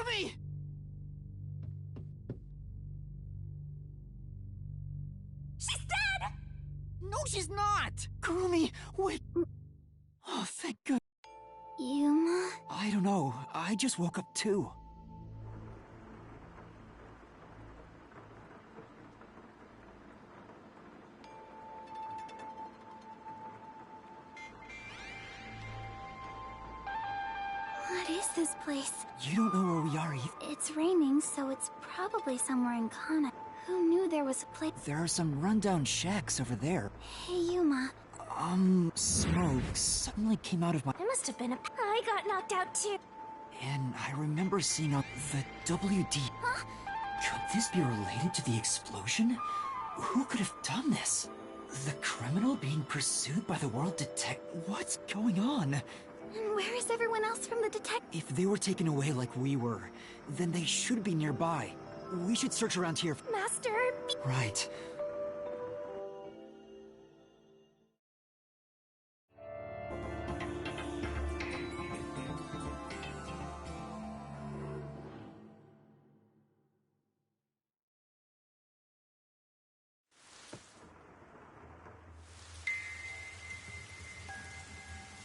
Kurumi! She's dead! No, she's not! Kurumi, wait! Oh, thank God. Yuma? I don't know. I just woke up too. What is this place? You don't know where we are either. It's raining, so it's probably somewhere in Kana. Who knew there was a place? There are some rundown shacks over there. Hey, Yuma. Smoke suddenly came out of my... There must have been a... I got knocked out too. And I remember seeing the WD... Huh? Could this be related to the explosion? Who could have done this? The criminal being pursued by the World Detect... What's going on? And where is everyone else from the detect... If they were taken away like we were, then they should be nearby. We should search around here. Master... Right.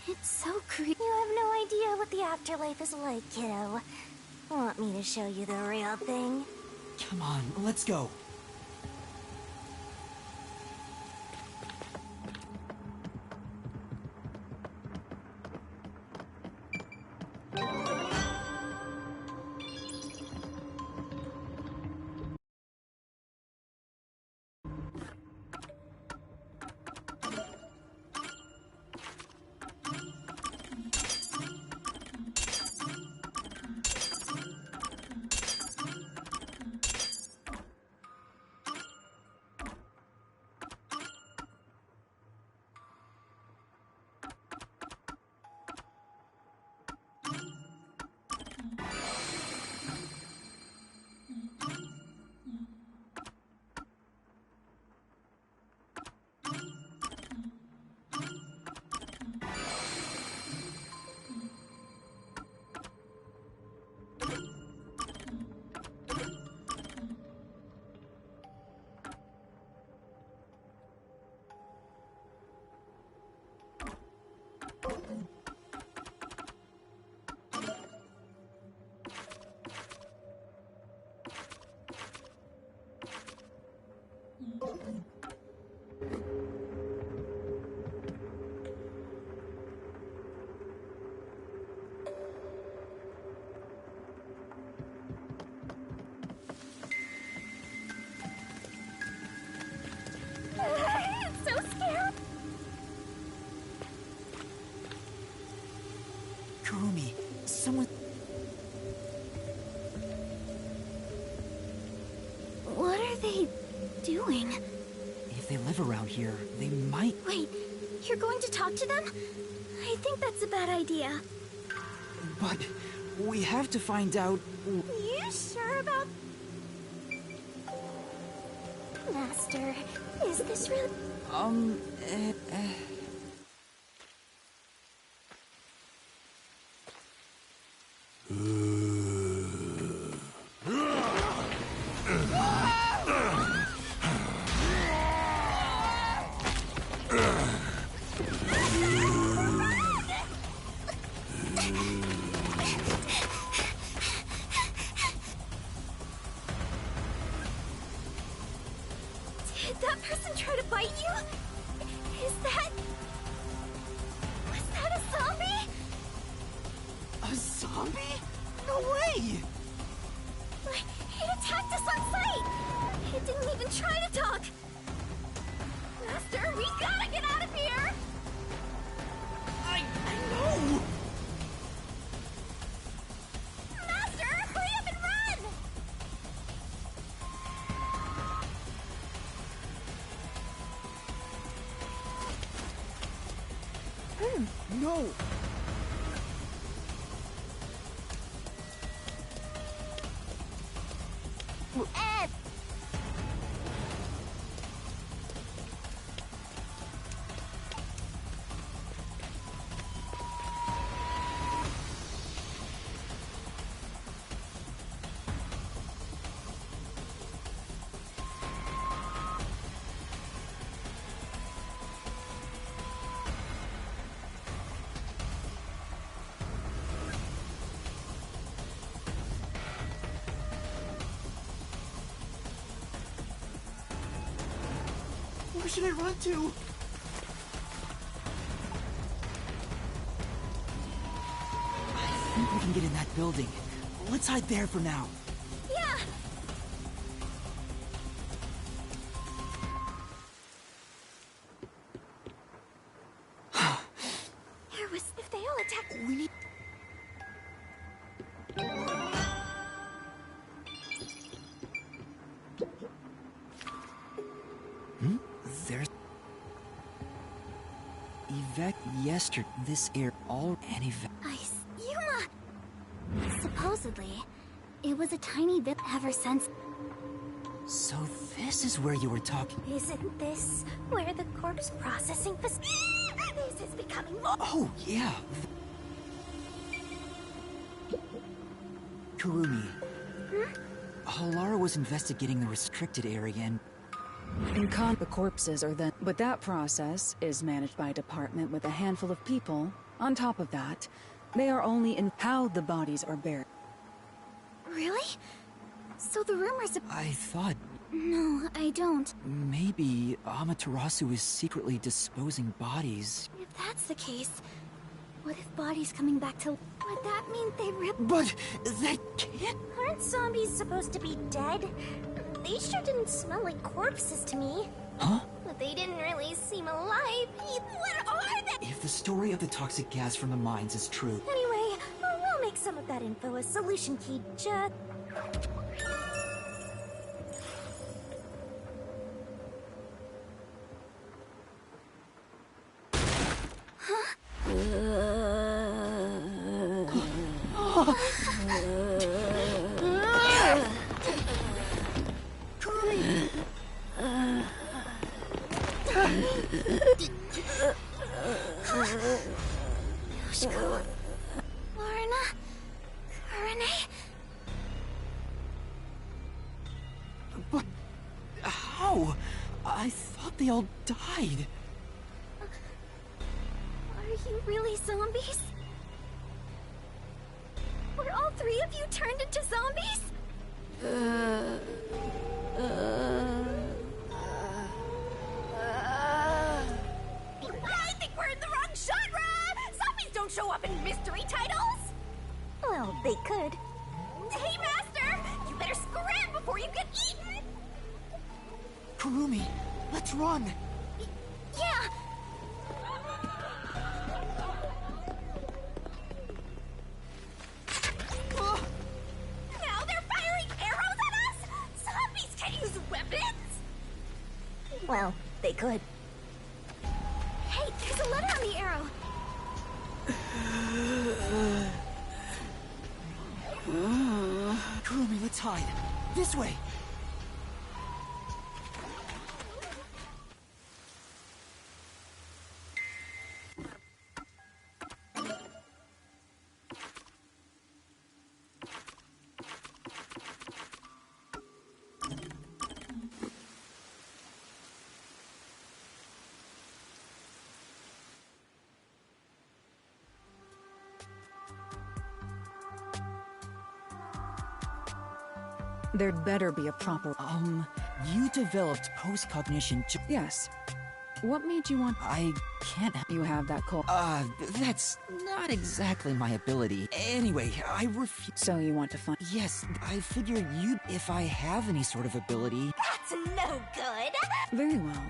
It's so creepy. You have no idea what the afterlife is like, kiddo. Want me to show you the real thing? Come on, let's go. I'm so scared. Kurumi, someone... What are they doing? If they live around here, they might... Wait, you're going to talk to them? I think that's a bad idea. But we have to find out... You sure about... Master, is this real? Did that person try to bite you? Is that... Was that a zombie? A zombie? No way! It attacked us on sight! It didn't even try to talk! Master, we gotta get out of here! I know! Master, hurry up and run! No! Ed! should I run to? I think we can get in that building. Let's hide there for now. Yeah! If they all attack... We need... There's... Evac yesterday. This air all... and evac... Yuma! Supposedly, it was a tiny bit ever since... So this is where you were talking... Isn't this where the corpse processing facility... This is becoming more... Oh, yeah. Kurumi. Halara was investigating the restricted area and... The corpses are then... But that process is managed by a department with a handful of people. On top of that, they are only in how the bodies are buried. Really? So the rumors... I thought... No, I don't. Maybe Amaterasu is secretly disposing bodies. If that's the case, what if bodies coming back to... Would that mean they ripped... But that can't... Aren't zombies supposed to be dead? They sure didn't smell like corpses to me. Huh? But they didn't really seem alive. What are they? If the story of the toxic gas from the mines is true... Anyway, we'll make some of that info a solution key. Yoshiko, Lorna, Kurane. But... how? I thought they all died. Are you really zombies? Were all three of you turned into zombies? I think we're in the wrong genre! Zombies don't show up in mystery titles! Well, they could. Hey, Master! You better scram before you get eaten! Kurumi, let's run! Yeah! Now they're firing arrows at us? Zombies can use weapons? Well, they could. Hey, there's a letter on the arrow. Kurumi, let's hide. This way! There'd better be a proper... You developed post-cognition Yes. What made you want... I can't... You have that cold... That's not exactly my ability. Anyway, I refuse... So you want to find... Yes, I figure you'd... If I have any sort of ability... That's no good! Very well.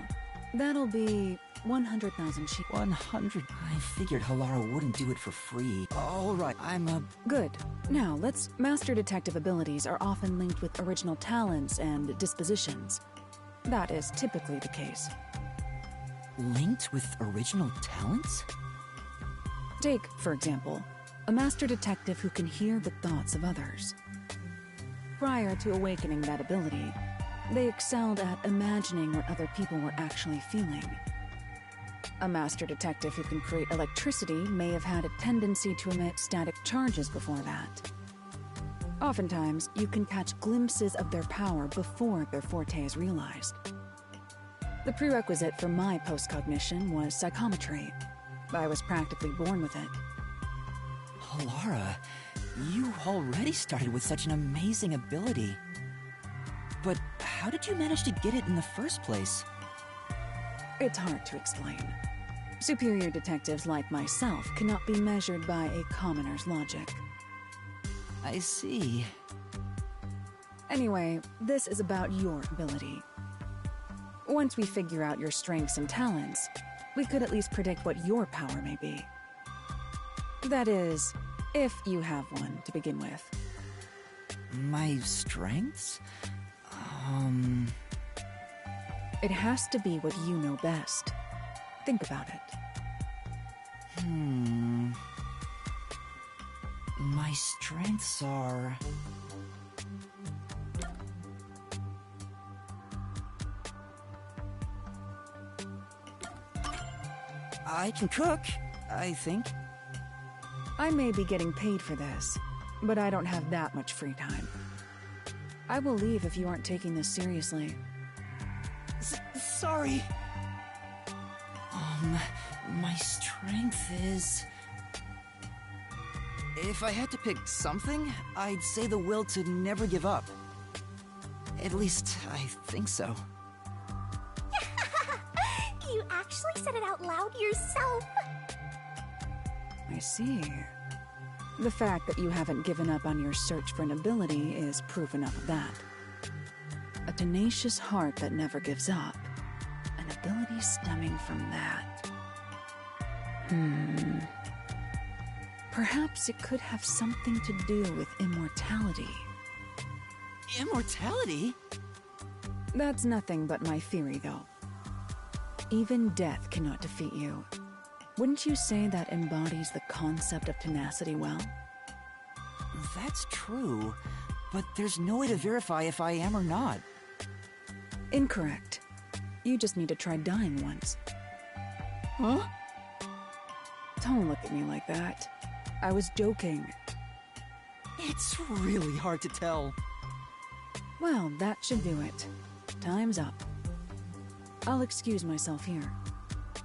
That'll be 100,000 sheep. 100? I figured Halara wouldn't do it for free. Alright, I'm a... Good. Now, master detective abilities are often linked with original talents and dispositions. That is typically the case. Linked with original talents? Take, for example, a master detective who can hear the thoughts of others. Prior to awakening that ability, they excelled at imagining what other people were actually feeling. A master detective who can create electricity may have had a tendency to emit static charges before that. Oftentimes, you can catch glimpses of their power before their forte is realized. The prerequisite for my post-cognition was psychometry. I was practically born with it. Halara, you already started with such an amazing ability. But how did you manage to get it in the first place? It's hard to explain. Superior detectives like myself cannot be measured by a commoner's logic. I see. Anyway, this is about your ability. Once we figure out your strengths and talents, we could at least predict what your power may be. That is, if you have one to begin with. My strengths? It has to be what you know best. Think about it. My strengths are... I can cook, I think. I may be getting paid for this, but I don't have that much free time. I will leave if you aren't taking this seriously. Sorry. My strength is... If I had to pick something, I'd say the will to never give up. At least, I think so. You actually said it out loud yourself. I see. The fact that you haven't given up on your search for an ability is proof enough of that. A tenacious heart that never gives up. An ability stemming from that. Perhaps it could have something to do with immortality. Immortality? That's nothing but my theory, though. Even death cannot defeat you. Wouldn't you say that embodies the concept of tenacity well? That's true, but there's no way to verify if I am or not. Incorrect. You just need to try dying once. Huh? Don't look at me like that. I was joking. It's really hard to tell. Well, that should do it. Time's up. I'll excuse myself here.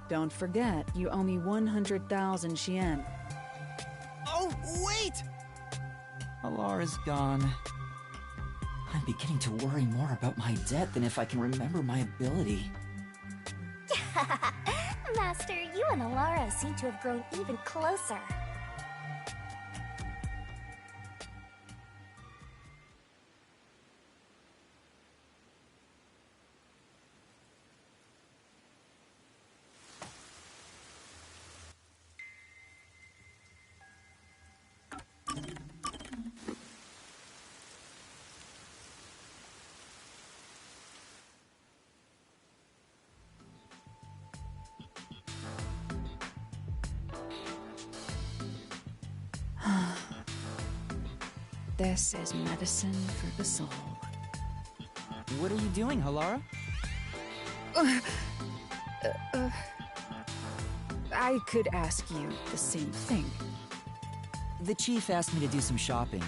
Don't forget, you owe me 100,000 Xian. Oh, wait! Alara's gone. I'm beginning to worry more about my debt than if I can remember my ability. Master, you and Alara seem to have grown even closer. This is medicine for the soul. What are you doing, Halara? I could ask you the same thing. The chief asked me to do some shopping.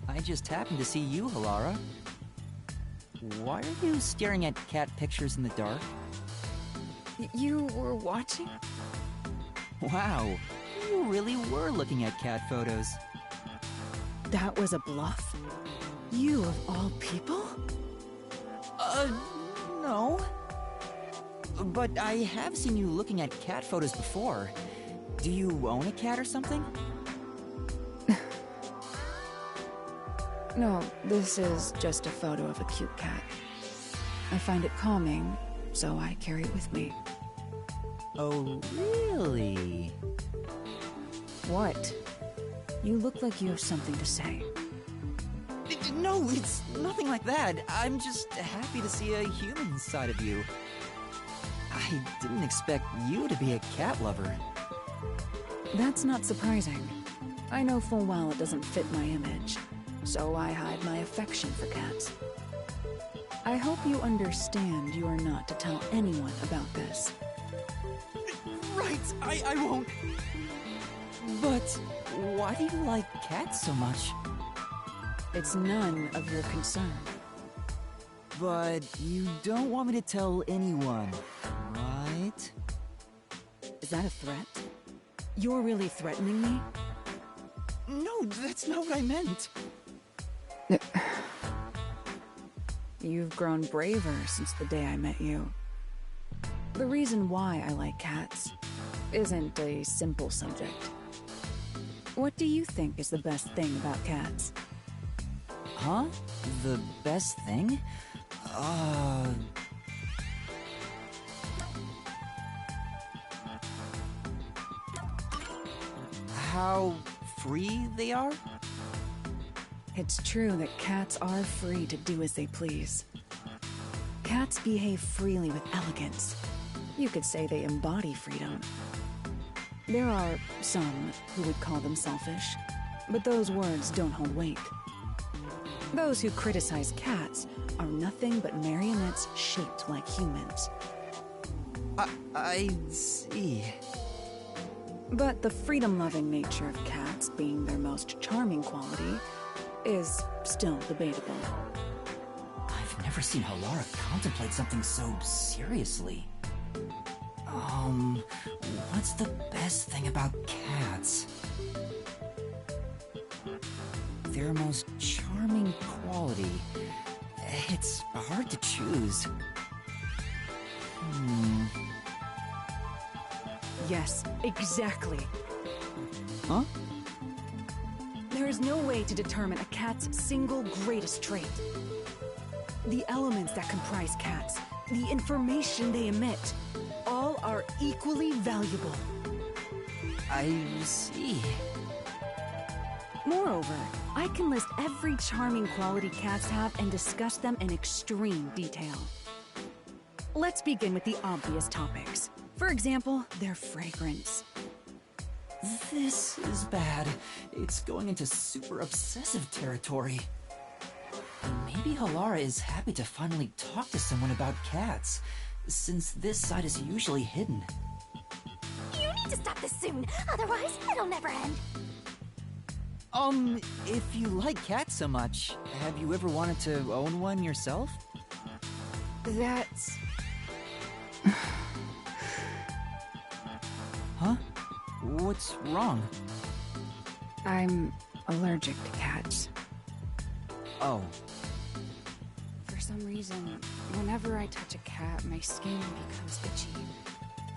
I just happened to see you, Halara. Why are you staring at cat pictures in the dark? You were watching? Wow, you really were looking at cat photos. That was a bluff? You of all people? No. But I have seen you looking at cat photos before. Do you own a cat or something? No, this is just a photo of a cute cat. I find it calming, so I carry it with me. Oh, really? What? You look like you have something to say. No, it's nothing like that. I'm just happy to see a human side of you. I didn't expect you to be a cat lover. That's not surprising. I know full well it doesn't fit my image, so I hide my affection for cats. I hope you understand you are not to tell anyone about this. Right, I won't. But why do you like cats so much? It's none of your concern. But you don't want me to tell anyone, right? Is that a threat? You're really threatening me? No, that's not what I meant. You've grown braver since the day I met you. The reason why I like cats isn't a simple subject. What do you think is the best thing about cats? Huh? The best thing? How free they are? It's true that cats are free to do as they please. Cats behave freely with elegance. You could say they embody freedom. There are some who would call them selfish, but those words don't hold weight. Those who criticize cats are nothing but marionettes shaped like humans. I see. But the freedom-loving nature of cats being their most charming quality is still debatable. I've never seen Halara contemplate something so seriously. What's the best thing about cats? Their most charming quality. It's hard to choose. Yes, exactly. Huh? There is no way to determine a cat's single greatest trait. The elements that comprise cats, the information they emit, all are equally valuable. I see. Moreover, I can list every charming quality cats have and discuss them in extreme detail. Let's begin with the obvious topics. For example, their fragrance. This is bad. It's going into super obsessive territory. Maybe Halara is happy to finally talk to someone about cats, since this side is usually hidden. You need to stop this soon, otherwise it'll never end. If you like cats so much, have you ever wanted to own one yourself? That's... Huh? What's wrong? I'm allergic to cats. Oh. For some reason, whenever I touch a cat, my skin becomes itchy.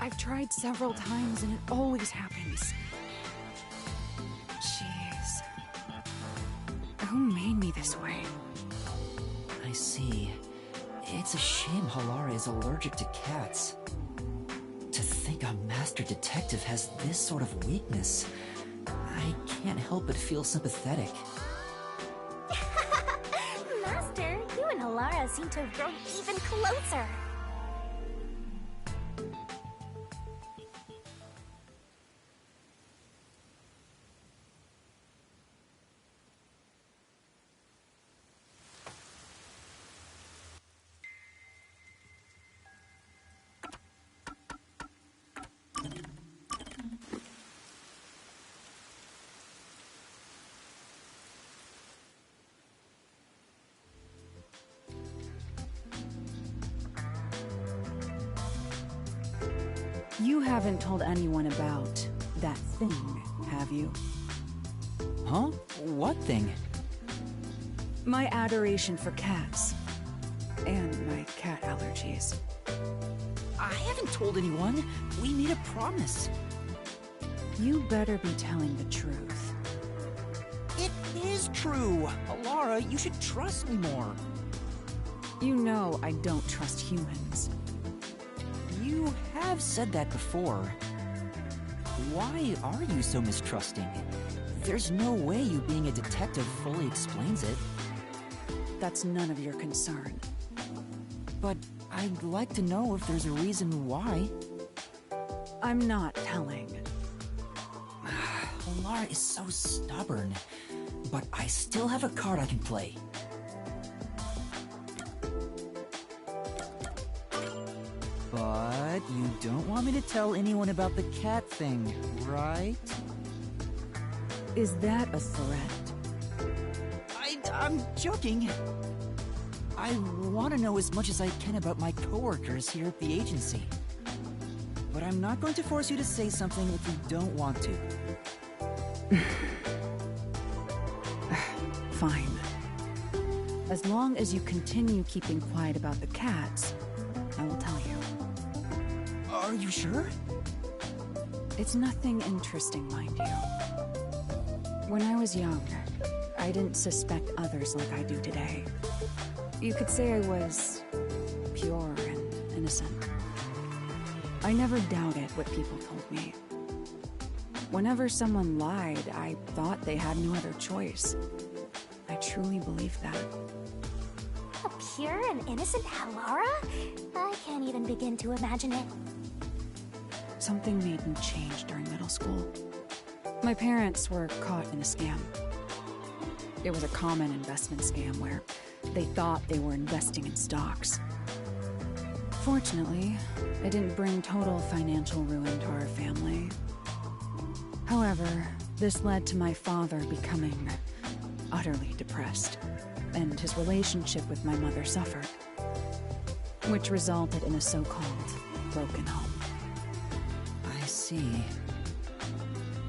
I've tried several times and it always happens. Jeez. Who made me this way? I see. It's a shame Halara is allergic to cats. To think a master detective has this sort of weakness, I can't help but feel sympathetic. Master, you and Halara seem to have grown even closer. You haven't told anyone about that thing, have you? Huh? What thing? My adoration for cats. And my cat allergies. I haven't told anyone. We made a promise. You better be telling the truth. It is true. Halara, you should trust me more. You know I don't trust humans. You have said that before. Why are you so mistrusting? There's no way you being a detective fully explains it. That's none of your concern. But I'd like to know if there's a reason why. I'm not telling. Halara is so stubborn. But I still have a card I can play. But you don't want me to tell anyone about the cat thing, right? Is that a threat? I'm joking. I want to know as much as I can about my coworkers here at the agency. But I'm not going to force you to say something if you don't want to. Fine. As long as you continue keeping quiet about the cats, I will tell you. Are you sure? It's nothing interesting, mind you. When I was young, I didn't suspect others like I do today. You could say I was pure and innocent. I never doubted what people told me. Whenever someone lied, I thought they had no other choice. I truly believed that. A pure and innocent Halara? I can't even begin to imagine it. Something made me change during middle school. My parents were caught in a scam. It was a common investment scam where they thought they were investing in stocks. Fortunately, it didn't bring total financial ruin to our family. However, this led to my father becoming utterly depressed, and his relationship with my mother suffered, which resulted in a so-called broken home. I see.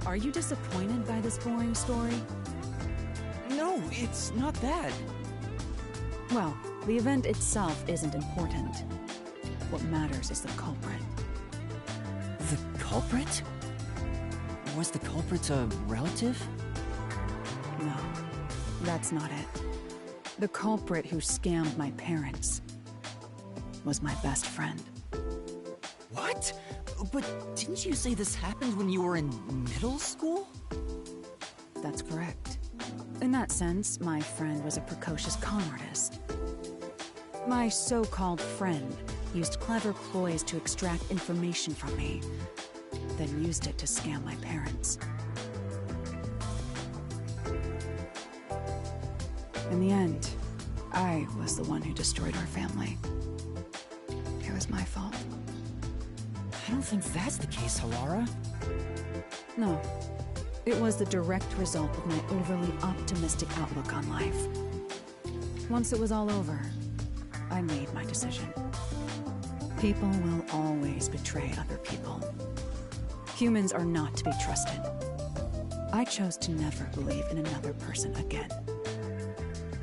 Are you disappointed by this boring story? No, it's not that. Well, the event itself isn't important. What matters is the culprit. The culprit? Was the culprit a relative? No, that's not it. The culprit who scammed my parents was my best friend. What? But didn't you say this happened when you were in middle school? That's correct. In that sense, my friend was a precocious con artist. My so-called friend used clever ploys to extract information from me, then used it to scam my parents. In the end, I was the one who destroyed our family. It was my fault. I don't think that's the case, Halara. No. It was the direct result of my overly optimistic outlook on life. Once it was all over, I made my decision. People will always betray other people. Humans are not to be trusted. I chose to never believe in another person again.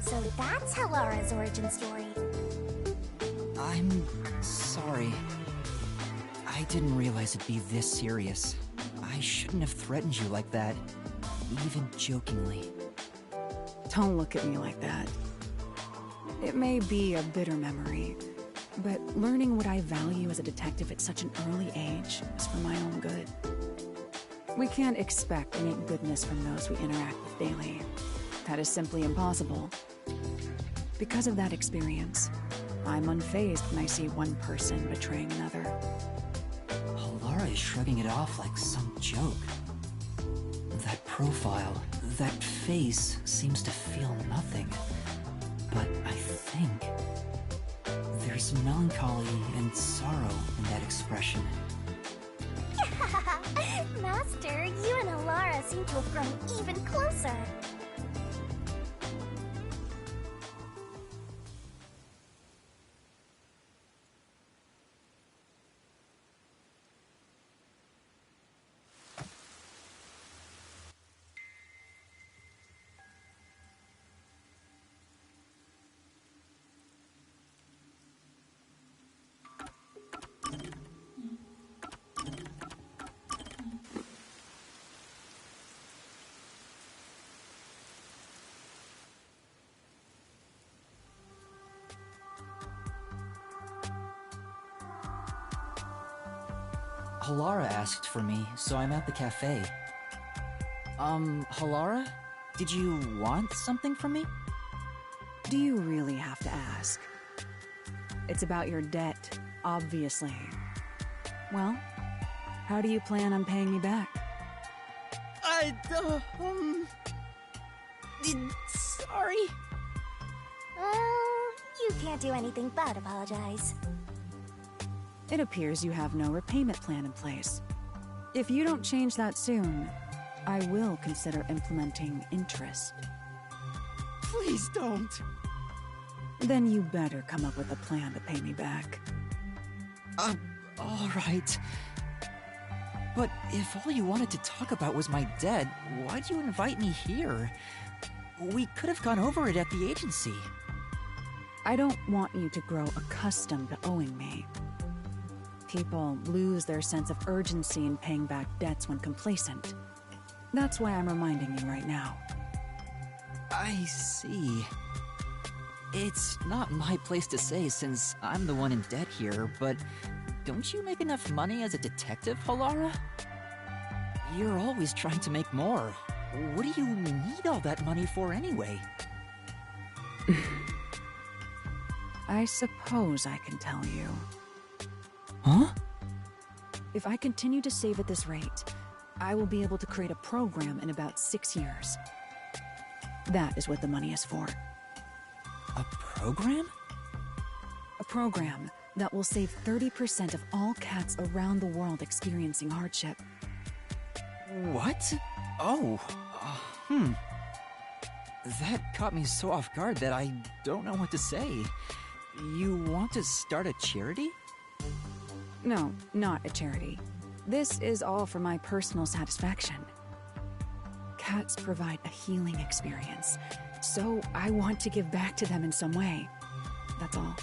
So that's Halara's origin story. I'm sorry. I didn't realize it'd be this serious. I shouldn't have threatened you like that, even jokingly. Don't look at me like that. It may be a bitter memory, but learning what I value as a detective at such an early age is for my own good. We can't expect innate goodness from those we interact with daily. That is simply impossible. Because of that experience, I'm unfazed when I see one person betraying another. Halara is shrugging it off like some joke. That profile, that face seems to feel nothing. But I think there's melancholy and sorrow in that expression. Master, you and Halara seem to have grown even closer. Halara asked for me, so I'm at the cafe. Halara? Did you want something from me? Do you really have to ask? It's about your debt, obviously. Well, how do you plan on paying me back? Sorry. Well, you can't do anything but apologize. It appears you have no repayment plan in place. If you don't change that soon, I will consider implementing interest. Please don't. Then you better come up with a plan to pay me back. All right. But if all you wanted to talk about was my debt, why'd you invite me here? We could have gone over it at the agency. I don't want you to grow accustomed to owing me. people lose their sense of urgency in paying back debts when complacent. That's why I'm reminding you right now. I see. It's not my place to say since I'm the one in debt here, but don't you make enough money as a detective, Halara? You're always trying to make more. What do you need all that money for anyway? I suppose I can tell you. Huh? If I continue to save at this rate, I will be able to create a program in about 6 years. That is what the money is for. A program? A program that will save 30% of all cats around the world experiencing hardship. What? Oh, That caught me so off guard that I don't know what to say. You want to start a charity? No, not a charity. This is all for my personal satisfaction. Cats provide a healing experience, so I want to give back to them in some way. That's all.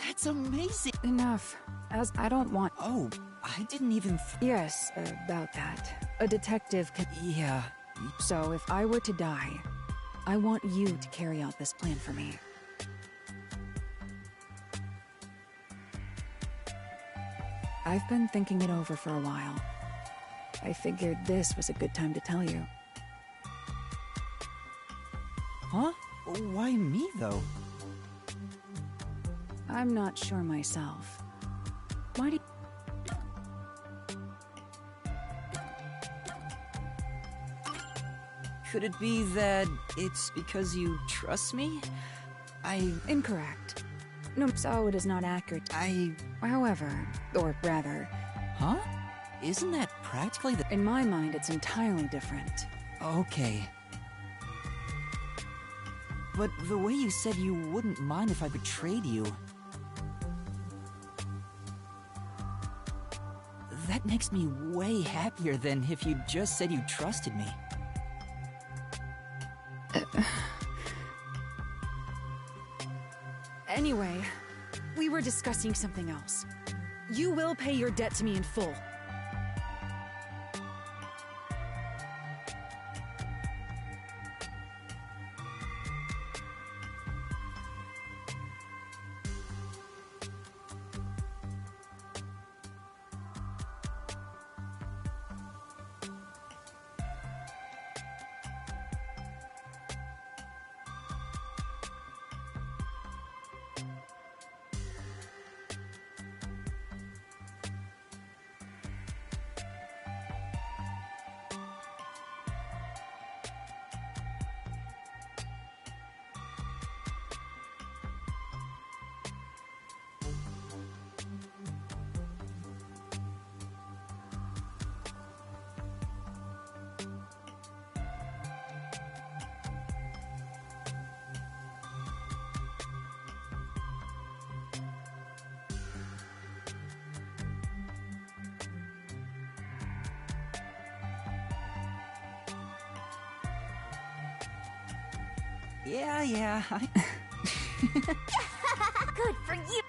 That's amazing! Enough, as I don't want... Oh, I didn't even... Yes, about that. A detective can... Yeah. So if I were to die, I want you to carry out this plan for me. I've been thinking it over for a while. I figured this was a good time to tell you. Huh? Why me, though? I'm not sure myself. Why do you... Could it be that it's because you trust me? Incorrect. No, so it is not accurate. However, or rather... Huh? Isn't that practically the... In my mind, it's entirely different. Okay. But the way you said you wouldn't mind if I betrayed you... That makes me way happier than if you just said you trusted me. Anyway, we were discussing something else. You will pay your debt to me in full. Yeah, Good for you!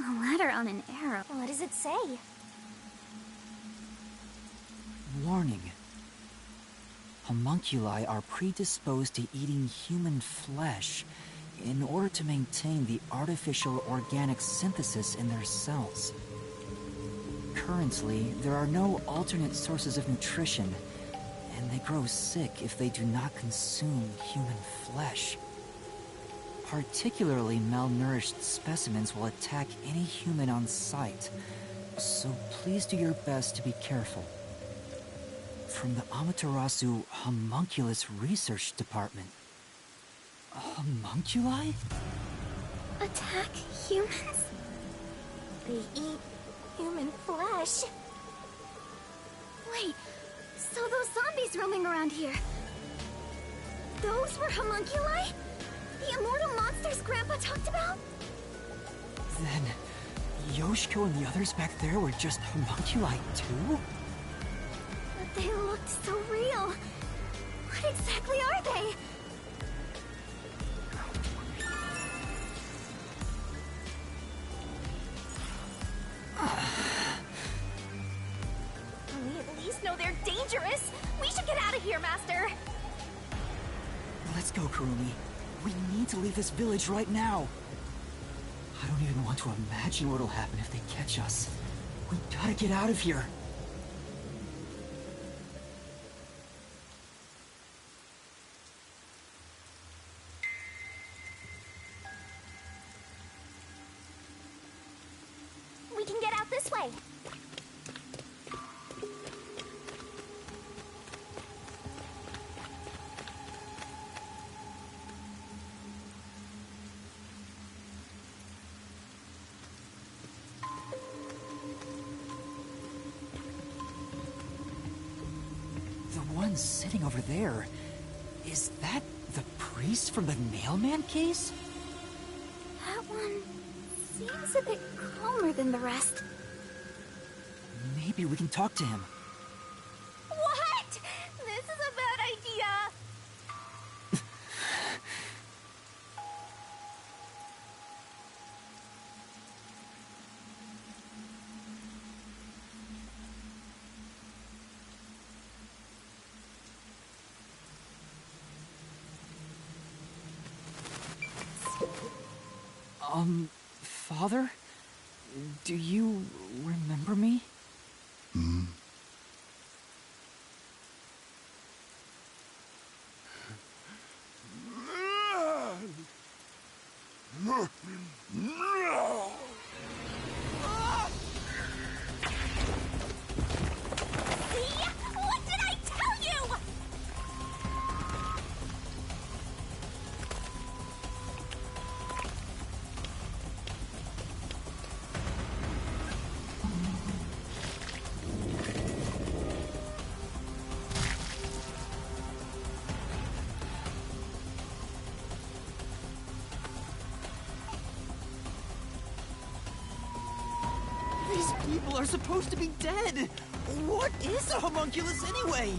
A letter on an arrow. What does it say? Warning. Homunculi are predisposed to eating human flesh in order to maintain the artificial organic synthesis in their cells. Currently, there are no alternate sources of nutrition, and they grow sick if they do not consume human flesh. Particularly malnourished specimens will attack any human on sight, so please do your best to be careful. From the Amaterasu Homunculus Research Department. Homunculi? Attack humans? They eat human flesh. Wait, so those zombies roaming around here, those were homunculi? The immortal monsters Grandpa talked about? Then, Yoshiko and the others back there were just homunculi too? But they looked so real. What exactly are they? We at least know they're dangerous. We should get out of here, Master. Let's go, Kurumi. We need to leave this village right now. I don't even want to imagine what'll happen if they catch us. We gotta get out of here. We can get out this way. The one sitting over there, is that the priest from the Nailman case? That one seems a bit calmer than the rest. Maybe we can talk to him. What? This is a bad idea. Father? Do you remember me? See? What did I tell you? These people are supposed to be dead! What is a homunculus anyway?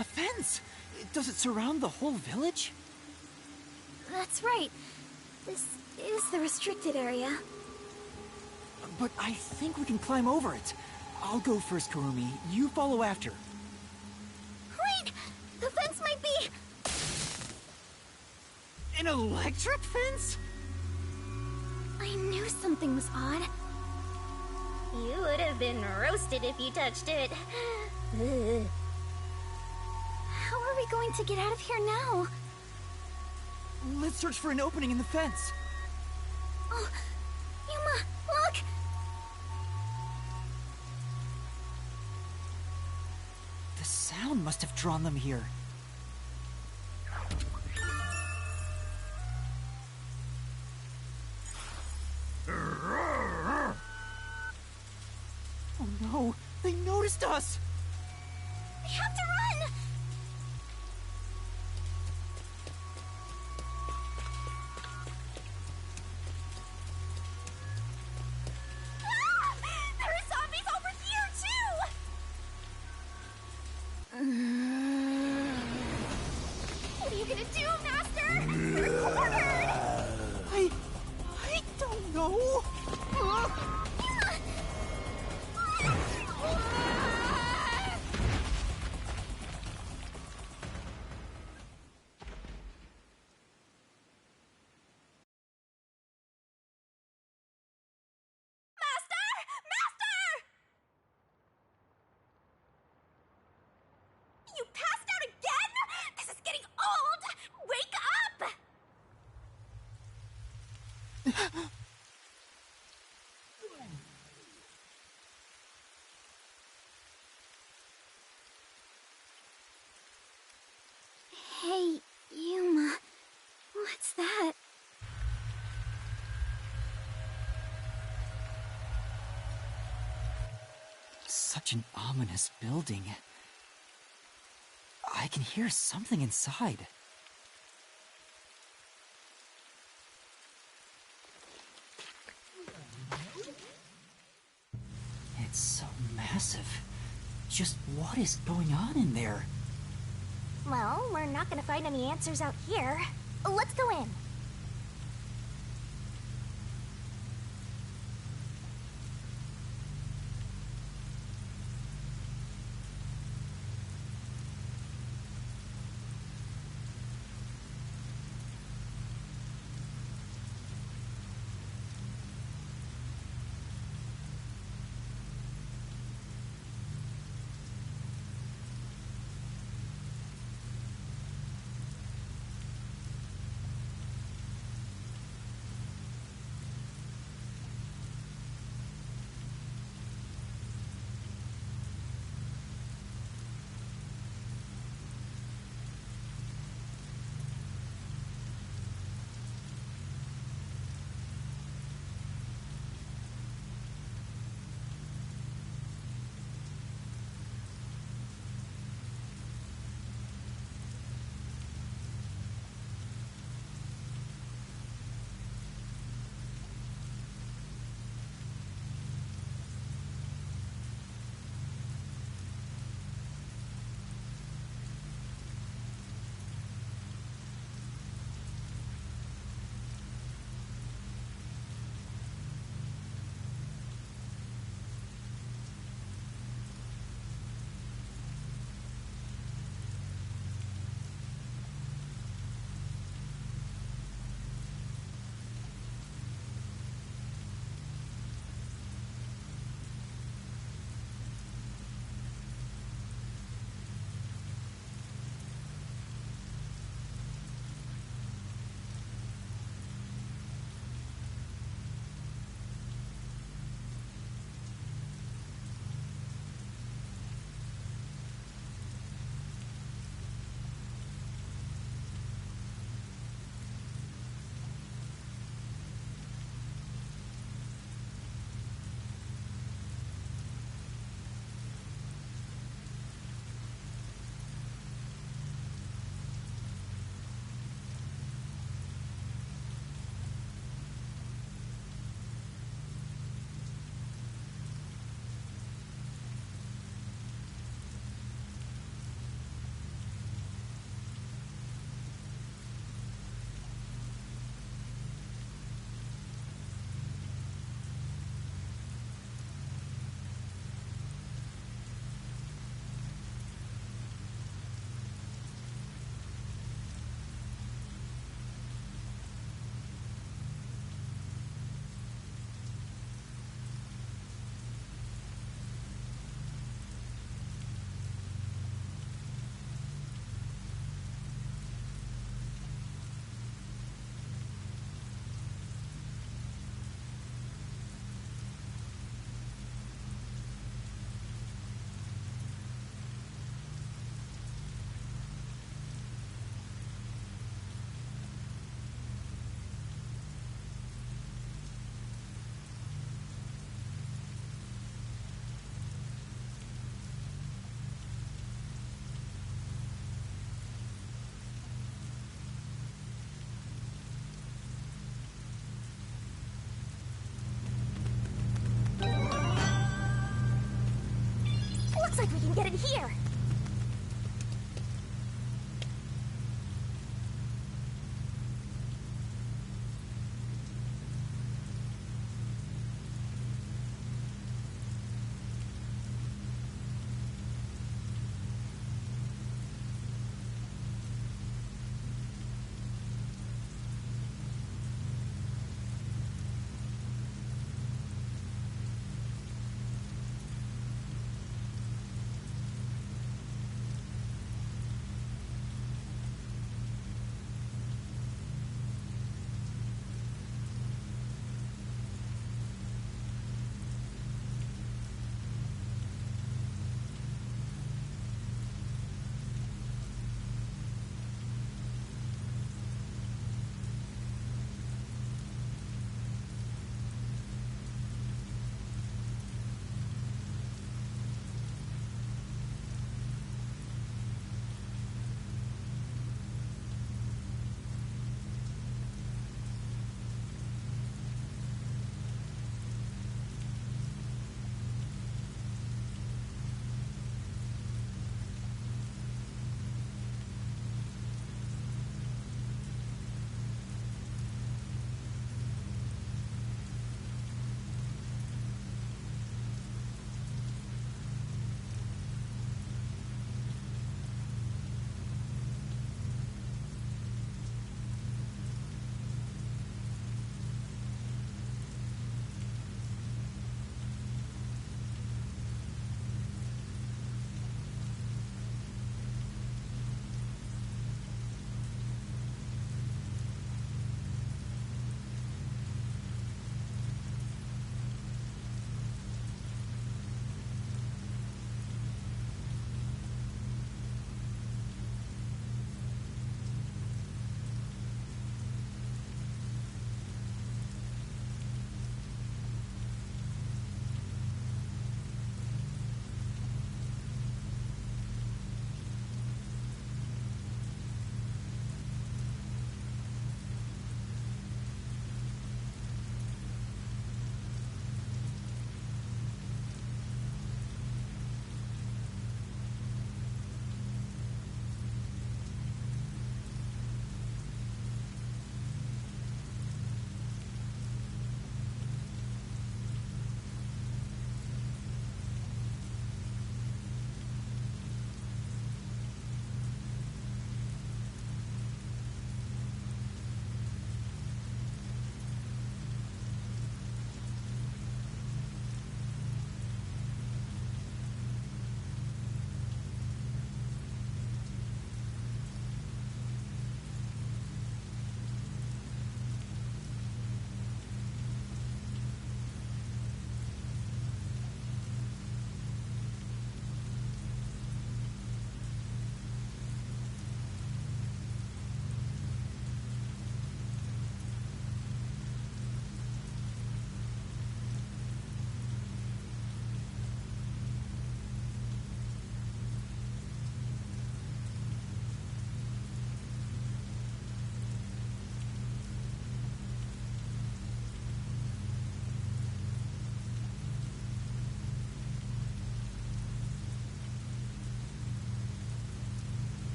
A fence! Does it surround the whole village? That's right. This is the restricted area. But I think we can climb over it. I'll go first, Kurumi. You follow after. Wait! The fence might be... An electric fence? I knew something was odd. You would have been roasted if you touched it. Ugh. How are we going to get out of here now? Let's search for an opening in the fence. Oh, Yuma, look! The sound must have drawn them here. You passed out again? This is getting old! Wake up! Hey, Yuma. What's that? Such an ominous building. I can hear something inside. It's so massive. Just what is going on in there? Well, we're not gonna find any answers out here. Let's go in. Looks like we can get in here.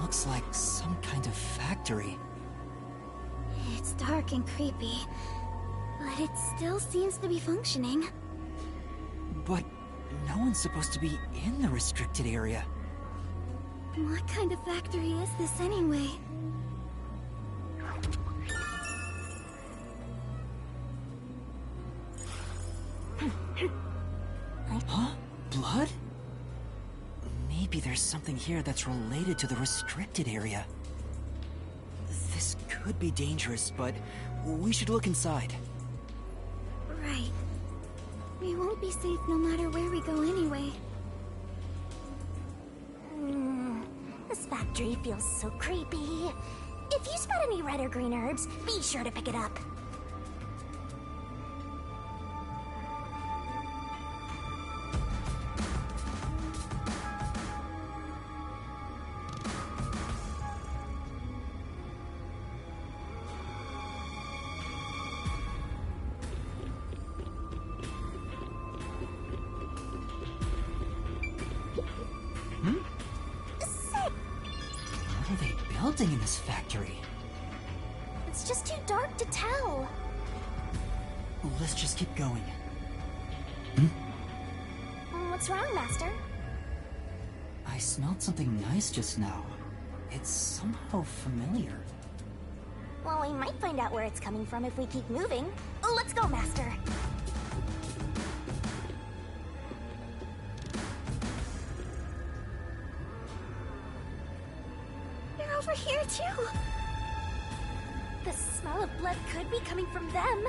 looks like some kind of factory. It's dark and creepy, but it still seems to be functioning. But no one's supposed to be in the restricted area. What kind of factory is this anyway? Huh? Blood? Maybe there's something here that's related to the restricted area. This could be dangerous, but we should look inside. Right. We won't be safe no matter where we go anyway. This factory feels so creepy. If you spot any red or green herbs, be sure to pick it up. What are they building in this factory? It's just too dark to tell. Let's just keep going. What's wrong, Master? I smelled something nice just now. It's somehow familiar. Well, we might find out where it's coming from if we keep moving. Let's go, Master. They're over here, too. The smell of blood could be coming from them.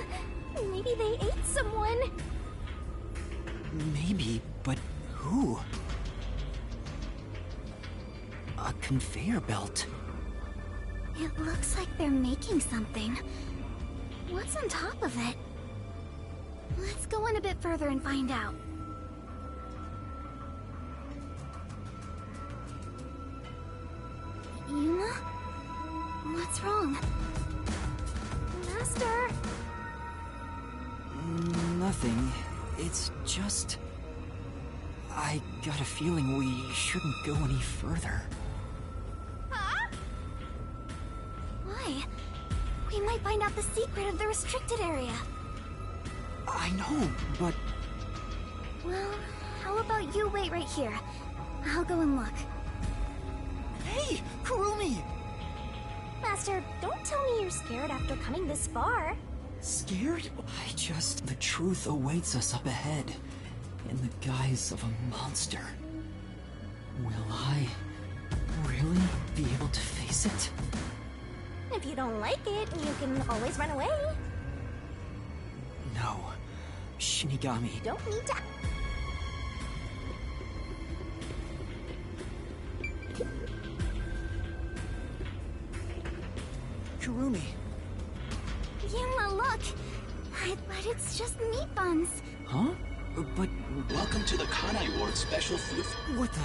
Maybe they ate someone. Maybe, but who? A conveyor belt. It looks like they're making something. What's on top of it? Let's go in a bit further and find out. Yuma? What's wrong? Master? Nothing. It's just... I got a feeling we shouldn't go any further. Huh? Why? We might find out the secret of the restricted area. I know, but... Well, how about you wait right here? I'll go and look. Hey, Kurumi! Master, don't tell me you're scared after coming this far. Scared? The truth awaits us up ahead, in the guise of a monster. Will I really be able to face it? If you don't like it, you can always run away. No. Shinigami. Don't need to... Kurumi. Yuma, look! I bet it's just meat buns. Huh? But... Welcome to the Kanai Ward Special Food. What the...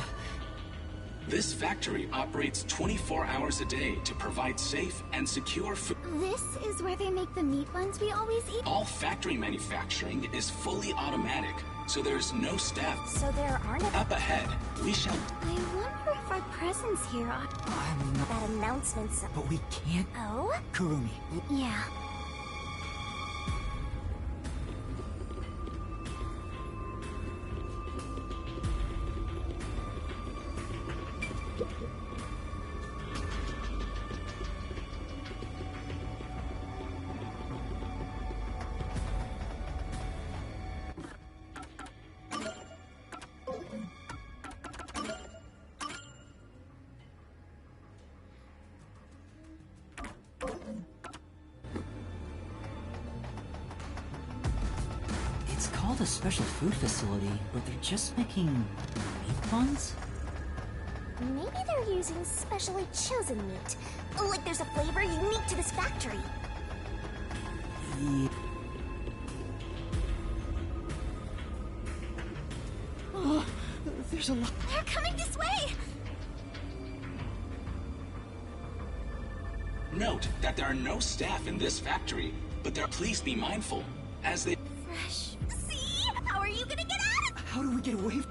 This factory operates 24 hours a day to provide safe and secure food. This is where they make the meat buns we always eat? All factory manufacturing is fully automatic, so there's no staff. So there aren't... Up ahead, we shall... I wonder if our presence here ought... I'm not... That announcement's... But we can't... Oh? Kurumi. Yeah. It's called a special food facility, but they're just making... meat buns? Maybe they're using specially chosen meat. Like there's a flavor unique to this factory. Yeah. Oh, there's a lot... They're coming this way! Note that there are no staff in this factory, but please be mindful, as they... Fresh. See? How are you gonna get out of... How do we get away?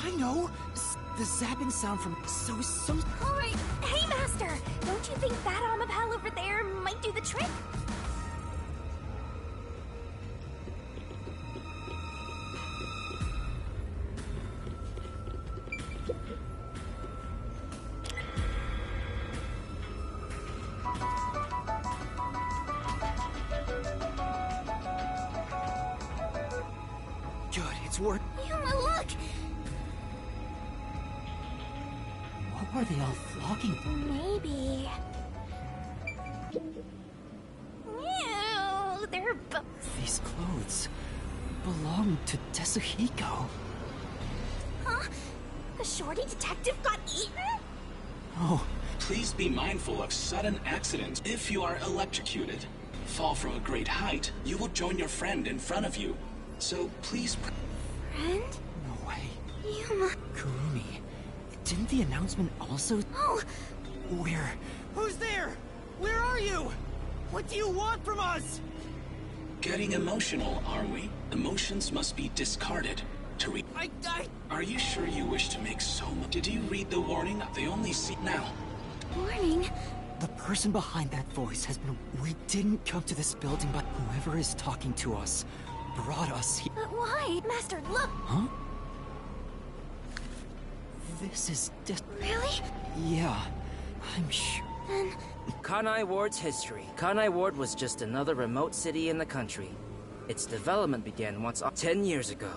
I know! The zapping sound from so... Alright, hey Master! Don't you think that Amapal over there might do the trick? Good, it's work. Yuma, look! What were they all flocking? Maybe... Ew, they're These clothes belong to Tetsuhiko. Huh? The shorty detective got eaten? Oh, Please be mindful of sudden accidents if you are electrocuted. Fall from a great height, you will join your friend in front of you. So please... Friend? no way. Yuma... Kurumi, didn't the announcement also... Oh! Where? Who's there? Where are you? What do you want from us? Getting emotional, are we? Emotions must be discarded. To read... Are you sure you wish to make so much? Did you read the warning? They only see now. Warning? The person behind that voice has been... We didn't come to this building, but whoever is talking to us brought us here. But why? Master, look! Huh? This is Really? Yeah, I'm sure. Then... Kanai Ward's history. Kanai Ward was just another remote city in the country. Its development began once 10 years ago.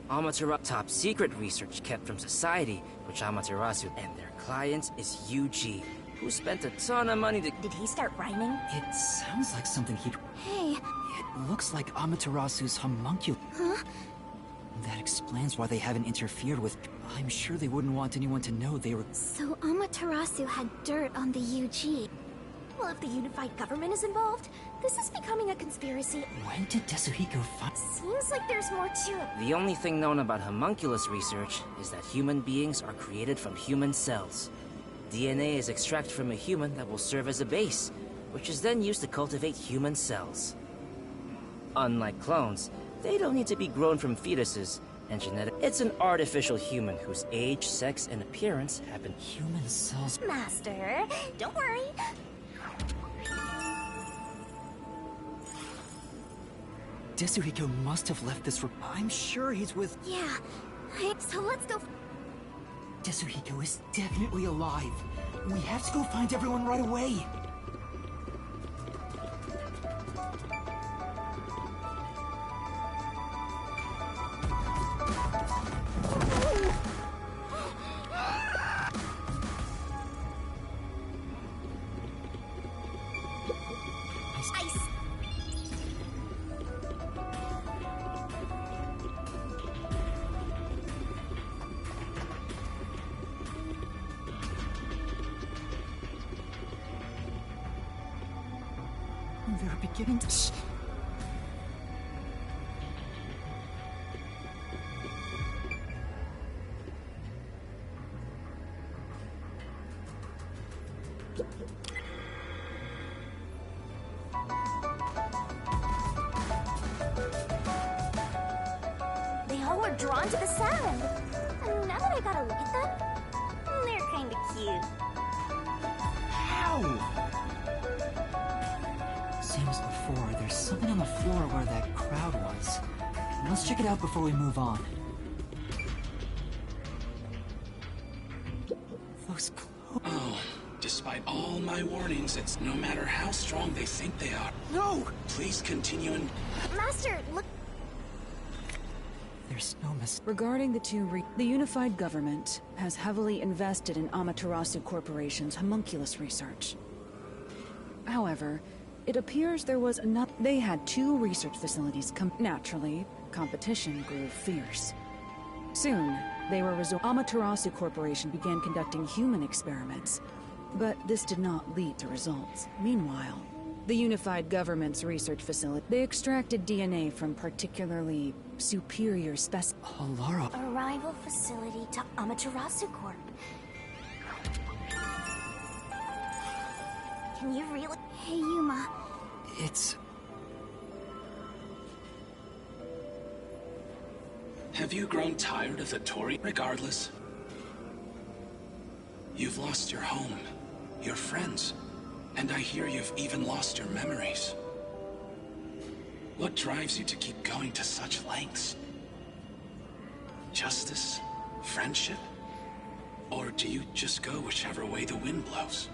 Amaterasu top secret research kept from society, which Amaterasu and their client is UG, who spent a ton of money to... Did he start rhyming? It sounds like something he'd... Hey, It looks like Amaterasu's homunculus. huh? That explains why they haven't interfered with... I'm sure they wouldn't want anyone to know they were... So Amaterasu had dirt on the UG. Well, if the unified government is involved, this is becoming a conspiracy. When did Tetsuhiko find... Seems like there's more to it. The only thing known about homunculus research is that human beings are created from human cells. DNA is extracted from a human that will serve as a base, which is then used to cultivate human cells. Unlike clones, they don't need to be grown from fetuses and genetic. It's an artificial human whose age, sex, and appearance have been... Human cells... Master, don't worry. Tetsuhiko must have left this... I'm sure he's with... Yeah. So let's go... Tetsuhiko is definitely alive. We have to go find everyone right away. Ice. They're beginning to... Shh. They all were drawn to the sound. And now that I gotta look at them, they're kinda cute. How? Same as before, there's something on the floor where that crowd was. Let's check it out before we move on. Those clothes... Oh, despite all my warnings, it's no matter how strong they think they are. No! Please continue and... Master, look. There's no mis... Regarding the unified government has heavily invested in Amaterasu Corporation's homunculus research. However, it appears there was enough. They had 2 research facilities. Naturally, competition grew fierce. Soon, they were Amaterasu Corporation began conducting human experiments, but this did not lead to results. Meanwhile, the unified government's research facility, they extracted DNA from particularly superior specimens. Halara... A rival facility to Amaterasu Corp. Can you really... Hey, Yuma. It's... Have you grown tired of the Torii? Regardless, you've lost your home, your friends, and I hear you've even lost your memories. What drives you to keep going to such lengths? Justice? Friendship? Or do you just go whichever way the wind blows?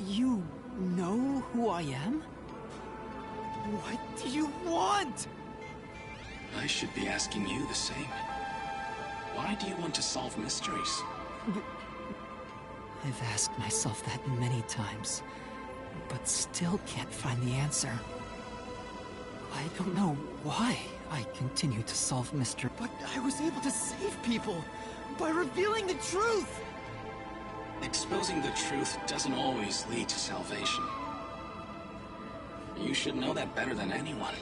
You know who I am? What do you want? I should be asking you the same. Why do you want to solve mysteries? I've asked myself that many times, but still can't find the answer. I don't know why I continue to solve mysteries. But I was able to save people by revealing the truth! Exposing the truth doesn't always lead to salvation. You should know that better than anyone.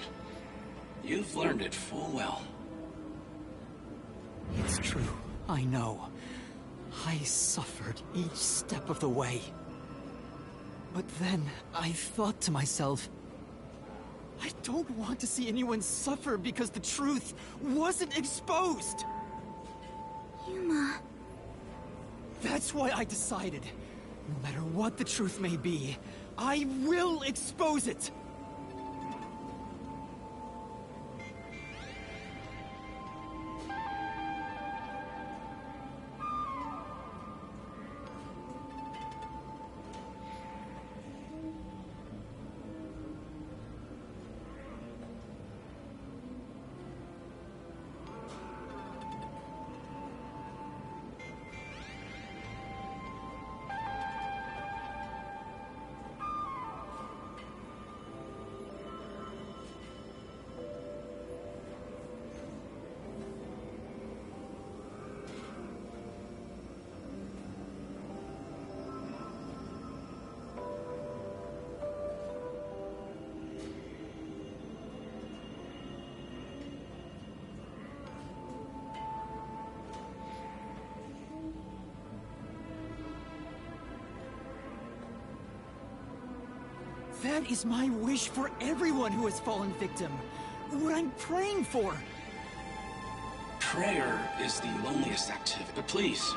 You've learned it full well. It's true, I know. I suffered each step of the way. But then I thought to myself, I don't want to see anyone suffer because the truth wasn't exposed! Yuma... That's why I decided, no matter what the truth may be, I will expose it! That is my wish for everyone who has fallen victim. What I'm praying for. Prayer is the loneliest activity, but please.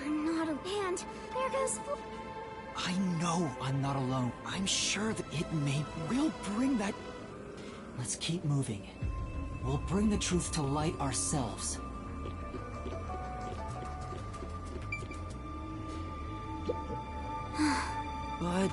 I'm not a band. There goes... I know I'm not alone. I'm sure that it will bring that... Let's keep moving. We'll bring the truth to light ourselves. But...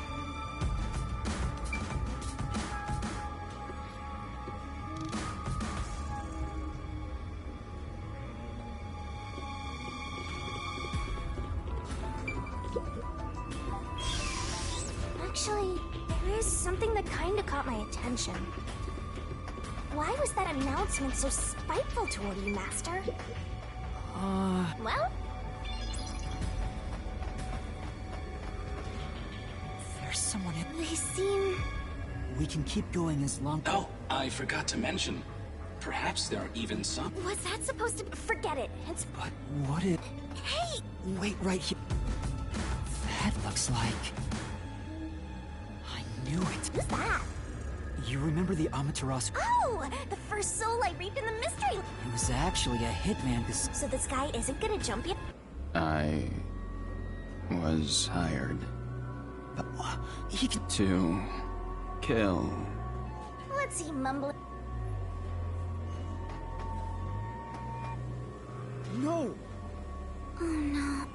Actually, there is something that kinda caught my attention. Why was that announcement so spiteful toward you, Master? Well? There's someone in... They seem... We can keep going as long... Oh, I forgot to mention. Perhaps there are even some... Was that supposed to... Forget it. It's... But what if... Hey! Wait right here. That looks like... I knew it. Who's that? You remember the Amaterasu... Oh! The first soul I reaped in the mystery... It was actually a hitman who... So this guy isn't gonna jump you? I was hired He can... to kill. What's he mumbling? No! Oh no.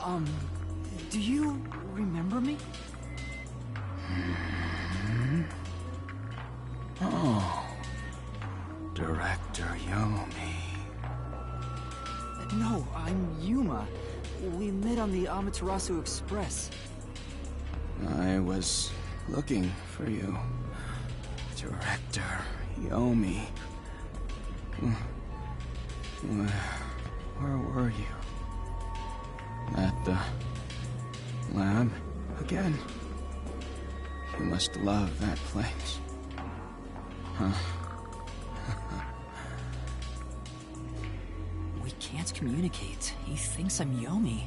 Do you remember me? Oh, Director Yomi. No, I'm Yuma. We met on the Amaterasu Express. I was looking for you, Director Yomi. Where were you? At the lab again? You must love that place. Huh? We can't communicate. He thinks I'm Yomi.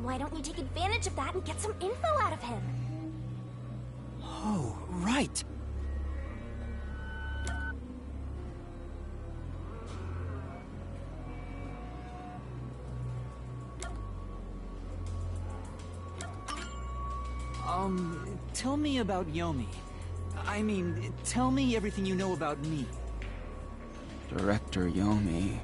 Why don't you take advantage of that and get some info out of him? Oh, right. Tell me about Yomi. I mean, tell me everything you know about me. Director Yomi.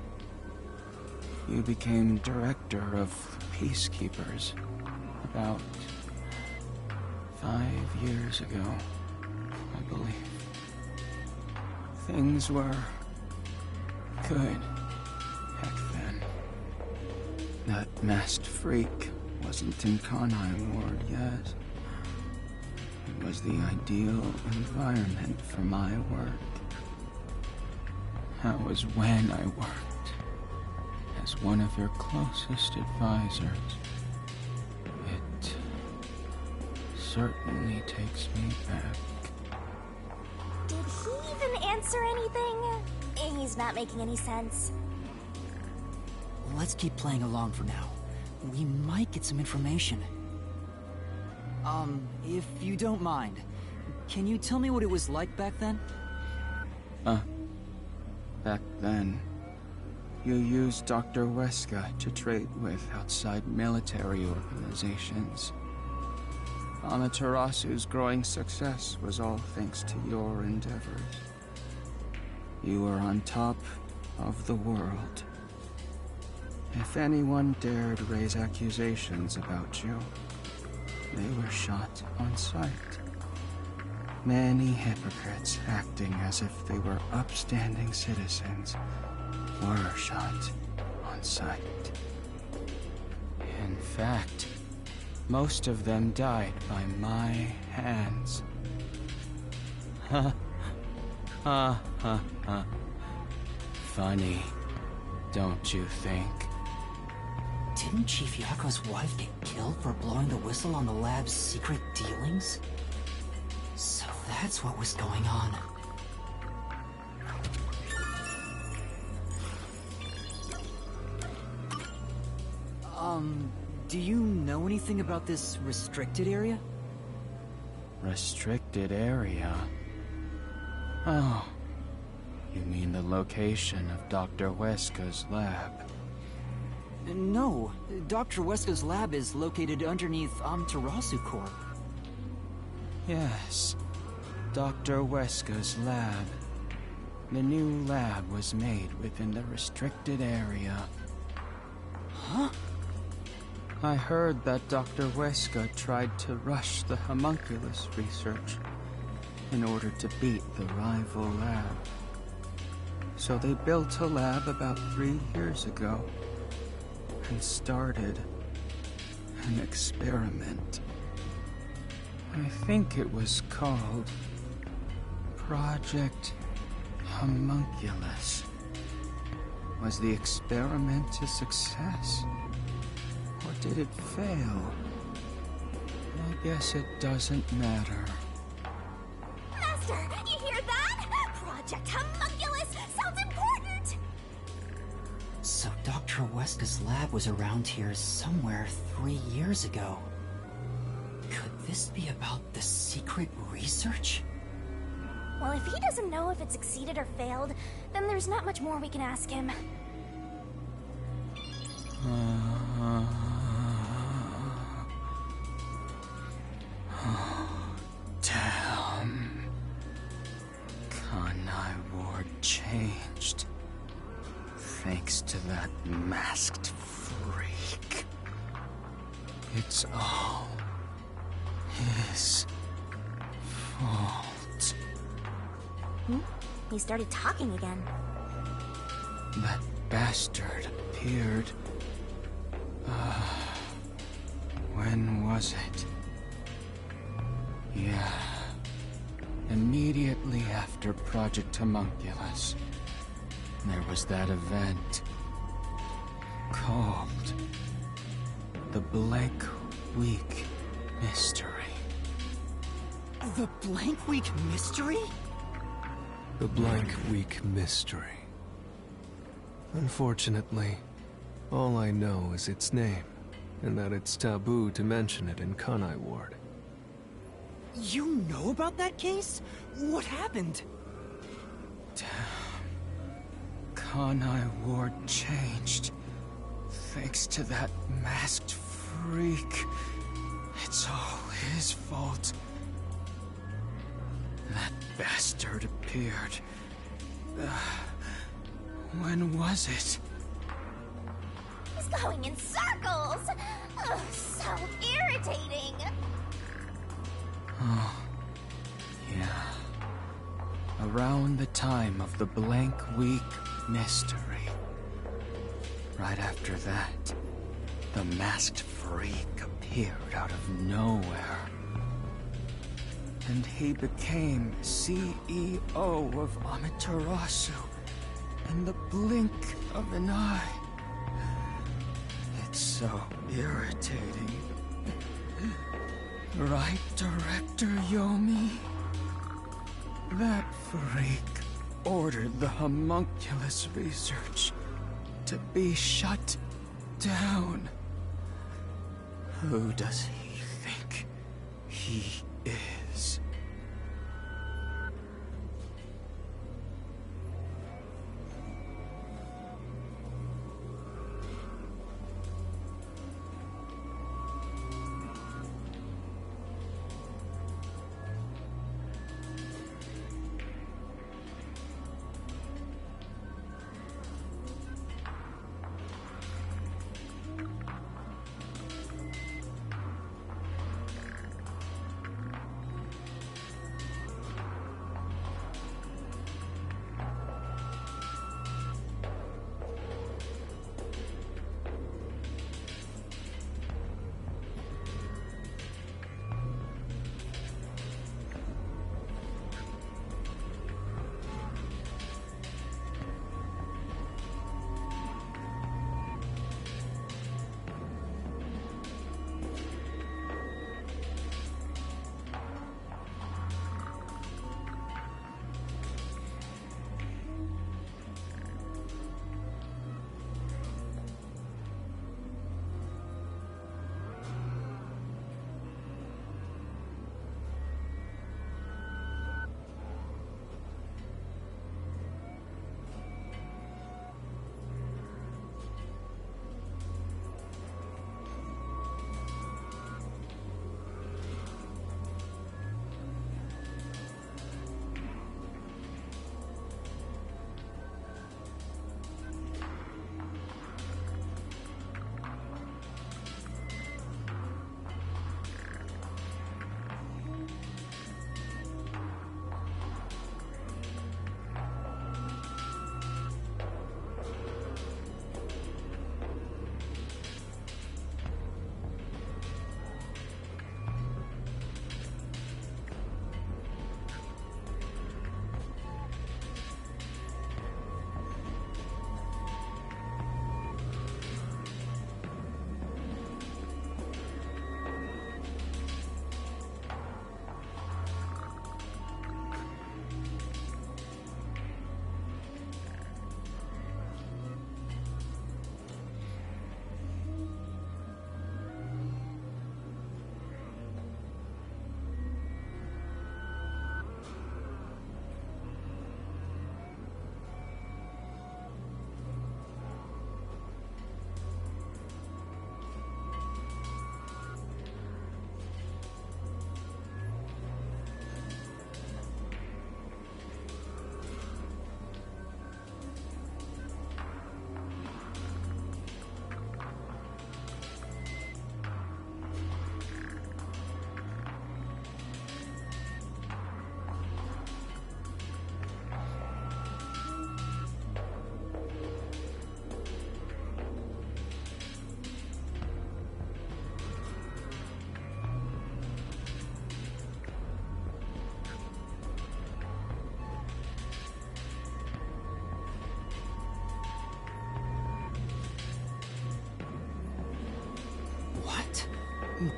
You became director of Peacekeepers about 5 years ago, I believe. Things were good back then. That masked freak wasn't in Kanai Ward yet. It was the ideal environment for my work. That was when I worked as one of your closest advisors. It certainly takes me back. Did he even answer anything? He's not making any sense. Let's keep playing along for now. We might get some information. If you don't mind, can you tell me what it was like back then? Back then, you used Dr. Weska to trade with outside military organizations. Amaterasu's growing success was all thanks to your endeavors. You were on top of the world. If anyone dared raise accusations about you, they were shot on sight. Many hypocrites acting as if they were upstanding citizens were shot on sight. In fact, most of them died by my hands. Ha ha ha ha. Funny, don't you think? Didn't Chief Yako's wife get killed for blowing the whistle on the lab's secret dealings? So that's what was going on. Do you know anything about this restricted area? Restricted area? Oh, you mean the location of Dr. Weska's lab? No, Dr. Weska's lab is located underneath Amaterasu Corp. Yes, Dr. Weska's lab. The new lab was made within the restricted area. Huh? I heard that Dr. Weska tried to rush the homunculus research in order to beat the rival lab. So they built a lab about 3 years ago and started an experiment. I think it was called Project Homunculus. Was the experiment a success? Or did it fail? I guess it doesn't matter. Master, you hear that? Project Homunculus sounds important! So Dr. Weska's lab was around here somewhere 3 years ago. Could this be about the secret research? Well, if he doesn't know if it succeeded or failed, then there's not much more we can ask him. Damn. Kanai Ward changed. Thanks to that masked freak. It's all his fault. He started talking again. That bastard appeared. When was it? Yeah. Immediately after Project Homunculus, there was that event called the Blank Week Mystery. The Blank Week Mystery? The Blank Week Mystery. Unfortunately, all I know is its name, and that it's taboo to mention it in Kanai Ward. You know about that case? What happened? Kanai Ward changed. Thanks to that masked freak. It's all his fault. That bastard appeared. When was it? He's going in circles! Ugh, so irritating! Oh, yeah. Around the time of the Blank Week Mystery. Right after that, the masked freak appeared out of nowhere. And he became CEO of Amaterasu in the blink of an eye. It's so irritating. Right, Director Yomi? That freak ordered the homunculus research to be shut down. Who does he think he is?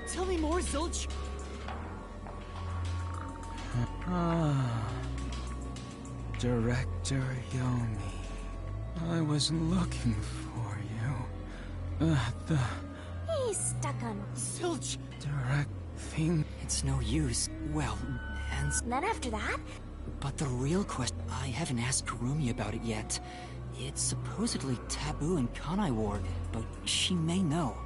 Tell me more, Zilch! Director Yomi. I was looking for you. He's stuck on... Zilch! Direct thing. It's no use. Well, and... Then after that? But the real question... I haven't asked Kurumi about it yet. It's supposedly taboo in Kanai Ward, but she may know.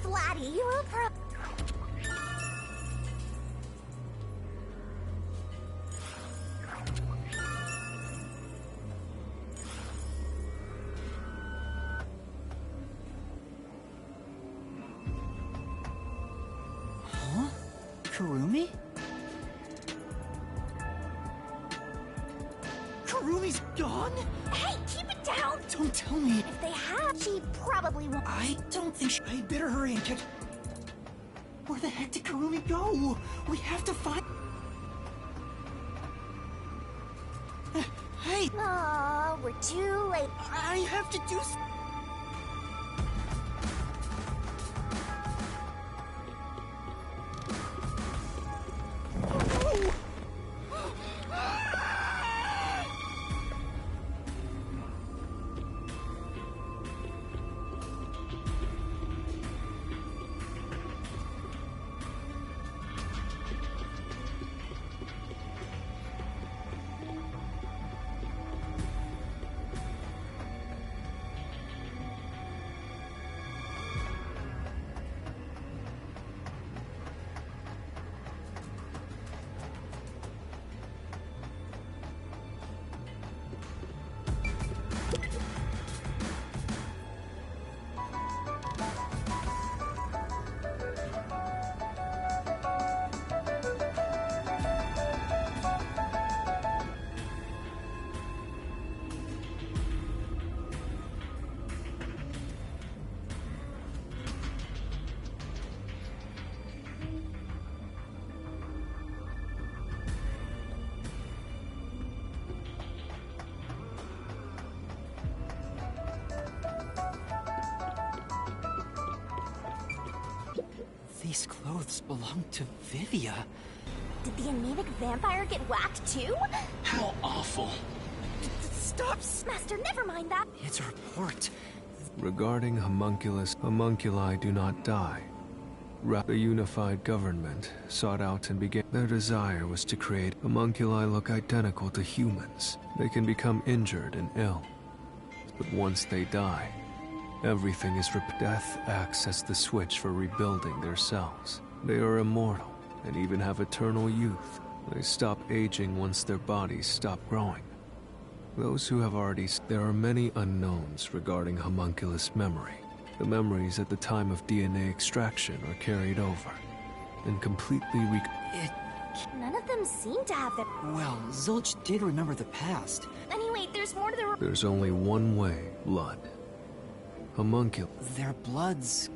Flatty, you will Huh? Kurumi? Kurumi's gone? Hey, keep it down! Don't tell me. If they have, she probably won't. I don't think I better hurry and catch... Where the heck did Kurumi go? We have to find... Hey! Aw, we're too late. I have to do... These clothes belong to Vivia. Did the anemic vampire get whacked too? How awful. Stop! Master, never mind that. It's a report. Regarding homunculus, homunculi do not die. The unified government sought out and began. Their desire was to create homunculi look identical to humans. They can become injured and ill. But once they die, everything is death acts as the switch for rebuilding their cells. They are immortal and even have eternal youth. They stop aging once their bodies stop growing. Those who have already... There are many unknowns regarding homunculus memory. The memories at the time of DNA extraction are carried over and completely None of them seem to have that. Well, Zilch did remember the past. Anyway, there's more to the... There's only one way, blood. Homuncul. Their bloods...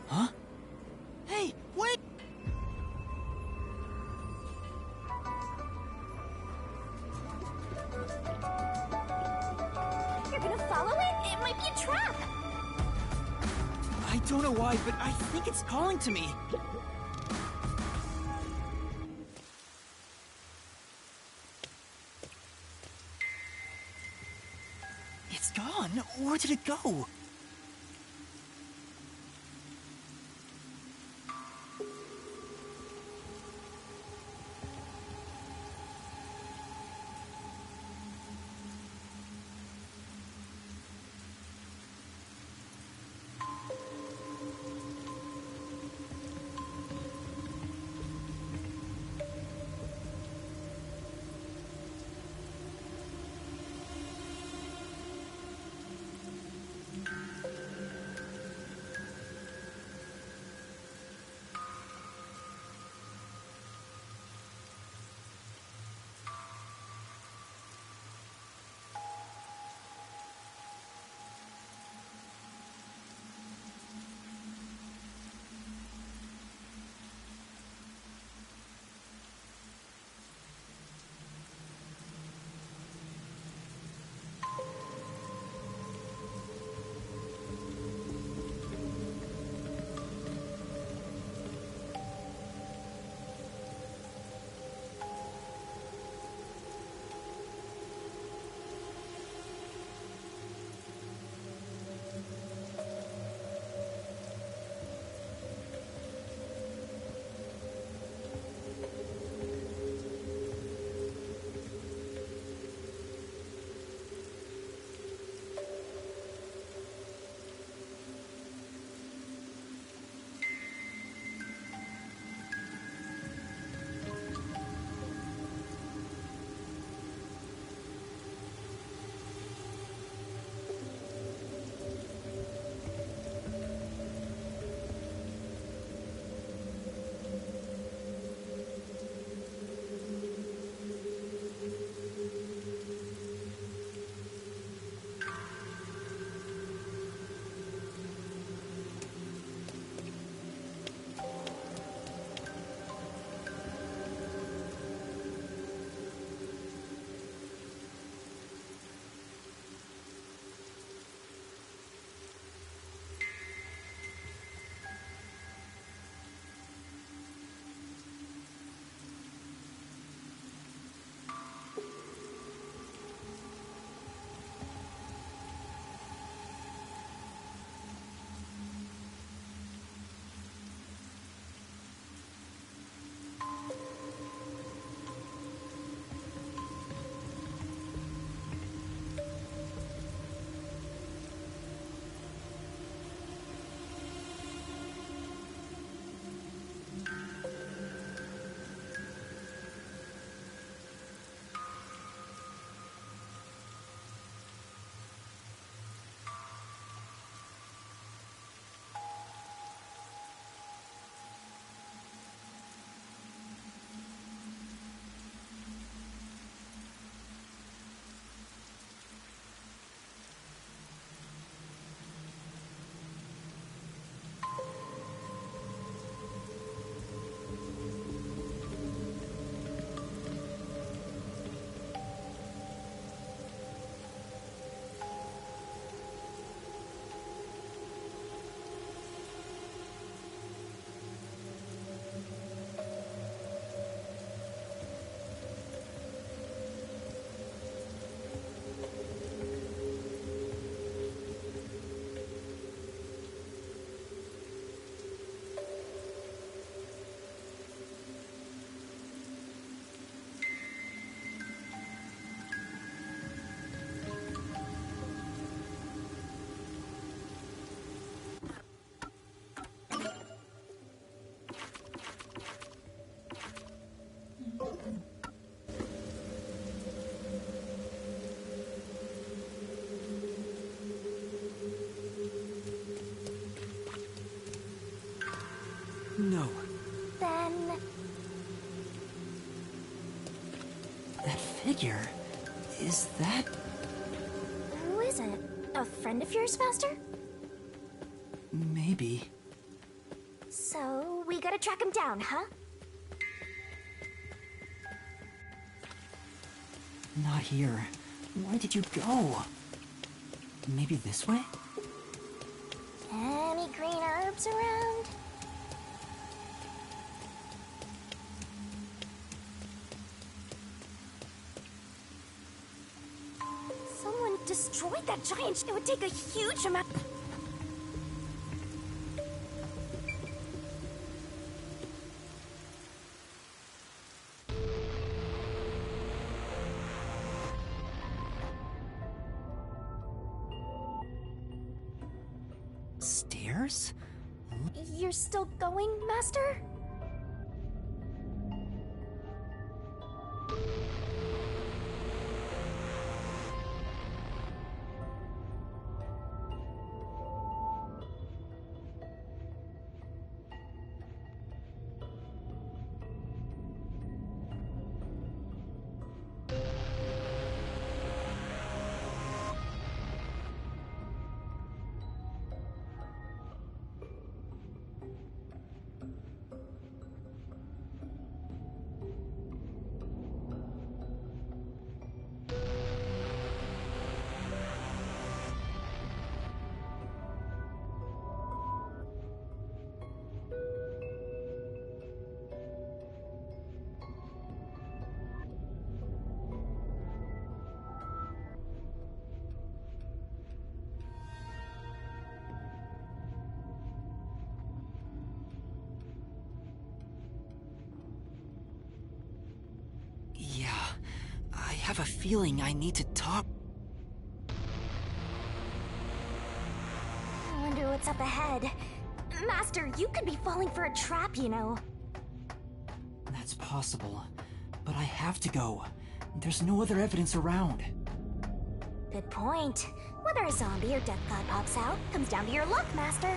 Huh? Hey, wait! You're gonna follow it? It might be a trap! I don't know why, but I think it's calling to me. It's gone. Where did it go? No. Then... That figure... is that... Who is it? A friend of yours, Master? Maybe. So, we gotta track him down, huh? Not here. Where did you go? Maybe this way? Any green herbs around? Someone destroyed that giant. It would take a huge amount. Stairs? You're still going, Master? Yeah, I have a feeling I need to talk. I wonder what's up ahead. Master, you could be falling for a trap, you know. That's possible, but I have to go. There's no other evidence around. Good point. Whether a zombie or death god pops out comes down to your luck, Master.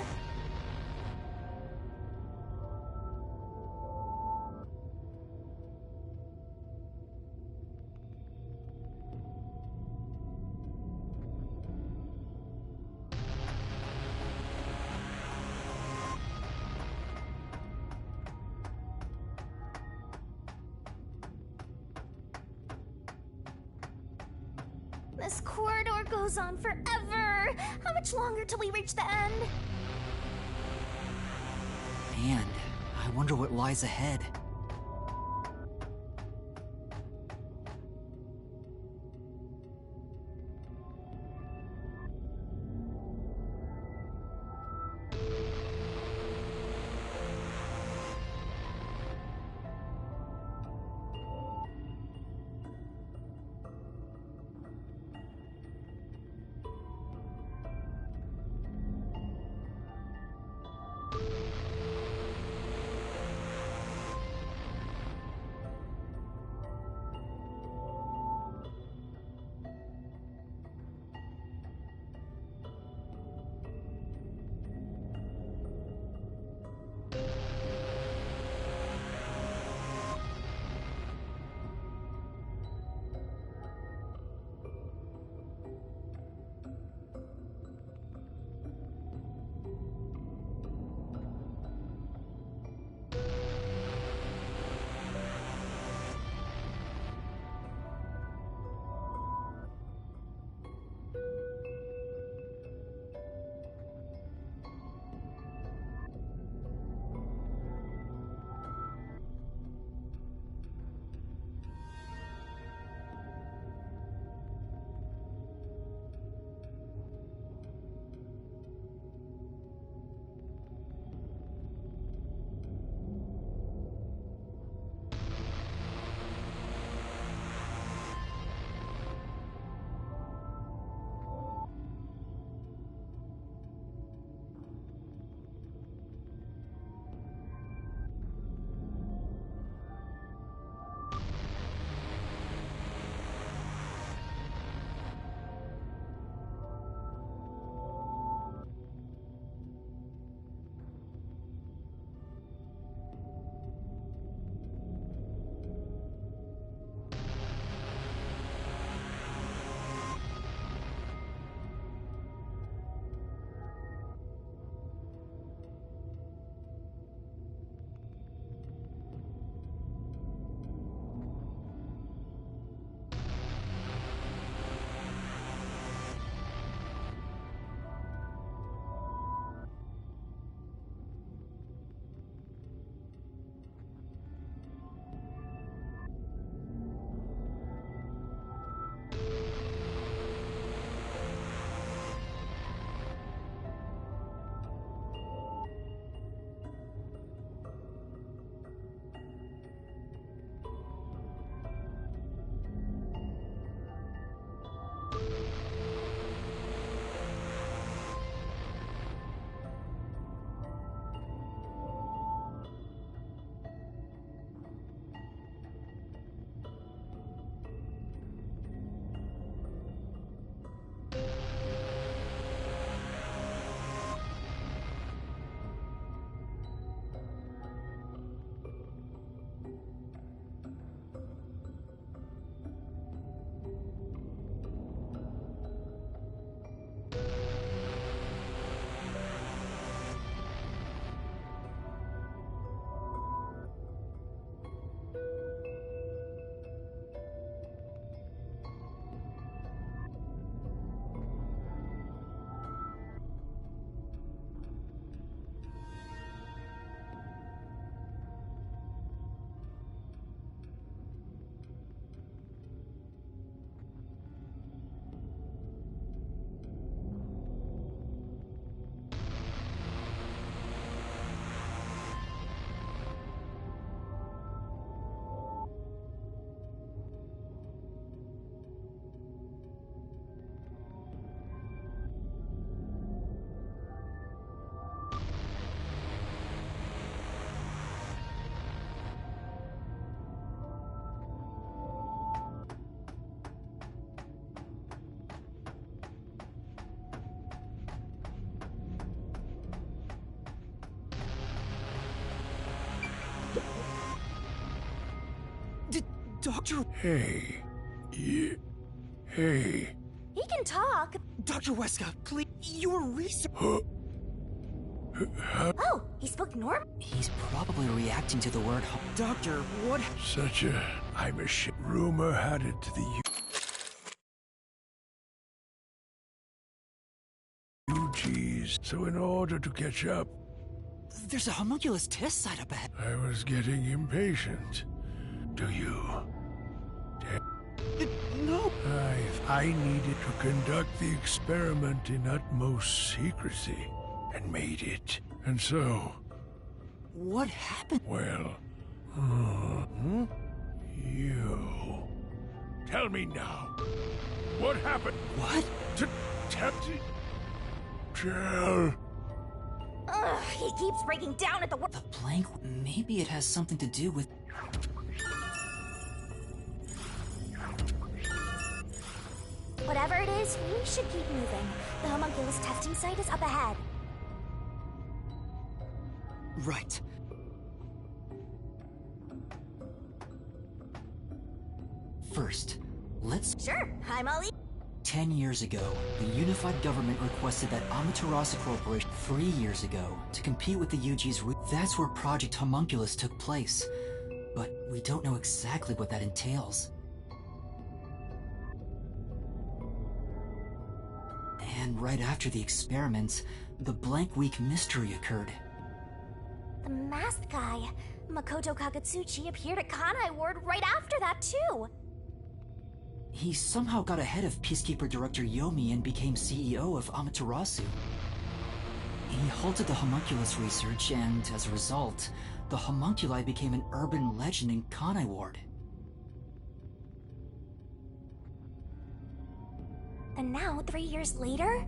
This corridor goes on forever. How much longer till we reach the end? And I wonder what lies ahead. Doctor... Hey. Hey. He can talk. Dr. Weska, please, your research... Oh, he spoke normal? He's probably reacting to the word Doctor, what... Such a... I'm a shit. Rumor had it to the UGs. So in order to catch up... There's a homunculus test site up ahead. I was getting impatient. Do you? No. I needed to conduct the experiment in utmost secrecy, and made it. And so... What happened? Well... You... Tell me now. What happened? What? Tell... Ugh, he keeps breaking down at the The blank... Maybe it has something to do with... Whatever it is, we should keep moving. The homunculus testing site is up ahead. Right. First, let's... Sure, I'm all 10 years ago, the unified government requested that Amaterasu Corporation 3 years ago to compete with the UG's... That's where Project Homunculus took place. But we don't know exactly what that entails. And right after the experiments, the Blank Week mystery occurred. The masked guy, Makoto Kakatsuchi, appeared at Kanai Ward right after that, too. He somehow got ahead of Peacekeeper Director Yomi and became CEO of Amaterasu. He halted the homunculus research, and as a result, the homunculi became an urban legend in Kanai Ward. And now, 3 years later,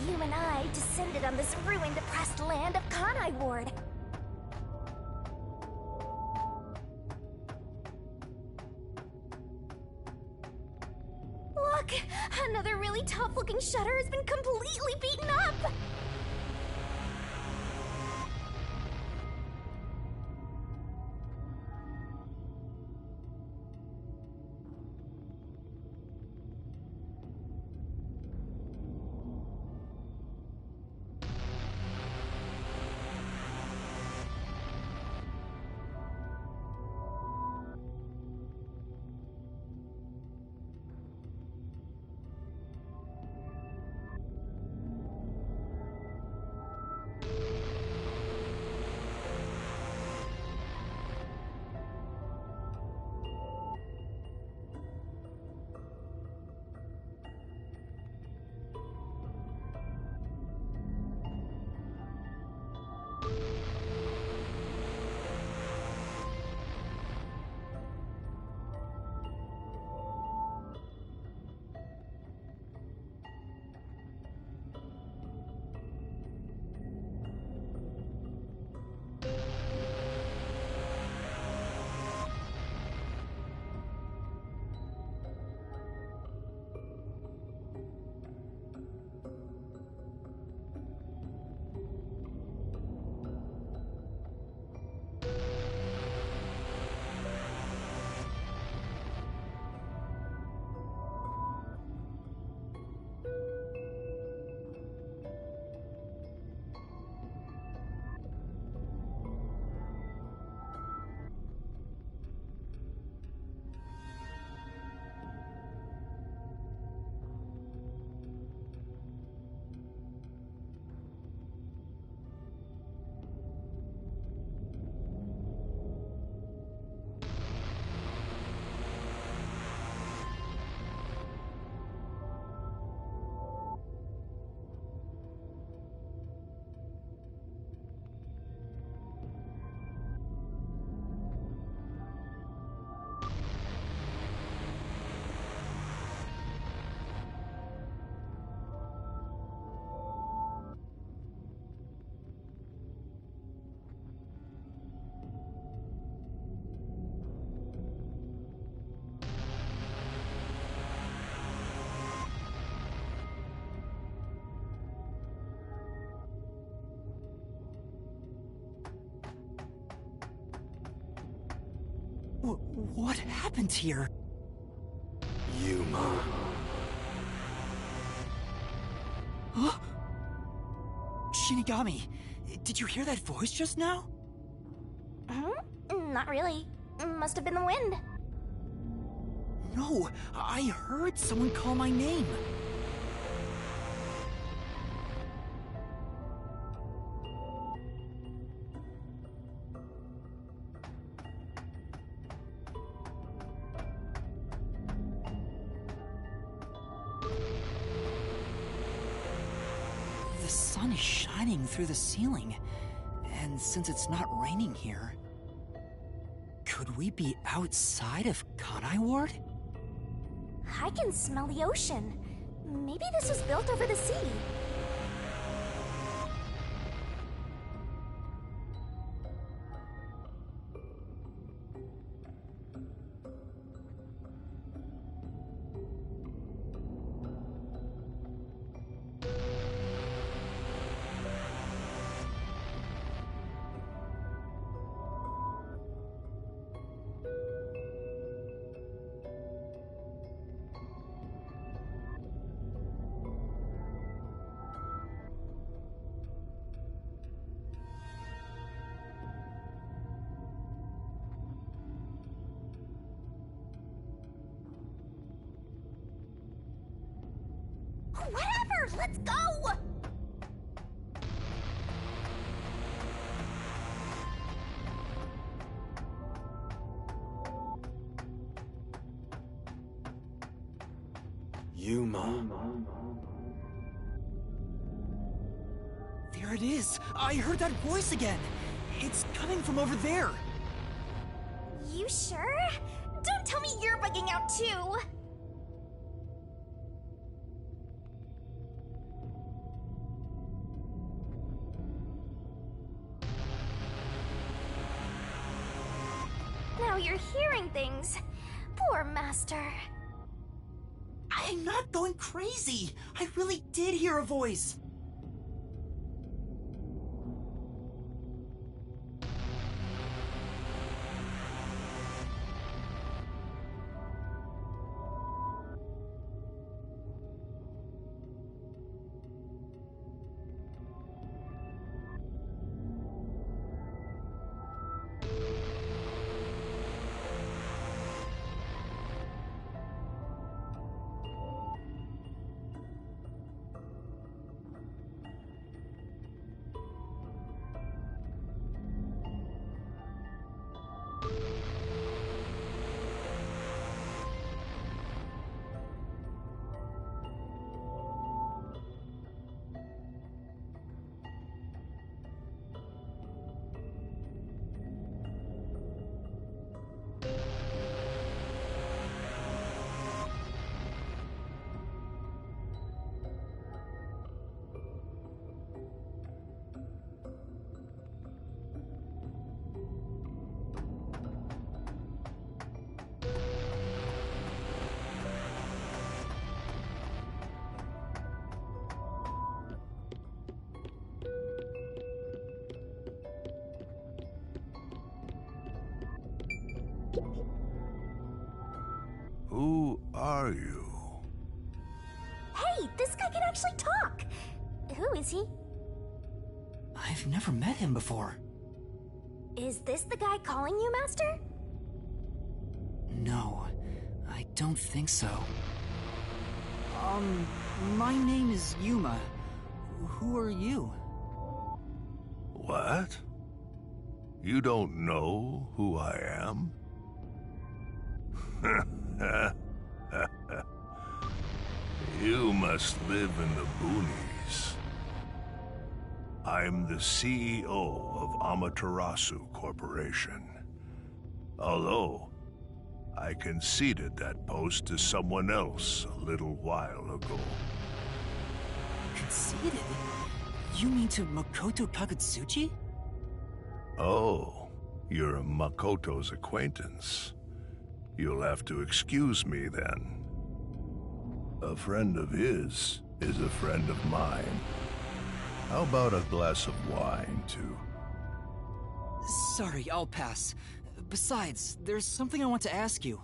you and I descended on this ruined, oppressed land of Kanai Ward. Look! Another really tough-looking shutter has been completely beaten up! What happened here? Yuma. Huh? Shinigami, did you hear that voice just now? Not really. Must have been the wind. No, I heard someone call my name. The sun is shining through the ceiling, and since it's not raining here, could we be outside of Kanai Ward? I can smell the ocean. Maybe this was built over the sea. Whatever! Let's go! Yuma. There it is! I heard that voice again! It's coming from over there! You sure? Don't tell me you're bugging out too! Now you're hearing things. Poor Master. I'm not going crazy! I really did hear a voice! Who are you? Hey, this guy can actually talk! Who is he? I've never met him before. Is this the guy calling you, Master? No, I don't think so. My name is Yuma. Who are you? What? You don't know who I am? You must live in the boonies. I'm the CEO of Amaterasu Corporation. Although, I conceded that post to someone else a little while ago. Conceded? You mean to Makoto Kagutsuchi? Oh, you're Makoto's acquaintance. You'll have to excuse me then. A friend of his is a friend of mine. How about a glass of wine, too? Sorry, I'll pass. Besides, there's something I want to ask you.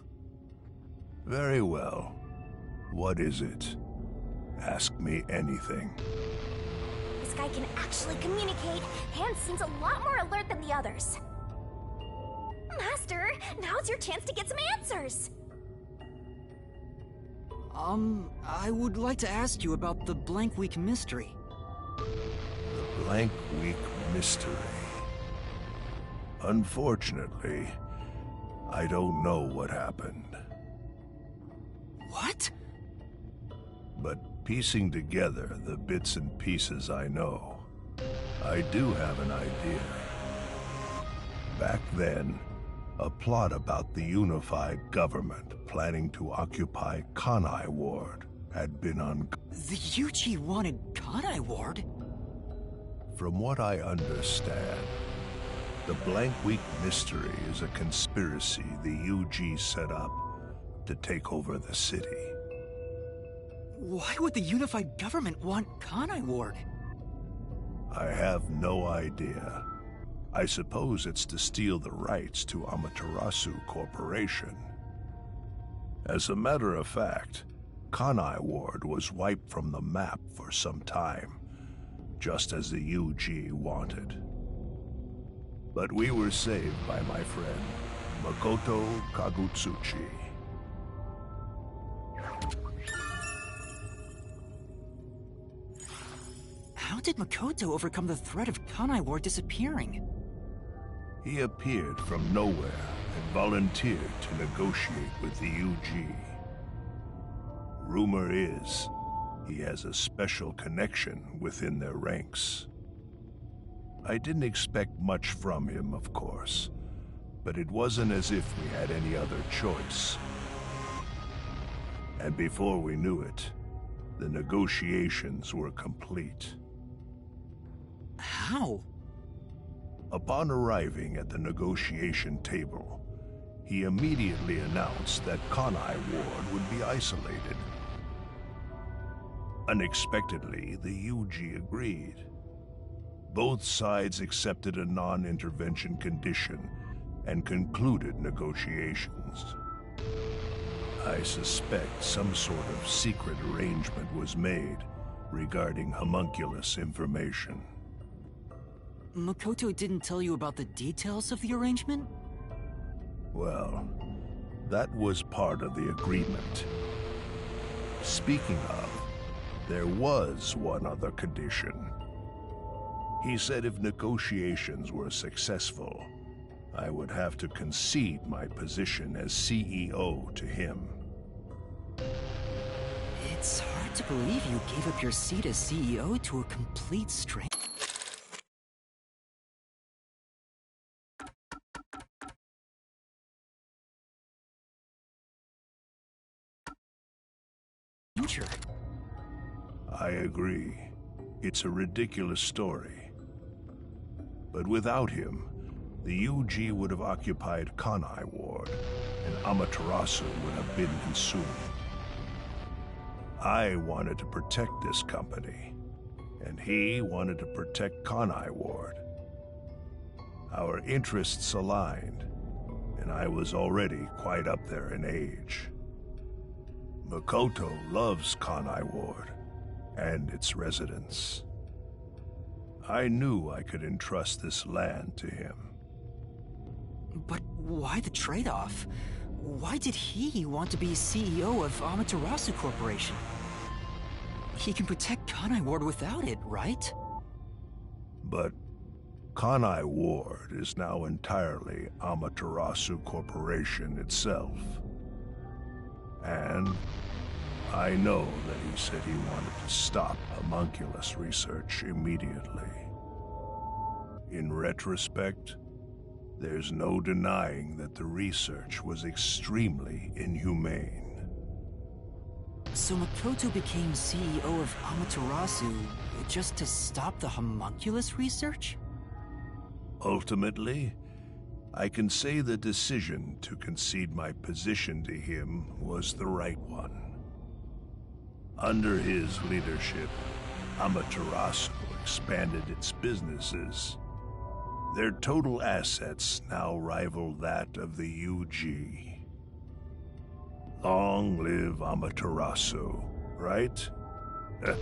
Very well. What is it? Ask me anything. This guy can actually communicate, and seems a lot more alert than the others. Master, now's your chance to get some answers! I would like to ask you about the Blank Week mystery. The Blank Week mystery. Unfortunately, I don't know what happened. What? But piecing together the bits and pieces I know, I do have an idea. Back then, a plot about the unified government planning to occupy Kanai Ward had been The UG wanted Kanai Ward? From what I understand, the Blank Week mystery is a conspiracy the UG set up to take over the city. Why would the unified government want Kanai Ward? I have no idea. I suppose it's to steal the rights to Amaterasu Corporation. As a matter of fact, Kanai Ward was wiped from the map for some time, just as the UG wanted. But we were saved by my friend, Makoto Kagutsuchi. How did Makoto overcome the threat of Kanai Ward disappearing? He appeared from nowhere and volunteered to negotiate with the UG. Rumor is, he has a special connection within their ranks. I didn't expect much from him, of course, but it wasn't as if we had any other choice. And before we knew it, the negotiations were complete. How? Upon arriving at the negotiation table, he immediately announced that Kanai Ward would be isolated. Unexpectedly, the UG agreed. Both sides accepted a non-intervention condition and concluded negotiations. I suspect some sort of secret arrangement was made regarding homunculus information. Makoto didn't tell you about the details of the arrangement? Well, that was part of the agreement. Speaking of, there was one other condition. He said if negotiations were successful, I would have to concede my position as CEO to him. It's hard to believe you gave up your seat as CEO to a complete stranger. I agree. It's a ridiculous story. But without him, the UG would have occupied Kanai Ward, and Amaterasu would have been consumed. I wanted to protect this company, and he wanted to protect Kanai Ward. Our interests aligned, and I was already quite up there in age. Makoto loves Kanai Ward and its residents. I knew I could entrust this land to him. But why the trade-off? Why did he want to be CEO of Amaterasu Corporation? He can protect Kanai Ward without it, right? But Kanai Ward is now entirely Amaterasu Corporation itself. And I know that he said he wanted to stop homunculus research immediately. In retrospect, there's no denying that the research was extremely inhumane. So Makoto became CEO of Amaterasu just to stop the homunculus research? Ultimately, I can say the decision to concede my position to him was the right one. Under his leadership, Amaterasu expanded its businesses. Their total assets now rival that of the UG. Long live Amaterasu, right? Come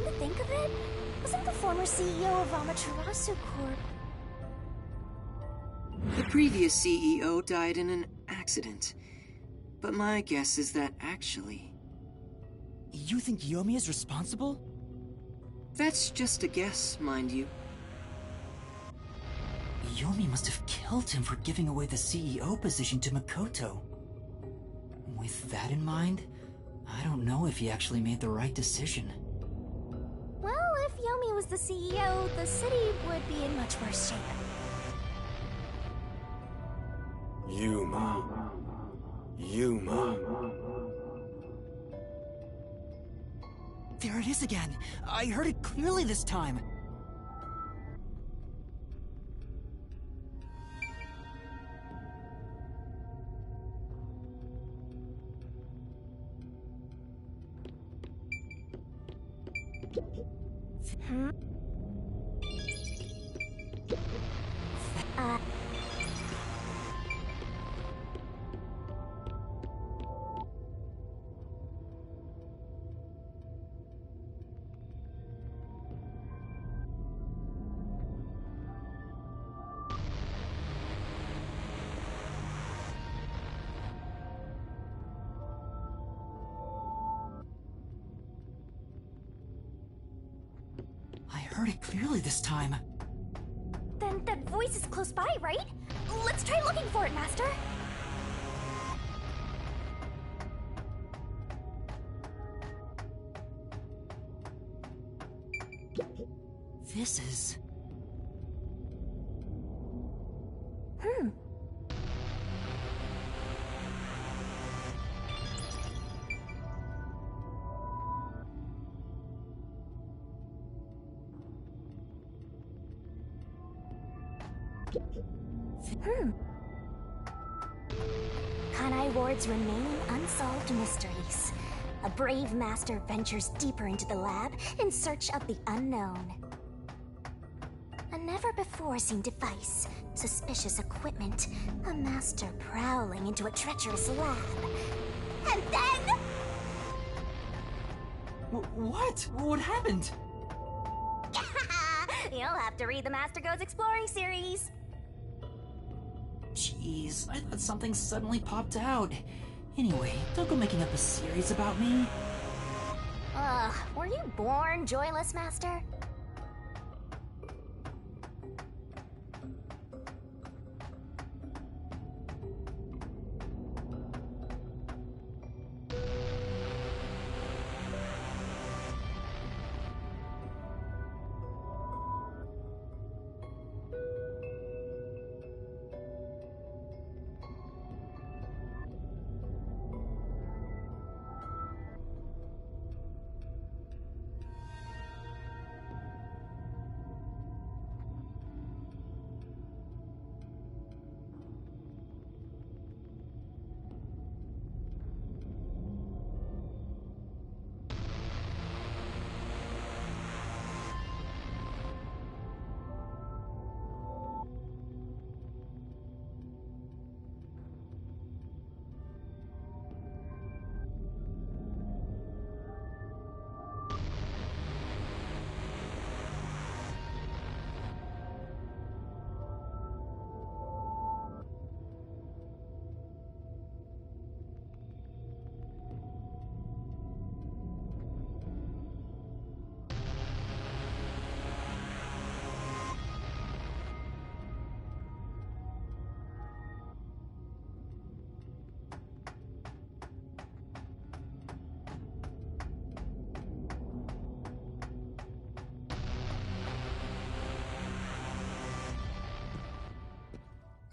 to think of it, wasn't the former CEO of Amaterasu Corp? The previous CEO died in an accident. But my guess is that actually... You think Yomi is responsible? That's just a guess, mind you. Yomi must have killed him for giving away the CEO position to Makoto. With that in mind, I don't know if he actually made the right decision. Well, if Yomi was the CEO, the city would be in much worse shape. Yuma. There it is again! I heard it clearly this time! I heard it clearly this time. Then that voice is close by, right? Let's try looking for it, Master. This is... Kanai Ward's remaining unsolved mysteries. A brave master ventures deeper into the lab in search of the unknown. A never-before-seen device, suspicious equipment, a master prowling into a treacherous lab. And then... What? What happened? You'll have to read the Master Goes Exploring series. Jeez, I thought something suddenly popped out. Anyway, don't go making up a series about me. Ugh, were you born joyless, Master?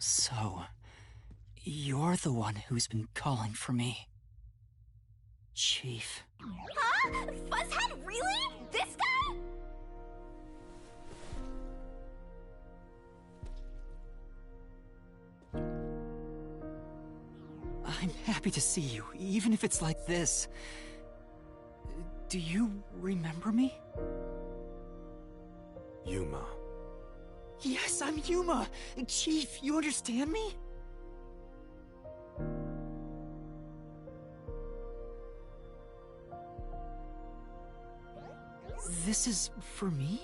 So, you're the one who's been calling for me. Chief. Huh? Fuzzhead, really? This guy? happy to see you, even if it's like this. Do you remember me? Yuma. Yes, I'm Yuma! Chief, you understand me? This is for me?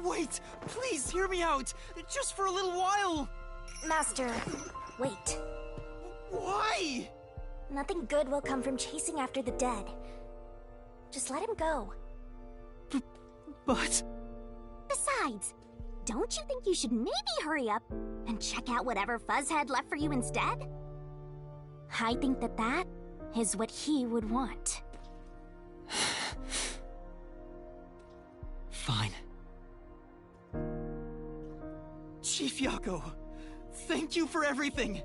Wait! Please hear me out! Just for a little while! Master, wait. Why? Nothing good will come from chasing after the dead. Just let him go. But... Besides, don't you think you should maybe hurry up and check out whatever Fuzzhead left for you instead? I think that is what he would want. Fine. Chief Yako, thank you for everything!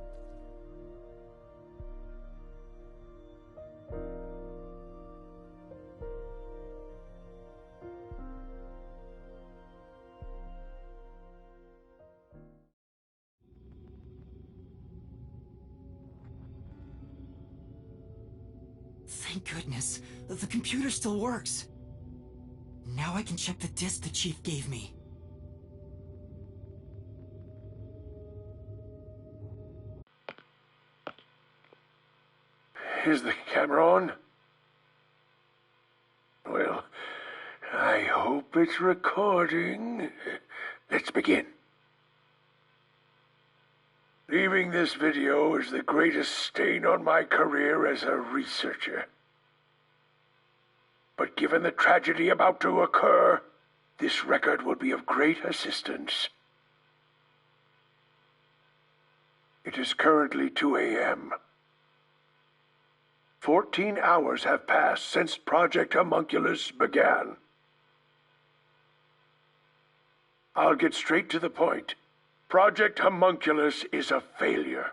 Thank goodness, the computer still works. Now I can check the disc the Chief gave me. Is the camera on? Well, I hope it's recording. Let's begin. Leaving this video is the greatest stain on my career as a researcher. But given the tragedy about to occur, this record will be of great assistance. It is currently 2 a.m. 14 hours have passed since Project Homunculus began. I'll get straight to the point. Project Homunculus is a failure.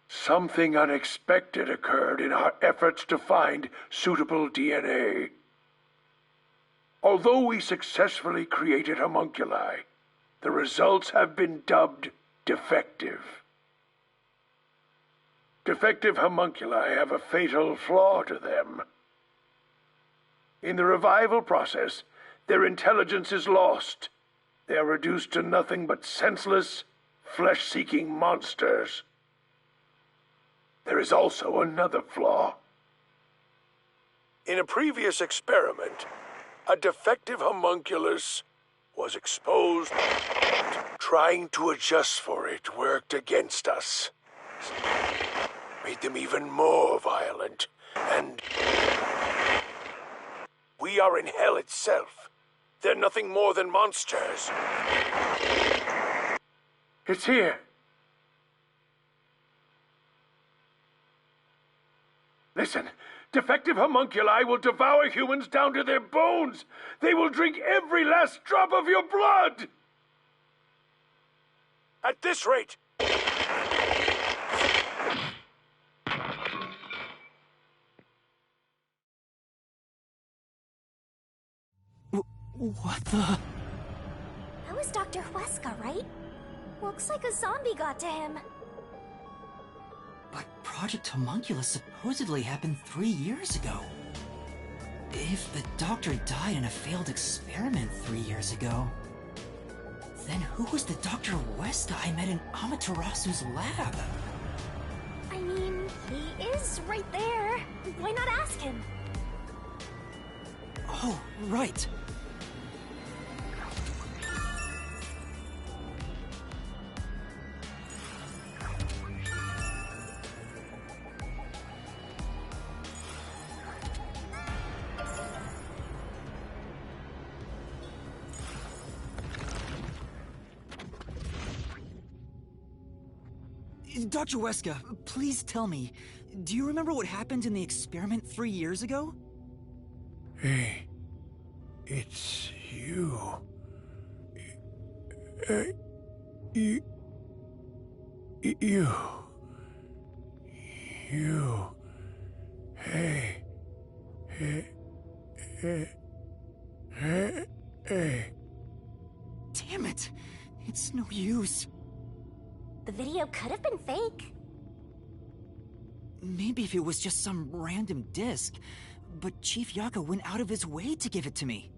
Something unexpected occurred in our efforts to find suitable DNA. Although we successfully created homunculi, the results have been dubbed defective. Defective homunculi have a fatal flaw to them. In the revival process, their intelligence is lost. They are reduced to nothing but senseless, flesh-seeking monsters. There is also another flaw. In a previous experiment, a defective homunculus was exposed. Trying to adjust for it worked against us. Made them even more violent, and we are in hell itself. They're nothing more than monsters. It's here. Listen, defective homunculi will devour humans down to their bones. They will drink every last drop of your blood. At this rate... What the... That was Dr. Huesca, right? Looks like a zombie got to him. But Project Homunculus supposedly happened 3 years ago. If the doctor died in a failed experiment 3 years ago, then who was the Dr. Huesca I met in Amaterasu's lab? I mean, he is right there. Why not ask him? Oh, right. Dr. Huesca, please tell me, do you remember what happened in the experiment 3 years ago? Hey, it's you. You. Hey. Damn it! It's no use. The video could have been fake. Maybe if it was just some random disc, but Chief Yaka went out of his way to give it to me.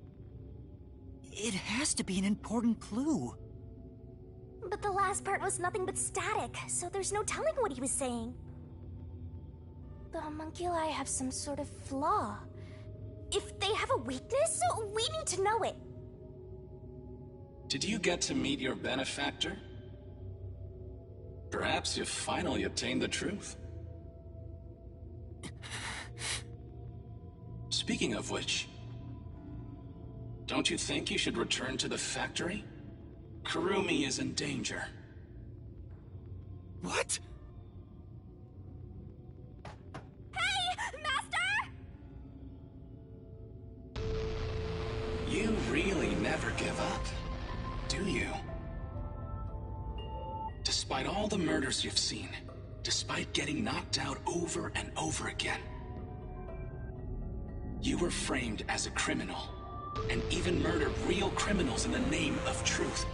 It has to be an important clue. But the last part was nothing but static, so there's no telling what he was saying. The homunculi have some sort of flaw. If they have a weakness, we need to know it. Did you get to meet your benefactor? Perhaps you've finally obtained the truth. Speaking of which, don't you think you should return to the factory? Kurumi is in danger. What? Hey, Master! You really never give up, do you? Despite all the murders you've seen, despite getting knocked out over and over again, you were framed as a criminal, and even murdered real criminals in the name of truth.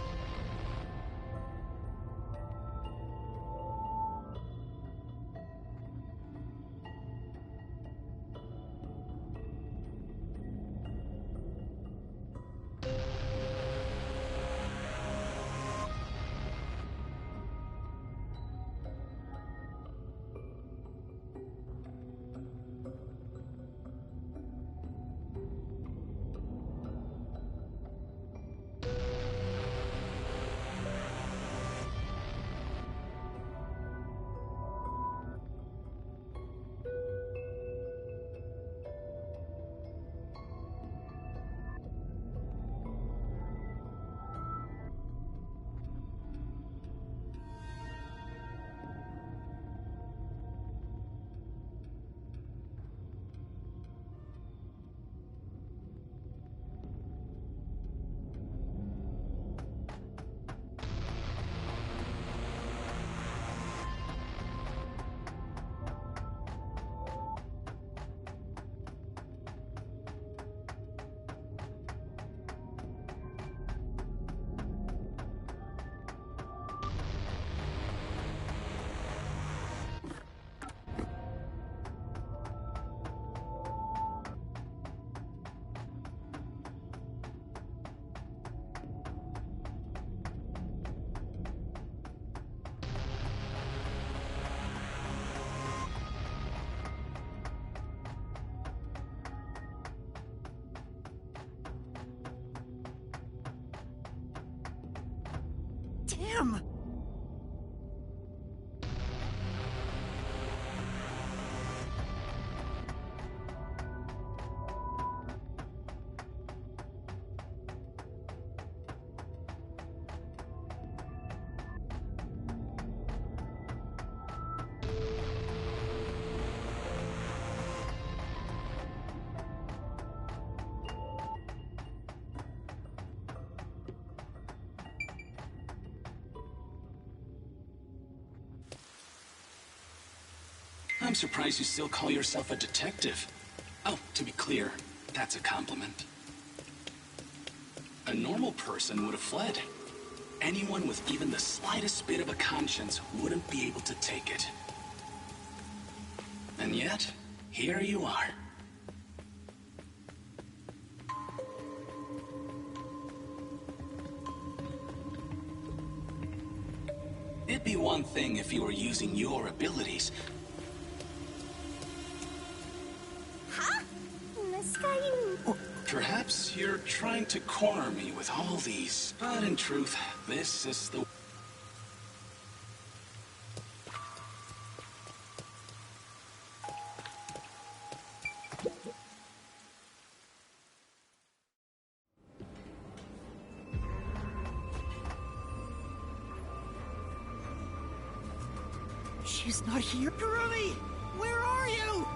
Damn! I'm surprised you still call yourself a detective. Oh, to be clear, that's a compliment. A normal person would have fled. Anyone with even the slightest bit of a conscience wouldn't be able to take it. And yet, here you are. It'd be one thing if you were using your abilities. Huh? This guy... Perhaps you're trying to corner me with all these, but in truth, this is the... She's not here. Kurumi! Where are you?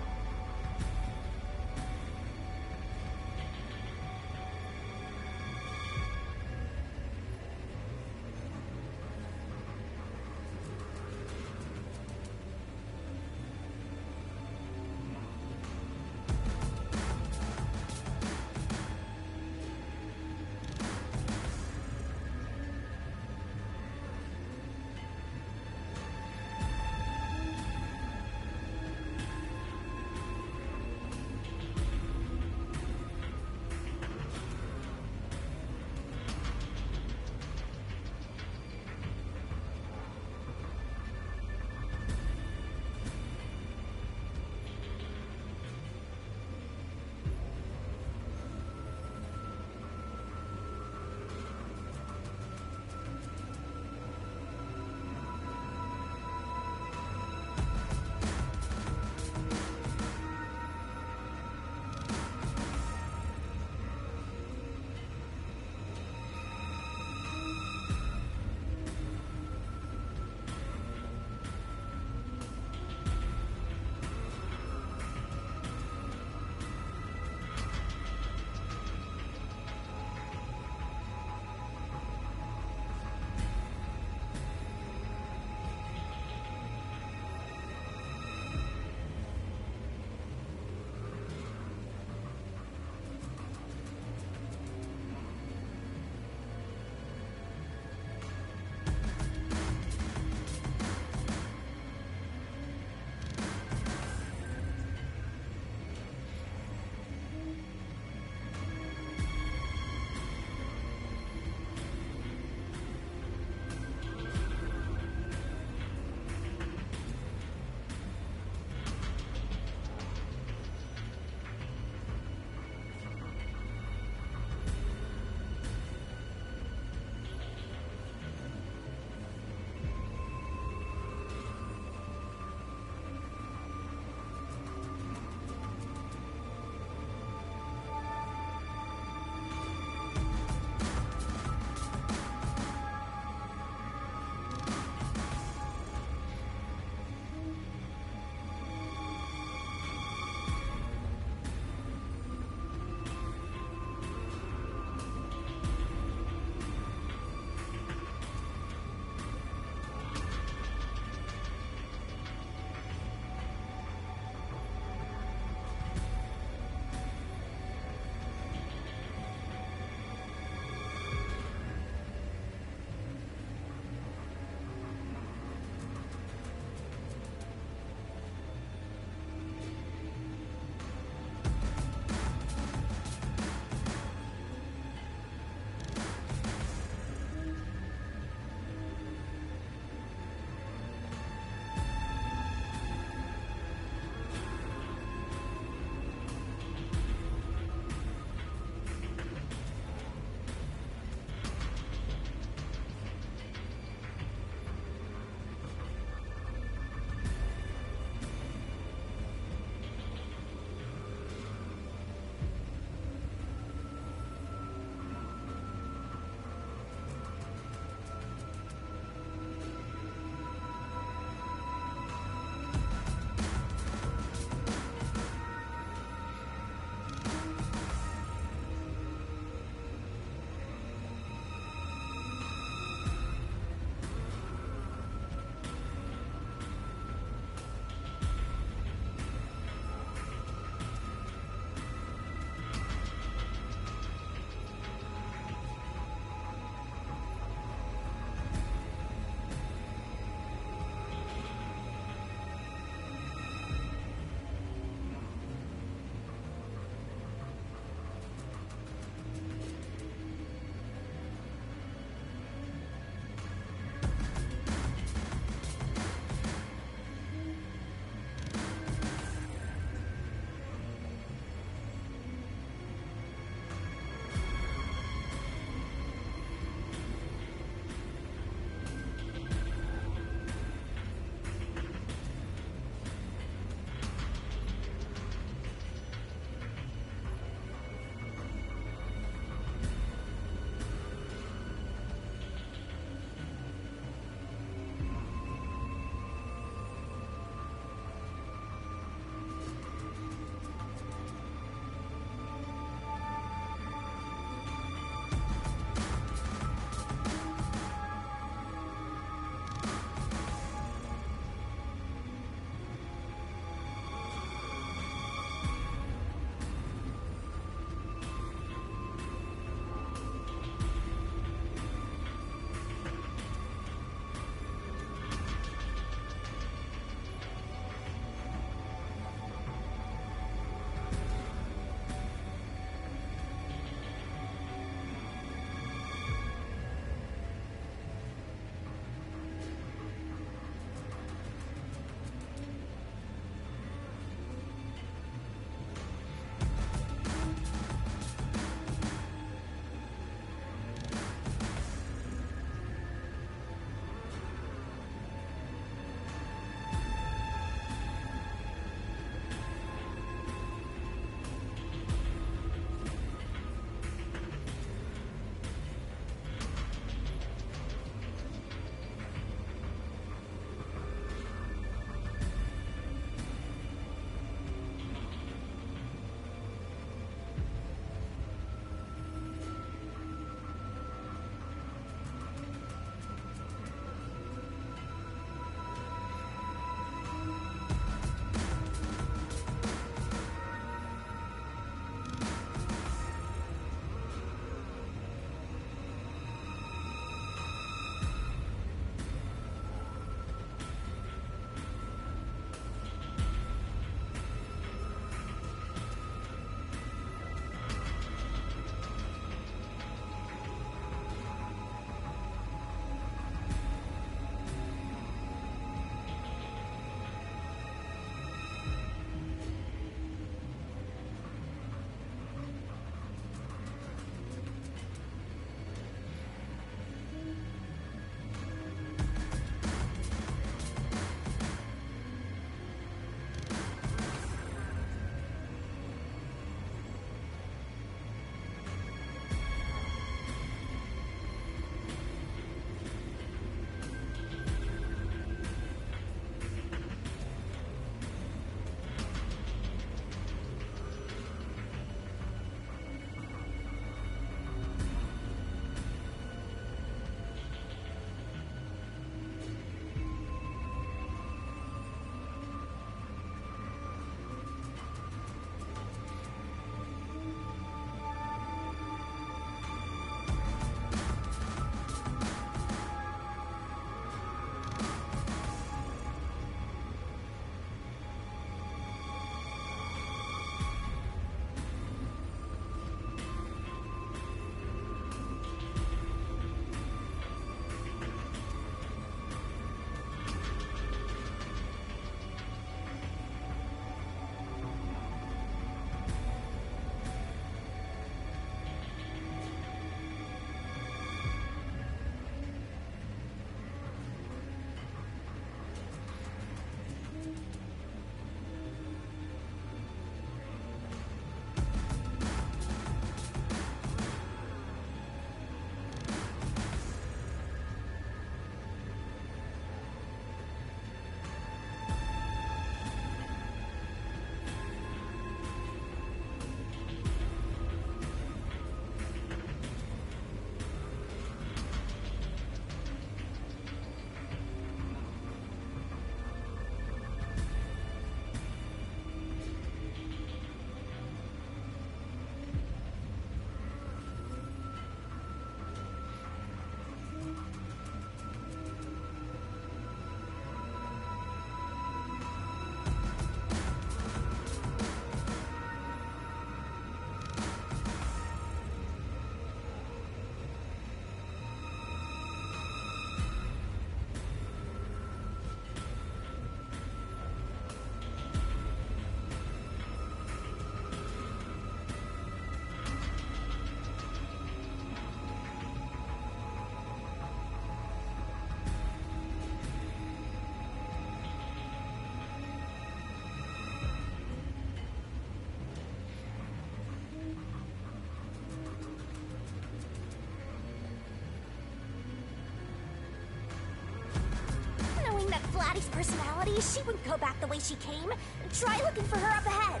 Patty's personality, she wouldn't go back the way she came. Try looking for her up ahead.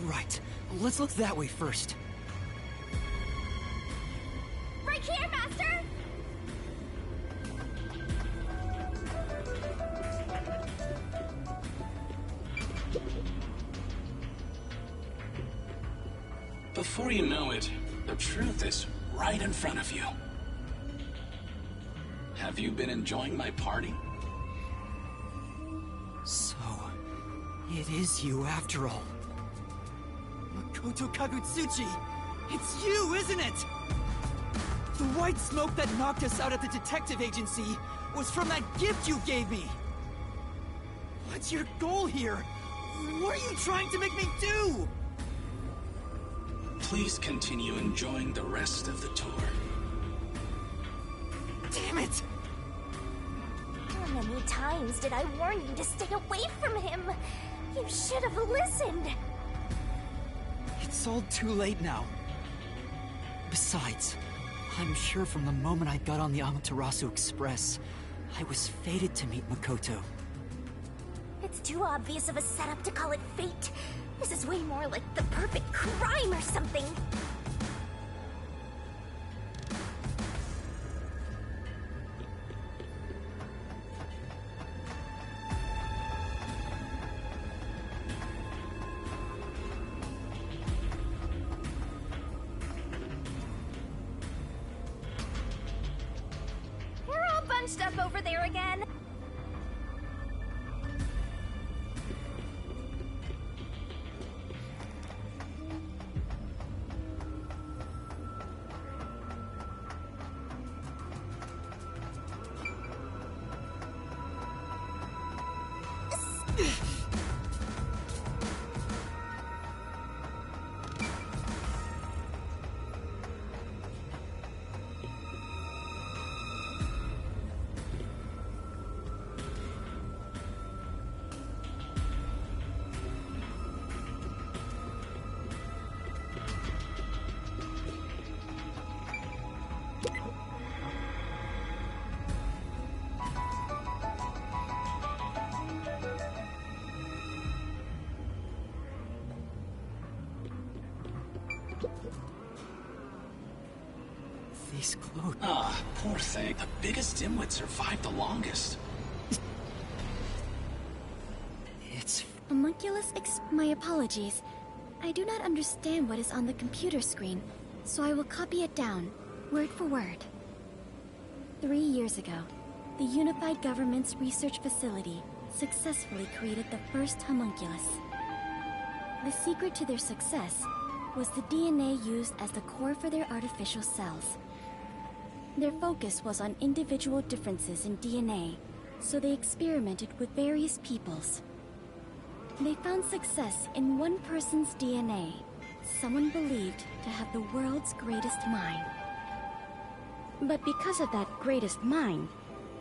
Right. Let's look that way first. Right here, Master! Before you know it, the truth is right in front of you. Have you been enjoying my party? So, it is you after all. Makoto Kagutsuchi! It's you, isn't it? The white smoke that knocked us out at the detective agency was from that gift you gave me! What's your goal here? What are you trying to make me do? Please continue enjoying the rest of the tour. Damn it! How many times did I warn you to stay away from him? You should have listened. It's all too late now. Besides, I'm sure from the moment I got on the Amaterasu Express, I was fated to meet Makoto. It's too obvious of a setup to call it fate. This is way more like the perfect crime or something. We're all bunched up over there again. These clothes... Ah, poor thing. The biggest dimwit survived the longest. It's... Homunculus my apologies. I do not understand what is on the computer screen, so I will copy it down, word for word. 3 years ago, the Unified Government's research facility successfully created the first homunculus. The secret to their success was the DNA used as the core for their artificial cells. Their focus was on individual differences in DNA, so they experimented with various peoples. They found success in one person's DNA, someone believed to have the world's greatest mind. But because of that greatest mind,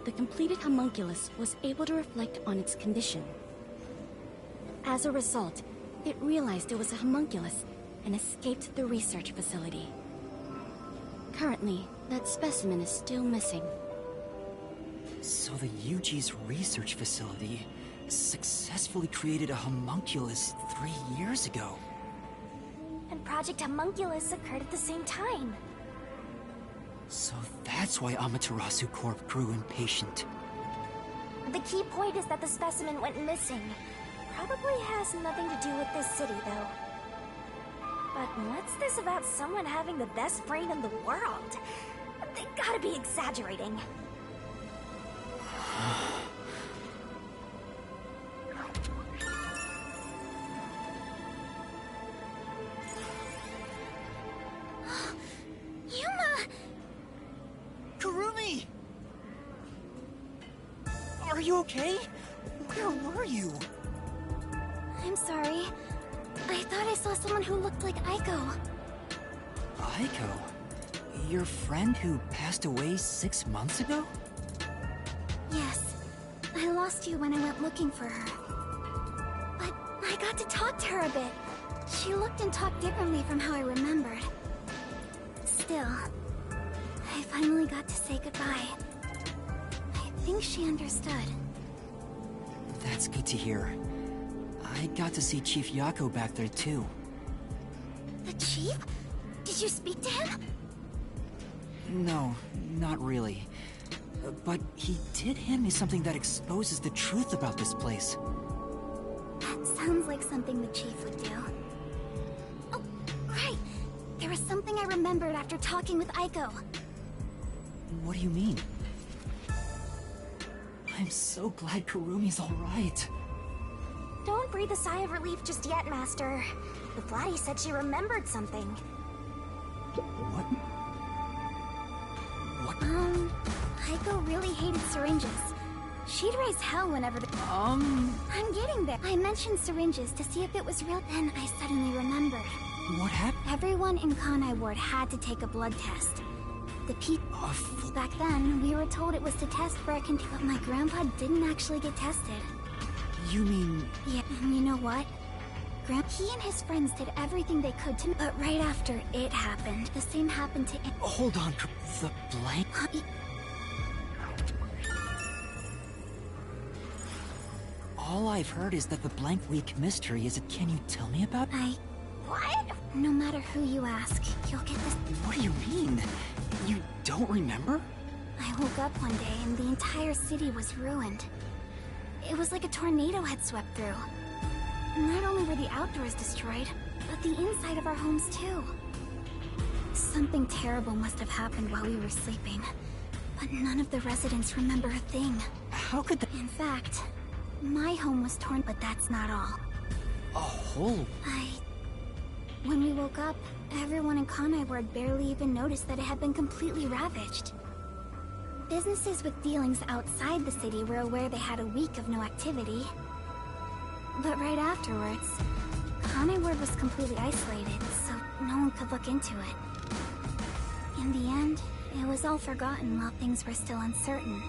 the completed homunculus was able to reflect on its condition. As a result, it realized it was a homunculus and escaped the research facility. Currently, that specimen is still missing. So the UG's research facility successfully created a homunculus 3 years ago. And Project Homunculus occurred at the same time. So that's why Amaterasu Corp grew impatient. The key point is that the specimen went missing. Probably has nothing to do with this city, though. But what's this about someone having the best brain in the world? They gotta be exaggerating. Yuma! Kurumi! Are you okay? Where were you? I'm sorry. I thought I saw someone who looked like Aiko. Aiko? Your friend who passed away 6 months ago? Yes. I lost you when I went looking for her. But I got to talk to her a bit. She looked and talked differently from how I remembered. Still, I finally got to say goodbye. I think she understood. That's good to hear. I got to see Chief Yako back there too. The chief? Did you speak to him? No, not really. But he did hand me something that exposes the truth about this place. That sounds like something the chief would do. Oh, right! There was something I remembered after talking with Aiko. What do you mean? I'm so glad Kurumi's alright. Don't breathe a sigh of relief just yet, Master. The Vladdy said she remembered something. What? Aiko really hated syringes. She'd raise hell whenever I'm getting there. I mentioned syringes to see if it was real, then I suddenly remembered. What happened? Everyone in Kanai Ward had to take a blood test. The people... Back then, we were told it was to test for a but my grandpa didn't actually get tested. You mean... Yeah, and you know what? He and his friends did everything they could to... But right after it happened, the same happened to... Hold on, the blank... All I've heard is that the Blank Week mystery is... Can you tell me about it? What? No matter who you ask, you'll get this... What do you mean? You don't remember? I woke up one day and the entire city was ruined. It was like a tornado had swept through. Not only were the outdoors destroyed, but the inside of our homes too. Something terrible must have happened while we were sleeping, but none of the residents remember a thing. How could that... In fact, my home was torn, but that's not all. A whole... When we woke up, everyone in Kanai Ward barely even noticed that it had been completely ravaged. Businesses with dealings outside the city were aware they had a week of no activity. But right afterwards, Kanai Ward was completely isolated, so no one could look into it. In the end, it was all forgotten while things were still uncertain.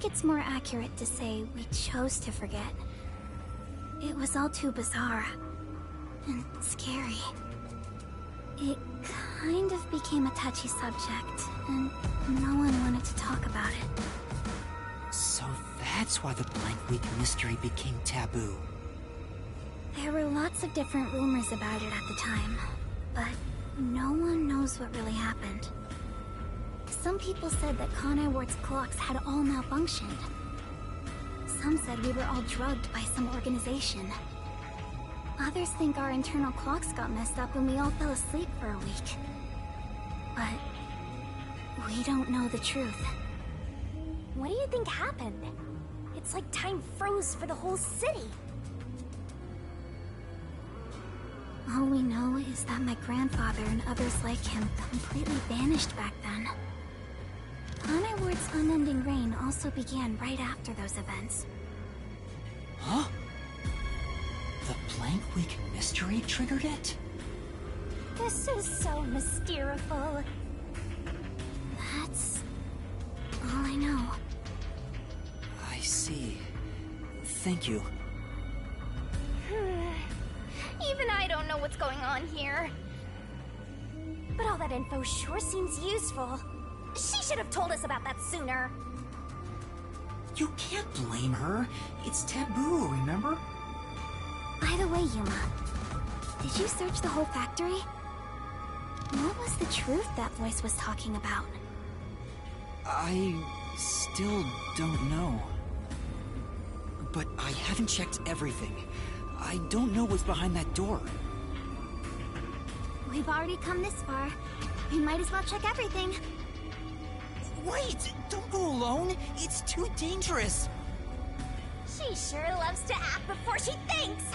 think it's more accurate to say we chose to forget. It was all too bizarre. And scary. It kind of became a touchy subject, and no one wanted to talk about it. So that's why the Blank Week mystery became taboo. There were lots of different rumors about it at the time, but no one knows what really happened. Some people said that Conai Ward's clocks had all malfunctioned. Some said we were all drugged by some organization. Others think our internal clocks got messed up when we all fell asleep for a week. But we don't know the truth. What do you think happened? It's like time froze for the whole city. All we know is that my grandfather and others like him completely vanished back then. Conai Ward's unending reign also began right after those events. Huh? The Blank Week mystery triggered it? This is so mysteriful. That's all I know. I see. Thank you. Even I don't know what's going on here. But all that info sure seems useful. She should have told us about that sooner. You can't blame her. It's taboo, remember? By the way, Yuma, did you search the whole factory? What was the truth that voice was talking about? I still don't know. But I haven't checked everything. I don't know what's behind that door. We've already come this far. We might as well check everything. Wait! Don't go alone! It's too dangerous! She sure loves to act before she thinks!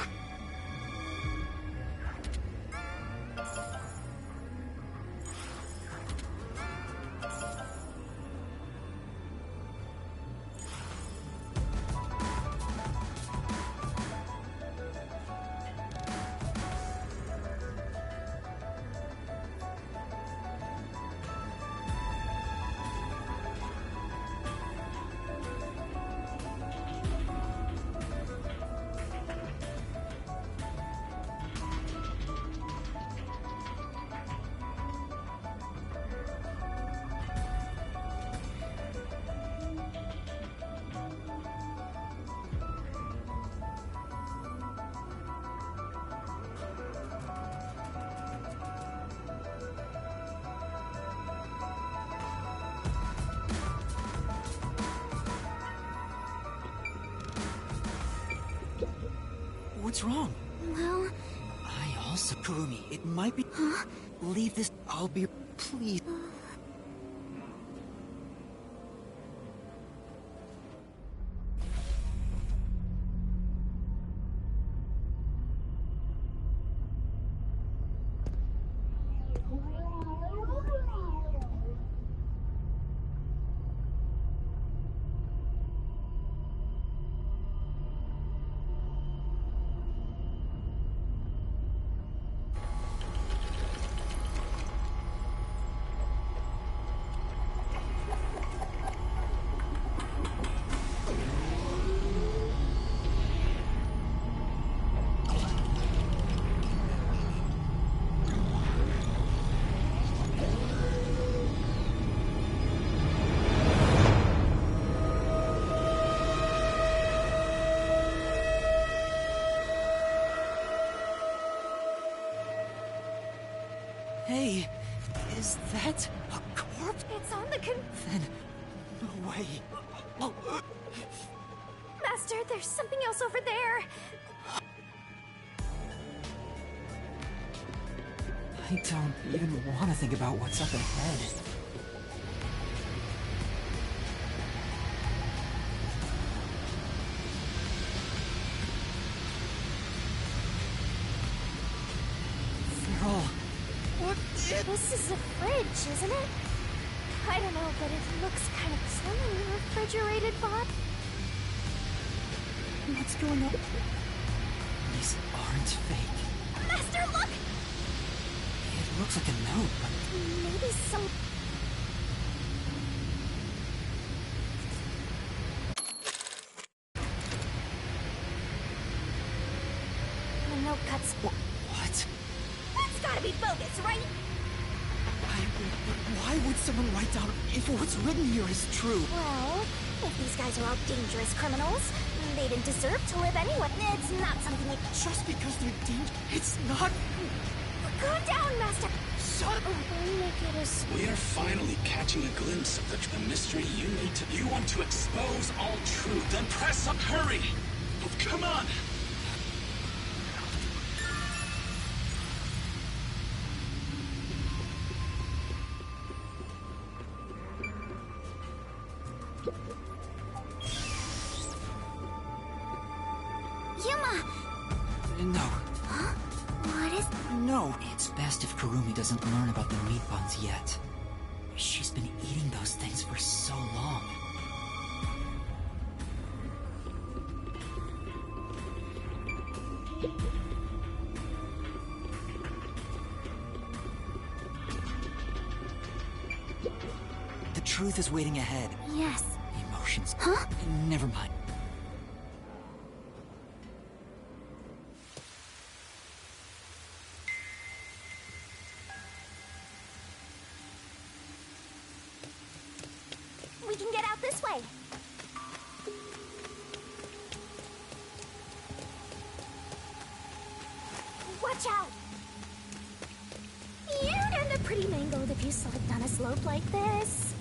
What's wrong? Well... I also... Kurumi, it might be... Huh? Leave this... I'll be... Please... Hey, is that a corpse? It's on the Then, no way. Master, there's something else over there. I don't even want to think about what's up ahead. This is a fridge, isn't it? I don't know, but it looks kind of semi-refrigerated, Bob. What's going on? These aren't fake. Master, look! It looks like a note, but... Maybe some... no cuts. What? That's gotta be bogus, right? Why would someone write down if what's written here is true? Well, if these guys are all dangerous criminals, they didn't deserve to live anyway. It's not something like... Just because they're dangerous, it's not... Calm down, Master! Shut up! We are finally catching a glimpse of the mystery you need to... You want to expose all truth, then press up. Hurry! Oh, come on! Yuma! No. Huh? What is... No. It's best if Kurumi doesn't learn about the meat buns yet. She's been eating those things for so long. The truth is waiting ahead. Yes. Emotions. Huh? Never mind. We can get out this way. Watch out! You'd end up pretty mangled if you slipped on a slope like this.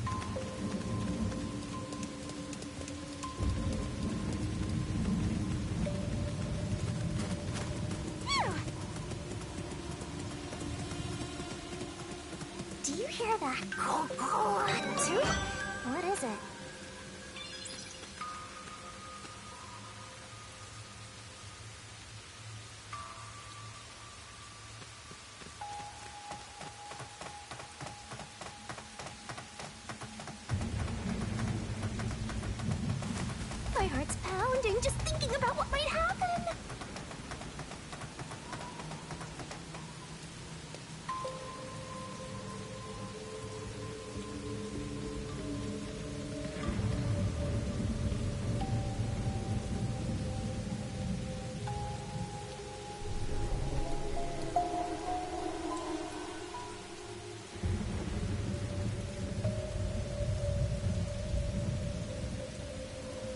Phew. Do you hear that? Tooth? What is it? My heart's pounding just thinking about what might happen.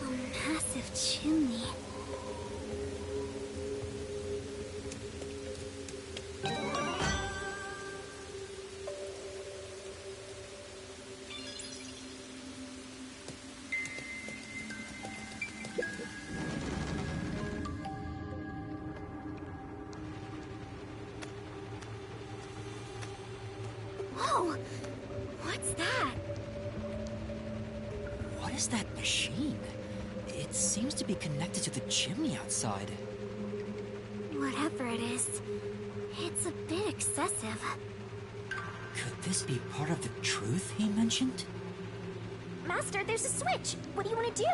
A massive chimney. Whoa! What's that? What is that machine? It seems to be connected to the chimney outside. Whatever it is, it's a bit excessive. Could this be part of the truth he mentioned? Master, there's a switch. What do you want to do?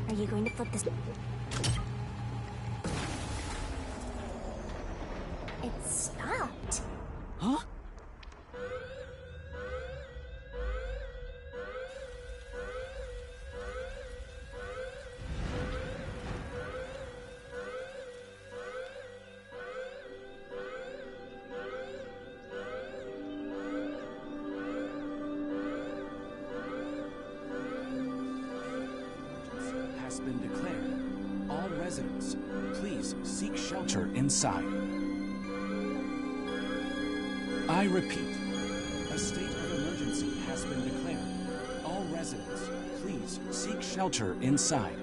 Are you going to flip this? It stopped. Huh? Has been declared. All residents, please seek shelter inside. I repeat, a state of emergency has been declared. All residents, please seek shelter inside.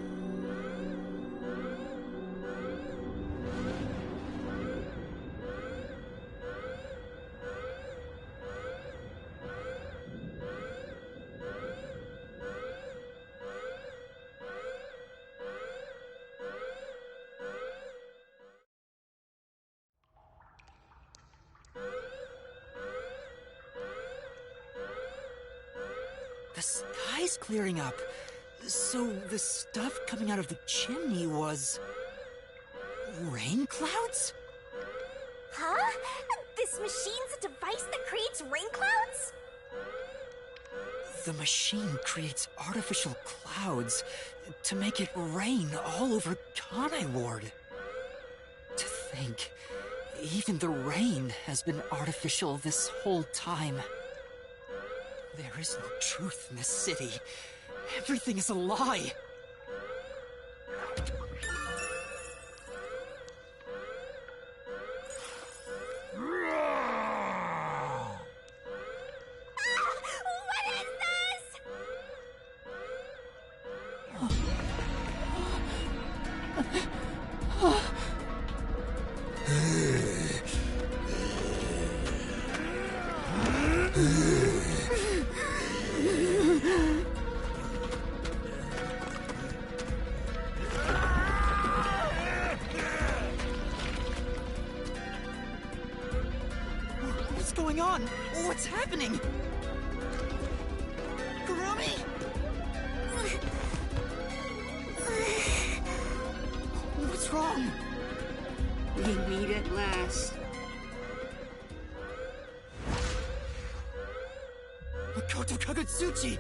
The sky's clearing up. So the stuff coming out of the chimney was... rain clouds? Huh? This machine's a device that creates rain clouds? The machine creates artificial clouds to make it rain all over Kanai Ward. To think, even the rain has been artificial this whole time. There is no truth in this city. Everything is a lie. What is this? What's going on? What's happening? Kurumi? What's wrong? We meet at last. Makoto Kagutsuchi!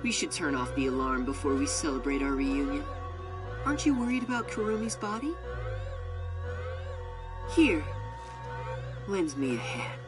We should turn off the alarm before we celebrate our reunion. Aren't you worried about Kurumi's body? Here, lend me a hand.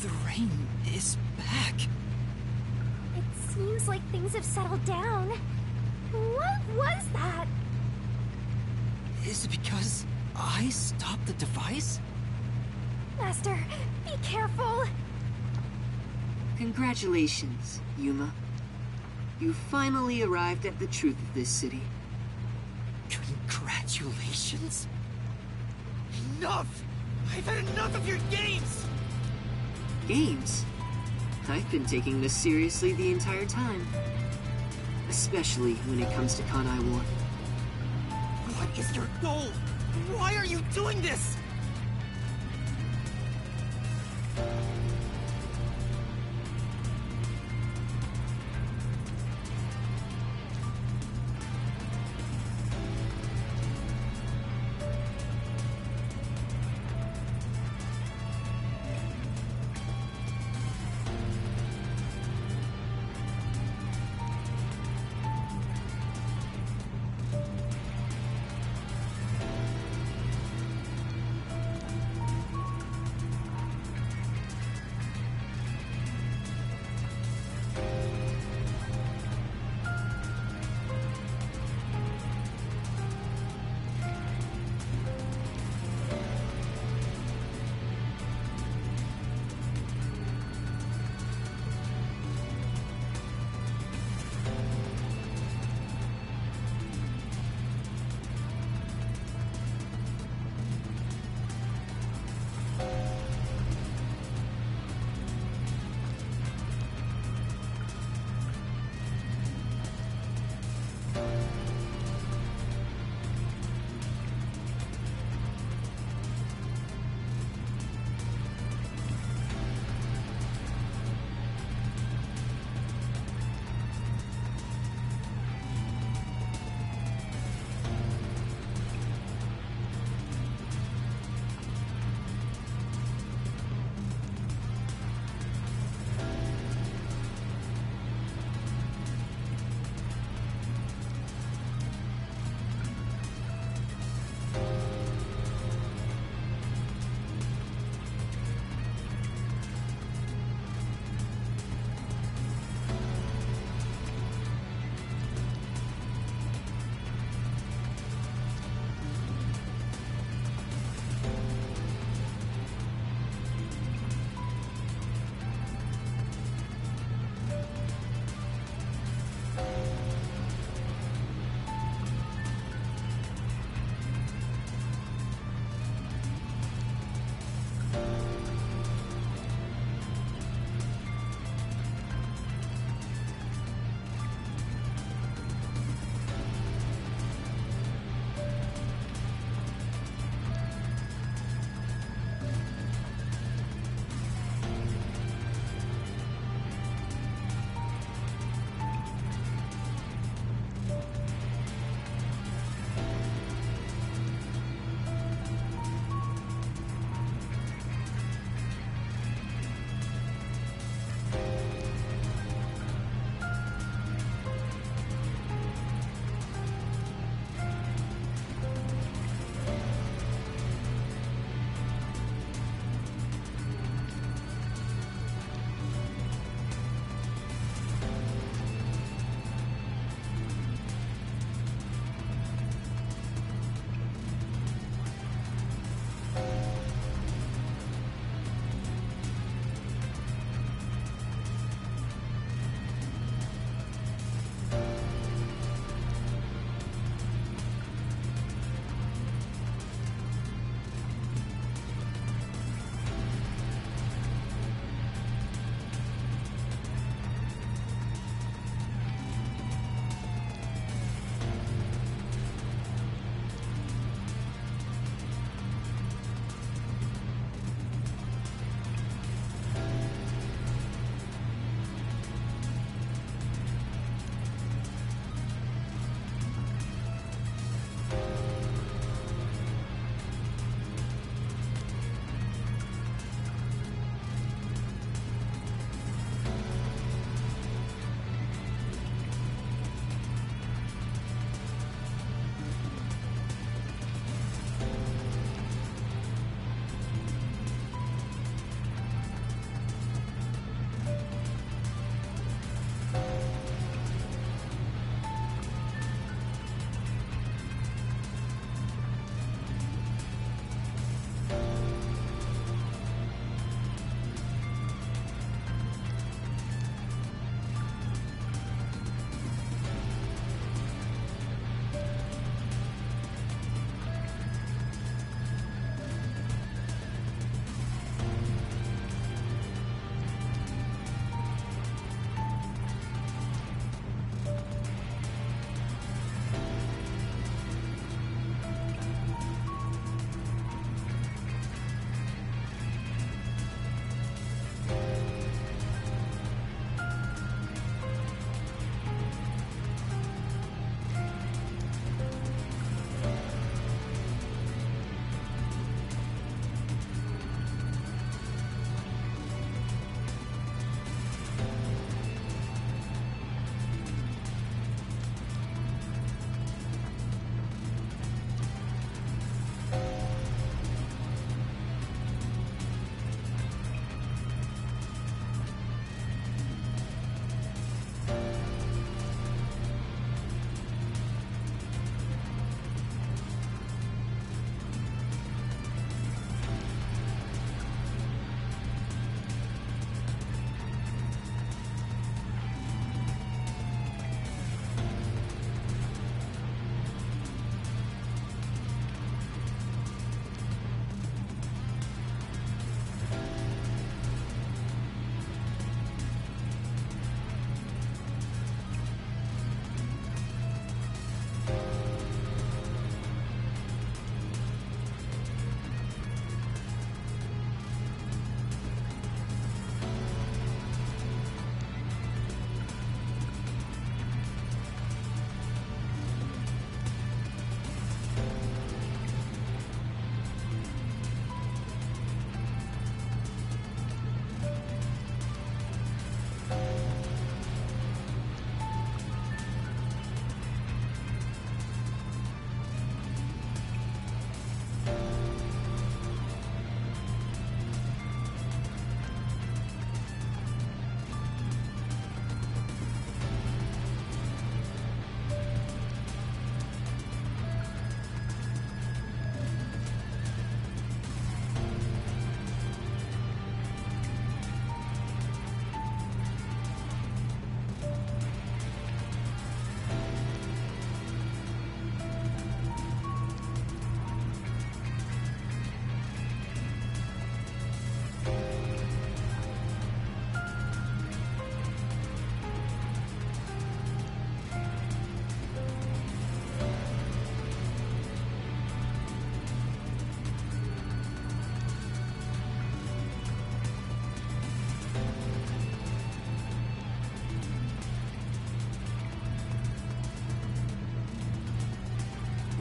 The rain is back. It seems like things have settled down. What was that? Is it because I stopped the device? Master, be careful. Congratulations, Yuma. You finally arrived at the truth of this city. Congratulations? Enough! I've had enough of your games! Games? I've been taking this seriously the entire time. Especially when it comes to Kanai Ward. is your goal? Why are you doing this?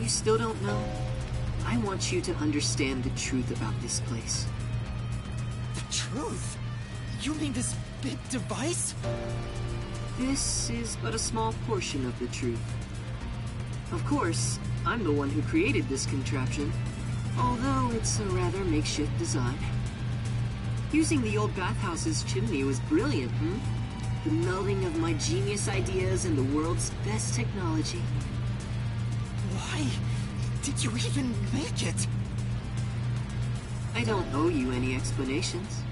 You still don't know? I want you to understand the truth about this place. The truth? You mean this big device? This is but a small portion of the truth. Of course, I'm the one who created this contraption, although it's a rather makeshift design. Using the old bathhouse's chimney was brilliant, The melding of my genius ideas and the world's best technology. Why did you even make it? I don't owe you any explanations.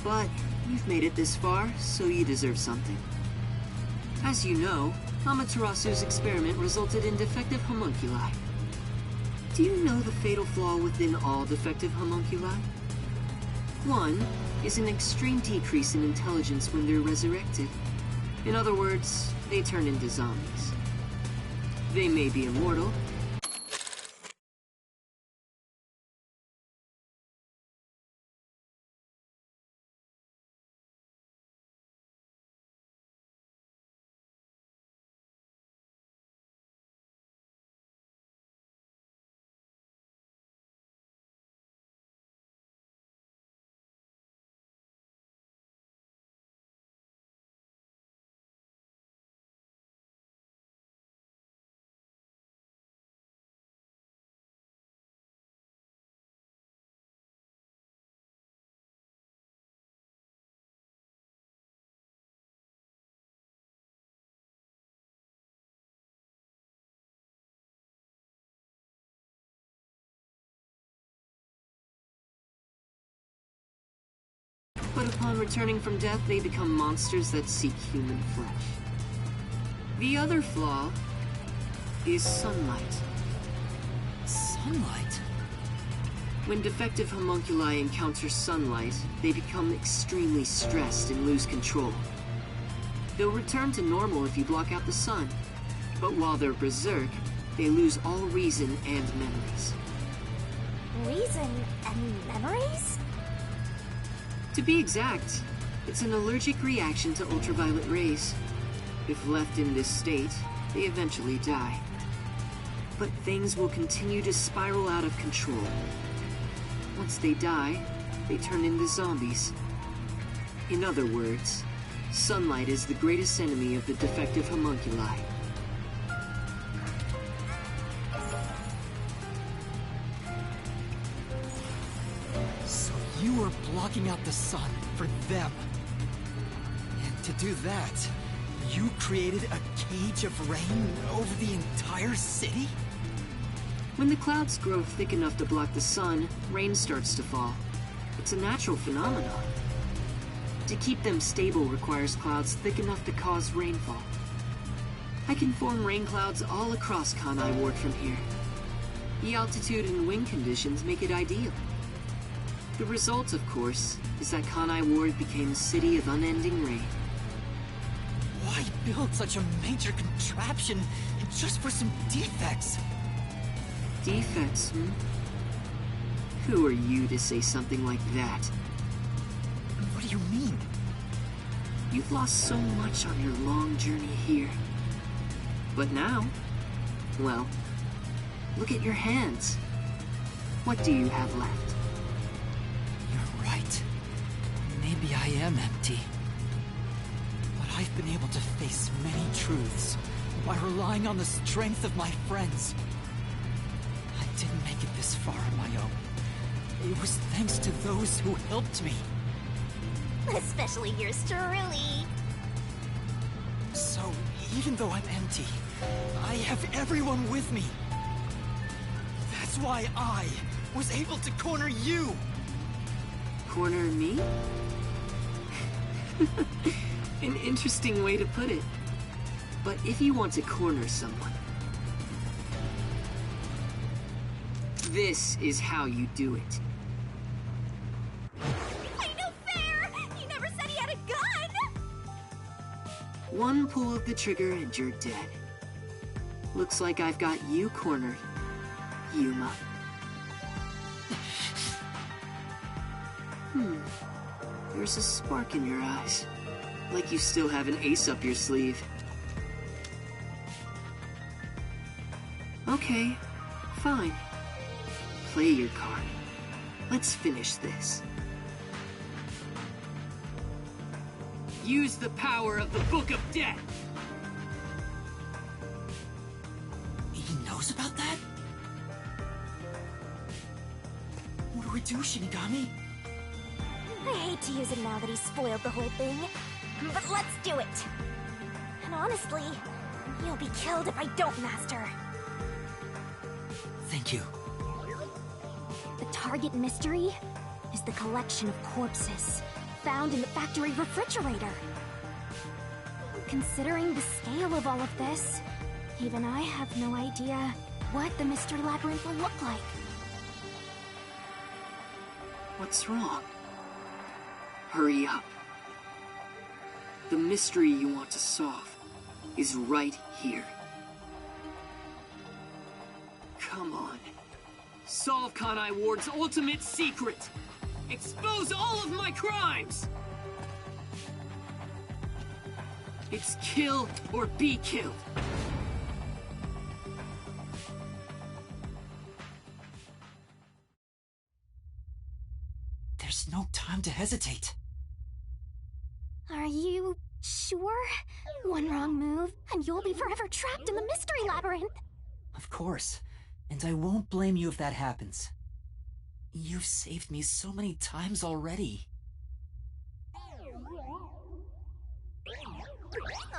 But you've made it this far, so you deserve something. As you know, Amaterasu's experiment resulted in defective homunculi. Do you know the fatal flaw within all defective homunculi? One is an extreme decrease in intelligence when they're resurrected. In other words, they turn into zombies. They may be immortal, but upon returning from death, they become monsters that seek human flesh. The other flaw is sunlight. Sunlight? When defective homunculi encounter sunlight, they become extremely stressed and lose control. They'll return to normal if you block out the sun, but while they're berserk, they lose all reason and memories. Reason and memories? To be exact, it's an allergic reaction to ultraviolet rays. If left in this state, they eventually die. But things will continue to spiral out of control. Once they die, they turn into zombies. In other words, sunlight is the greatest enemy of the defective homunculi. So you were blocking out the sun for them. And to do that, you created a cage of rain over the entire city? When the clouds grow thick enough to block the sun, rain starts to fall. It's a natural phenomenon. To keep them stable requires clouds thick enough to cause rainfall. I can form rain clouds all across Kanai Ward from here. The altitude and wind conditions make it ideal. The result, of course, is that Kanai Ward became a city of unending rain. Why build such a major contraption just for some defects? Defects, Who are you to say something like that? What do you mean? You've lost so much on your long journey here. But now, well, look at your hands. What do you have left? You're right. Maybe I am empty. But I've been able to face many truths by relying on the strength of my friends. I didn't make it this far on my own. It was thanks to those who helped me. Especially yours truly. So, even though I'm empty, I have everyone with me. That's why I was able to corner you. Corner me? An interesting way to put it. But if you want to corner someone, this is how you do it. Ain't no fair! He never said he had a gun! One pull of the trigger and you're dead. Looks like I've got you cornered, Yuma. There's a spark in your eyes. Like you still have an ace up your sleeve. Okay, Fine. Play your card. Let's finish this. Use the power of the Book of Death! He knows about that? What do we do, Shinigami? I hate to use it now that he's spoiled the whole thing, but let's do it. And honestly, you'll be killed if I don't, Master. Thank you. The target mystery is the collection of corpses found in the factory refrigerator. Considering the scale of all of this, even I have no idea what the Mystery Labyrinth will look like. What's wrong? Hurry up. The mystery you want to solve is right here. Come on. Solve Kanai Ward's ultimate secret! Expose all of my crimes! It's kill or be killed. There's no time to hesitate. Are you sure? One wrong move, and you'll be forever trapped in the Mystery Labyrinth. Of course. And I won't blame you if that happens. You've saved me so many times already.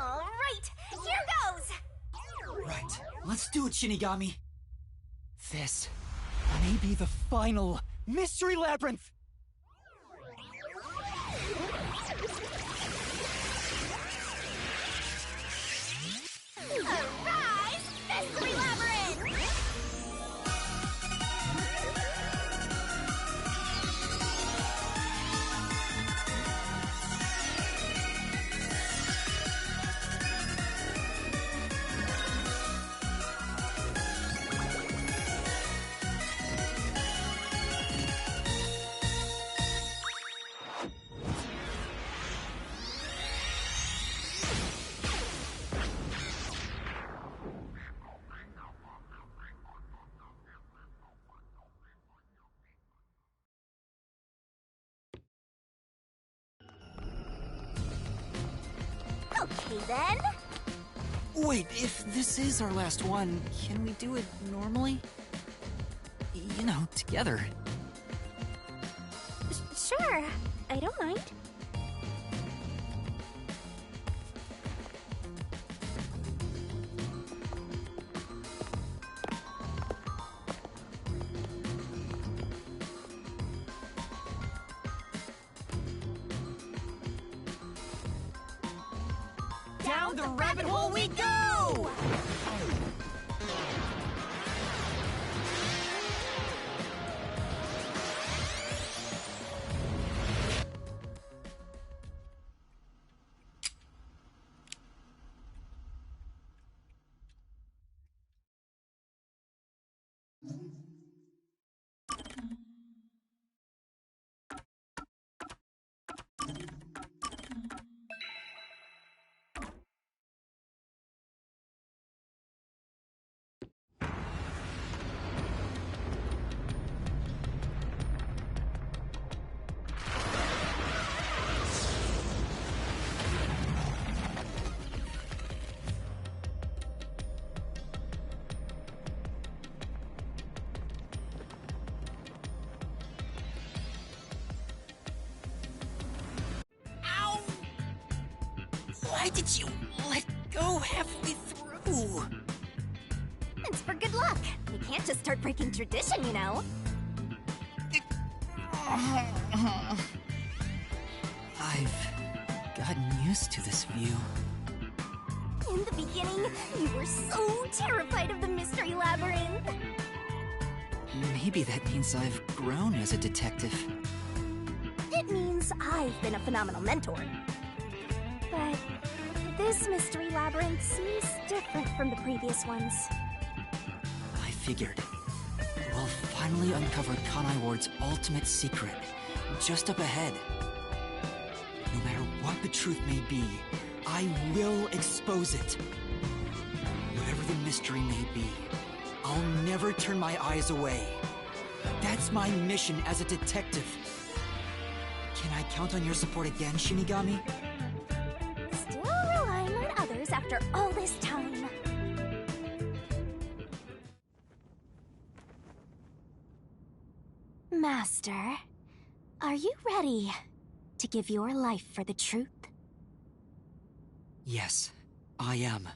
All right, here goes! Right, let's do it, Shinigami. This may be the final Mystery Labyrinth! Arise, Mystery Labyrinth! Okay then. Wait, if this is our last one, can we do it normally? You know, together. Sure, I don't mind. Down the rabbit hole we go! Why did you let go halfway through? It's for good luck. You can't just start breaking tradition, you know. I've gotten used to this view. In the beginning, you were so terrified of the Mystery Labyrinth. Maybe that means I've grown as a detective. It means I've been a phenomenal mentor. But this Mystery Labyrinth seems different from the previous ones. I figured. We'll finally uncover Kanai Ward's ultimate secret, just up ahead. No matter what the truth may be, I will expose it. Whatever the mystery may be, I'll never turn my eyes away. That's my mission as a detective. Can I count on your support again, Shinigami? Still relying on others after all this time. Master, are you ready to give your life for the truth? Yes, I am.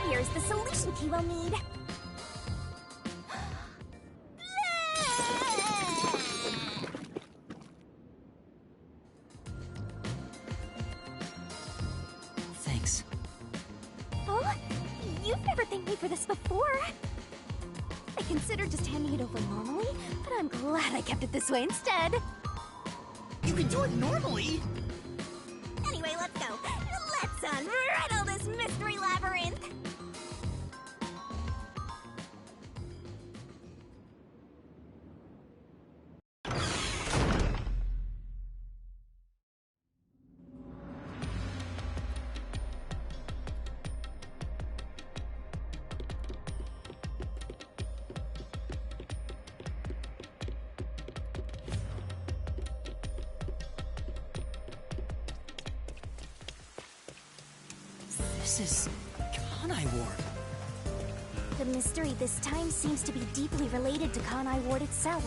Here's the solution key we'll need. Thanks. Oh, you've never thanked me for this before. I considered just handing it over normally, but I'm glad I kept it this way instead. You can do it normally! Anyway, let's go. Let's unriddle this mystery labyrinth. This is Kanai Ward. The mystery this time seems to be deeply related to Kanai Ward itself.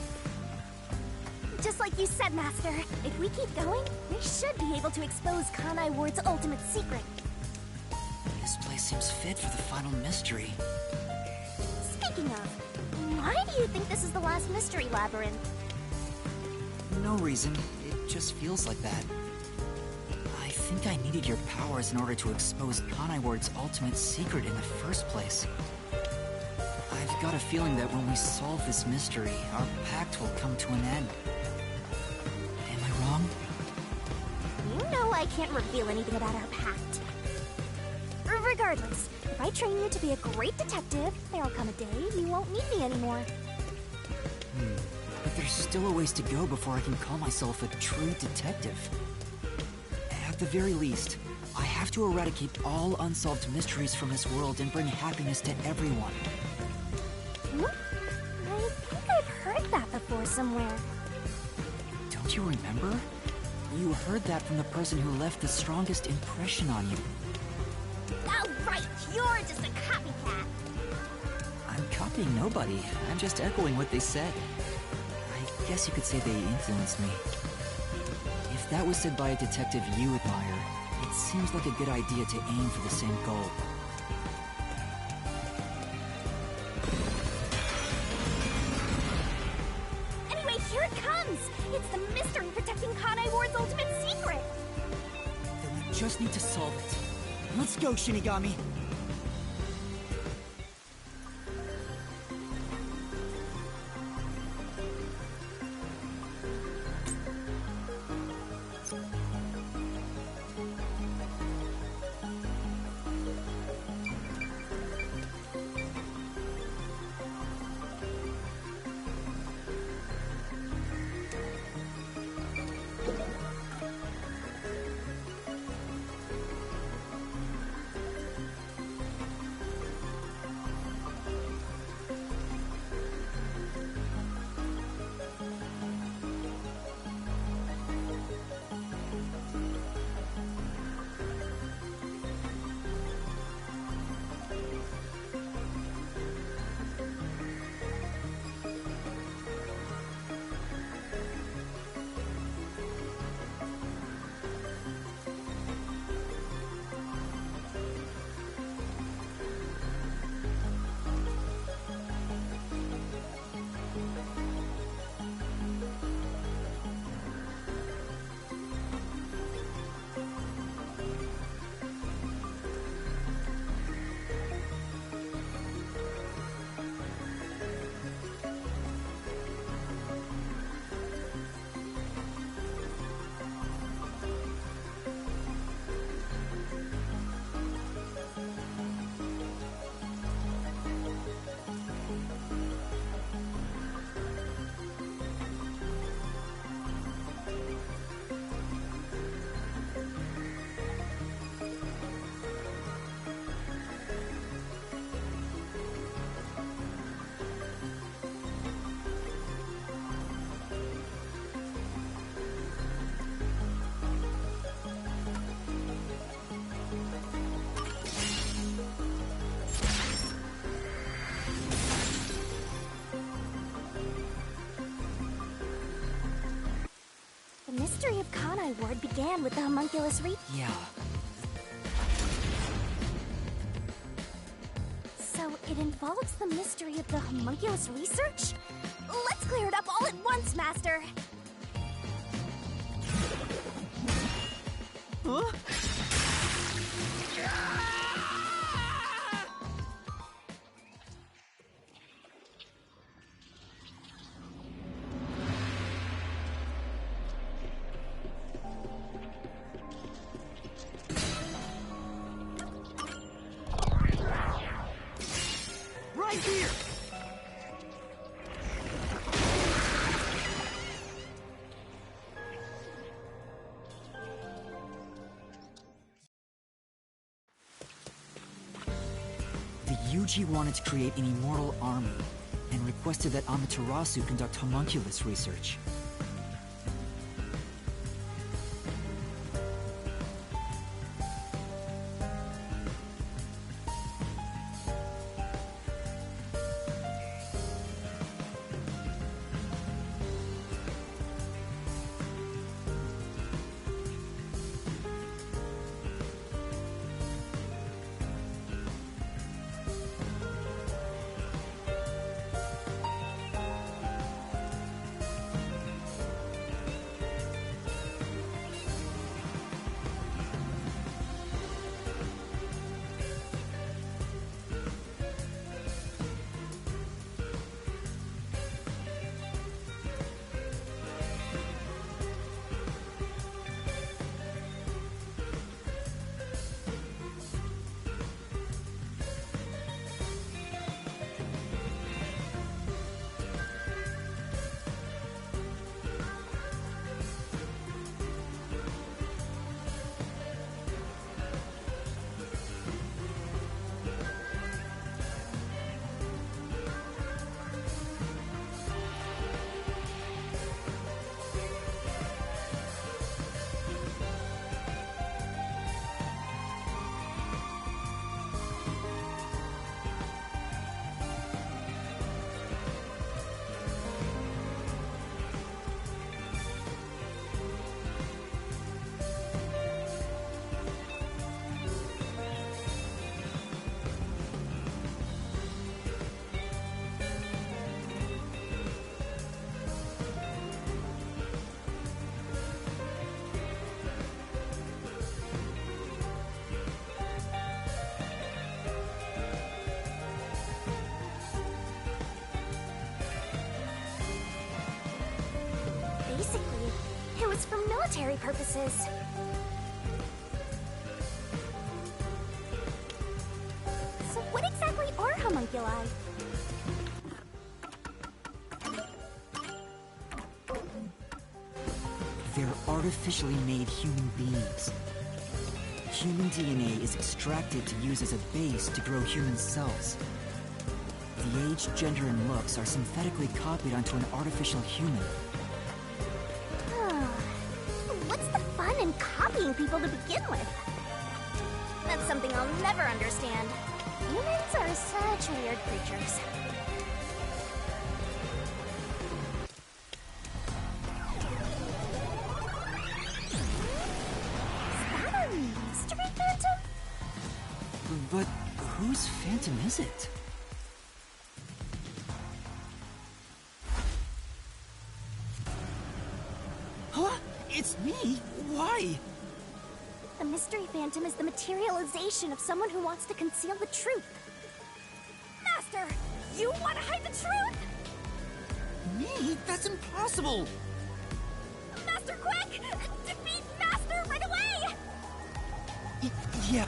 Just like you said, Master, if we keep going, we should be able to expose Kanai Ward's ultimate secret. This place seems fit for the final mystery. Speaking of, why do you think this is the last mystery labyrinth? No reason. It just feels like that. I think I needed your powers in order to expose Kanai Ward's ultimate secret in the first place. I've got a feeling that when we solve this mystery, our pact will come to an end. Am I wrong? You know I can't reveal anything about our pact. Regardless, if I train you to be a great detective, there'll come a day you won't need me anymore. But there's still a ways to go before I can call myself a true detective. At the very least, I have to eradicate all unsolved mysteries from this world and bring happiness to everyone. I think I've heard that before somewhere. Don't you remember? You heard that from the person who left the strongest impression on you. Oh, right! You're just a copycat! I'm copying nobody. I'm just echoing what they said. I guess you could say they influenced me. If that was said by a detective you admire, it seems like a good idea to aim for the same goal. Anyway, here it comes! It's the mystery protecting Kanai Ward's ultimate secret! Then we just need to solve it. Let's go, Shinigami! mystery of Kanai Ward began with the homunculus Yeah. So it involves the mystery of the homunculus research? Let's clear it up all at once, Master! Huh? Right here! The Yuji wanted to create an immortal army, and requested that Amaterasu conduct homunculus research. Basically, it was for military purposes. So what exactly are homunculi? They're artificially made human beings. Human DNA is extracted to use as a base to grow human cells. The age, gender, and looks are synthetically copied onto an artificial human. What's the fun in copying people to begin with? That's something I'll never understand. Humans are such weird creatures. Is that a mystery phantom? But whose phantom is it? Huh? It's me? Why? The mystery phantom is the materialization of someone who wants to conceal the truth. Master, you want to hide the truth? Me? That's impossible! Master, quick! Defeat Master right away! Yeah.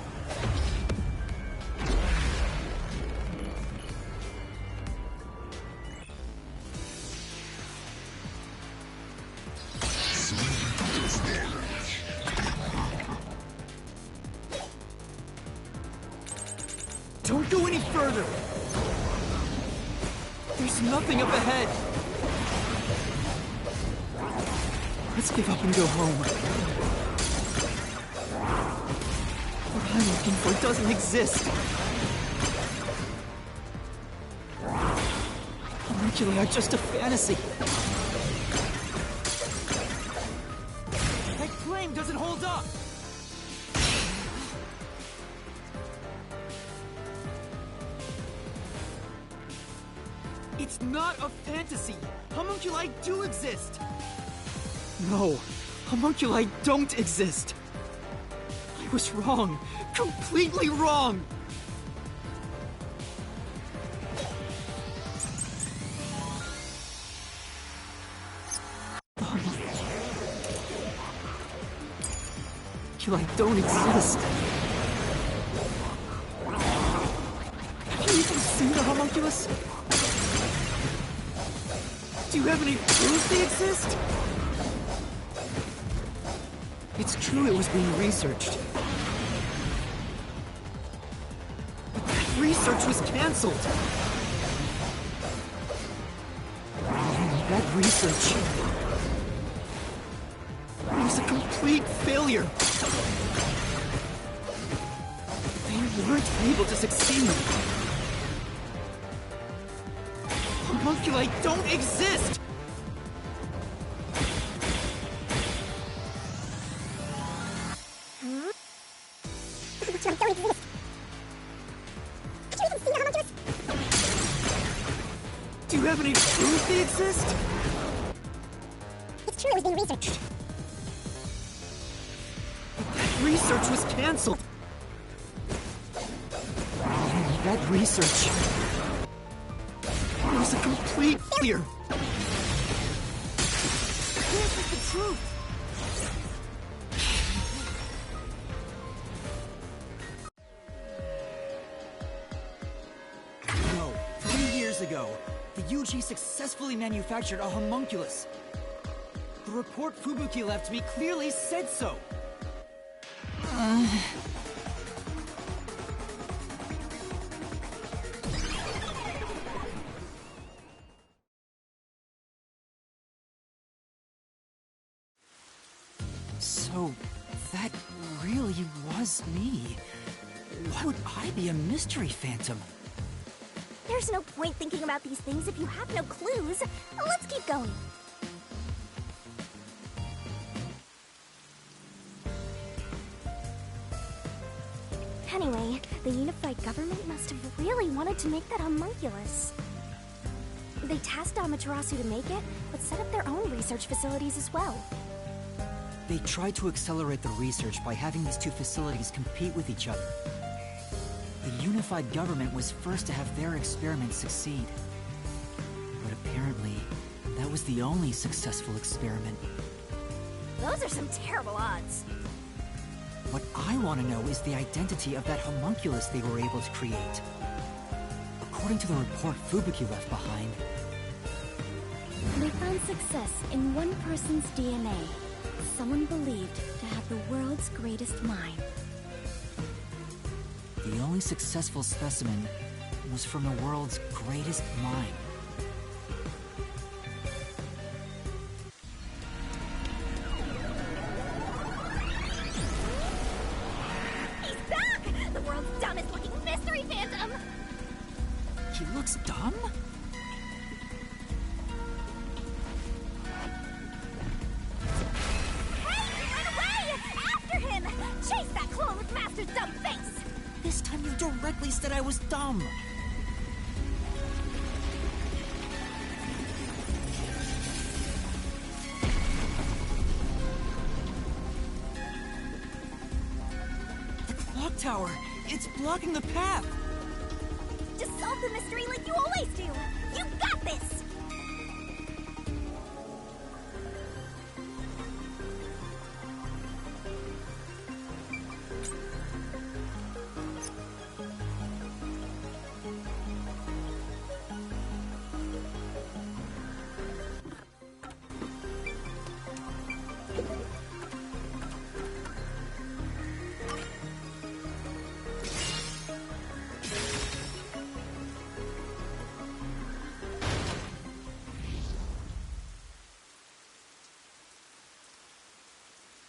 Don't go any further! There's nothing up ahead! Let's give up and go home. What I'm looking for doesn't exist. Homunculi are just a fantasy. My flame doesn't hold up! It's not a fantasy! Homunculi do exist! No, homunculi don't exist! I was wrong! Completely wrong! Homunculi don't exist! Have you even seen the homunculus? Do you have any proof they exist? It's true it was being researched. But that research was cancelled! That research was a complete failure! They weren't able to succeed! Homunculi don't exist! Do you have any proof they exist? It's true it was being researched. That research was cancelled! That research was a complete failure! This is the truth! No, 3 years ago, the UG successfully manufactured a homunculus. The report Fubuki left me clearly said so. So, that really was me. Why would I be a mystery phantom? There's no point thinking about these things if you have no clues. Let's keep going. Anyway, the unified government must have really wanted to make that homunculus. They tasked Amaterasu to make it, but set up their own research facilities as well. They tried to accelerate the research by having these two facilities compete with each other. The unified government was first to have their experiments succeed. But apparently, that was the only successful experiment. Those are some terrible odds. What I want to know is the identity of that homunculus they were able to create. According to the report Fubuki left behind, they found success in one person's DNA. Someone believed to have the world's greatest mind. the only successful specimen was from the world's greatest mind. He's back! The world's dumbest looking mystery phantom! He looks dumb? Chase that clone with Master's dumb face! This time you directly said I was dumb! The clock tower! It's blocking the path! Just solve the mystery like you always do! You got this!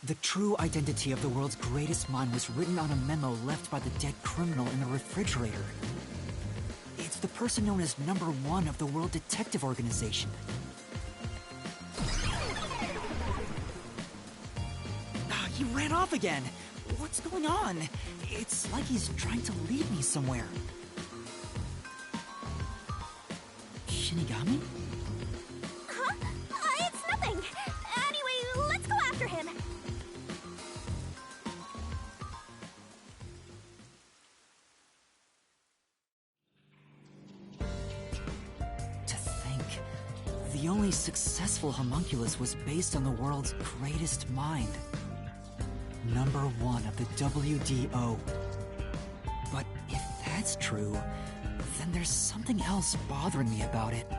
The true identity of the world's greatest mind was written on a memo left by the dead criminal in the refrigerator. It's the person known as Number 1 of the World Detective Organization. He ran off again! What's going on? It's like he's trying to lead me somewhere. Shinigami? Huh? It's nothing! Anyway, let's go after him! To think, the only successful homunculus was based on the world's greatest mind. Number 1 of the WDO. But if that's true, then there's something else bothering me about it.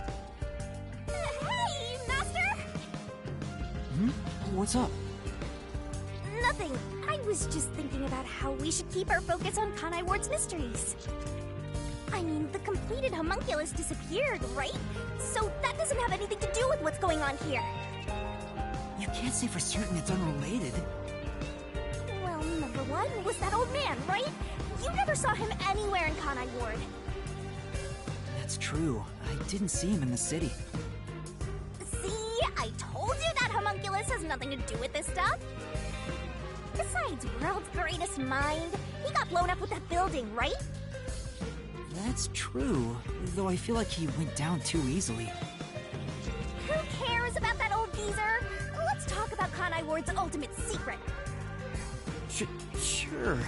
Hey, Master! Hmm? What's up? Nothing. I was just thinking about how we should keep our focus on Kanai Ward's mysteries. I mean, the completed homunculus disappeared, right? So that doesn't have anything to do with what's going on here. You can't say for certain it's unrelated. Well, number 1 was that old man, right? You never saw him anywhere in Kanai Ward. That's true. I didn't see him in the city. See? I told you that homunculus has nothing to do with this stuff. Besides, world's greatest mind. He got blown up with that building, right? That's true, though I feel like he went down too easily. Who cares about that old geezer? Let's talk about Kanai Ward's ultimate secret. Sure.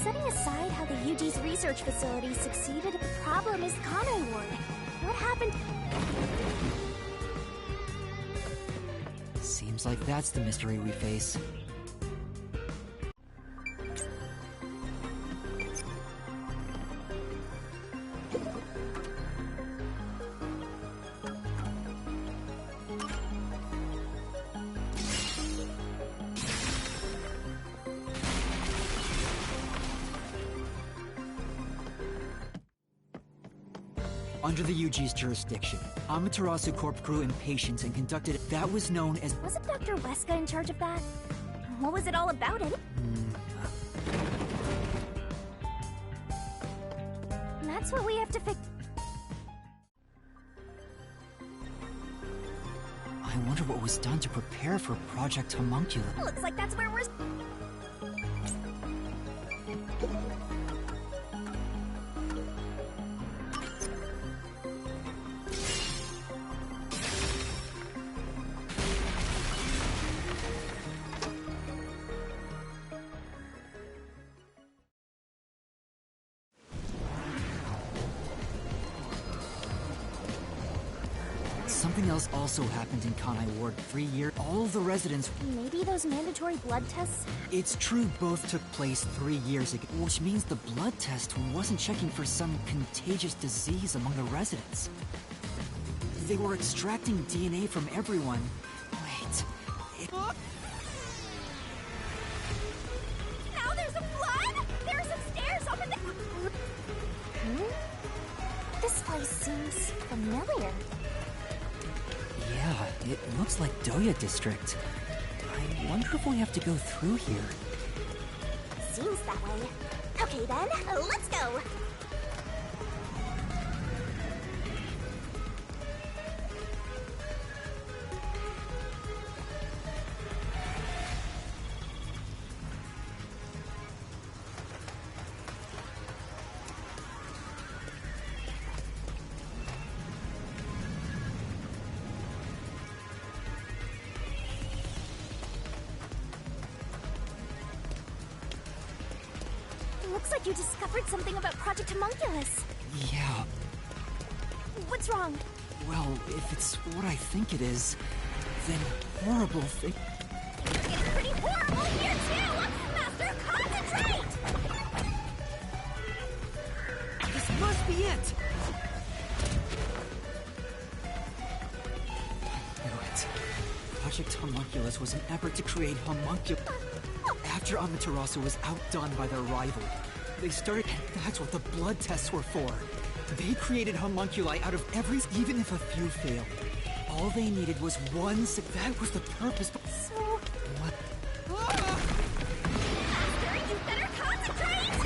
Setting aside how the UG's research facility succeeded, the problem is Kanai Ward. What happened? Seems like that's the mystery we face. Under the UG's jurisdiction, Amaterasu Corp grew impatient and conducted that was known as— Wasn't Dr. Weska in charge of that? What was it all about? That's what we have to fix. I wonder what was done to prepare for Project Homuncula. Looks like that's where we're... Something else also happened in Kanai Ward 3 years. All of the residents— Maybe those mandatory blood tests? It's true both took place 3 years ago, which means the blood test wasn't checking for some contagious disease among the residents. They were extracting DNA from everyone. Wait... Now there's a flood? There are some stairs over there! This place seems familiar. Yeah, it looks like Doya District. I wonder if we have to go through here. Seems that way. Okay then, let's go! Looks like you discovered something about Project Homunculus. Yeah, What's wrong? well, if it's what I think it is, then horrible thing— You're getting pretty horrible here too! Master, concentrate! This must be it! I knew it. Project Homunculus was an effort to create homuncul— After Amaterasu was outdone by their rival, they started— and that's what the blood tests were for. They created homunculi out of every— even if a few failed. All they needed was one— that was the purpose— So... What? Master, you better concentrate!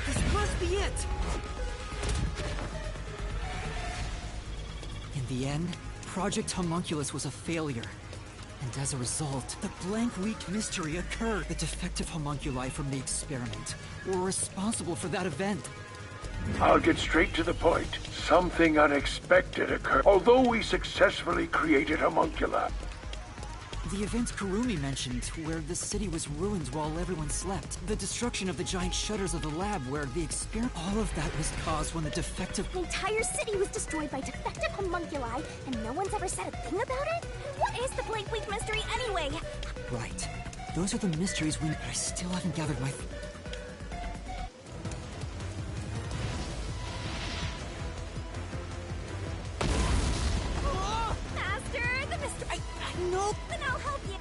This must be it! In the end, Project Homunculus was a failure. And as a result, the blank week mystery occurred. The defective homunculi from the experiment were responsible for that event. I'll get straight to the point. Something unexpected occurred, although we successfully created homuncula. The event Kurumi mentioned, where the city was ruined while everyone slept. The destruction of the giant shutters of the lab where the experiment— all of that was caused when the defective— The entire city was destroyed by defective homunculi, and no one's ever said a thing about it? What is the blank week mystery anyway? Right. Those are the mysteries we— I still haven't gathered my— Master, the mystery— No! Then I'll help you.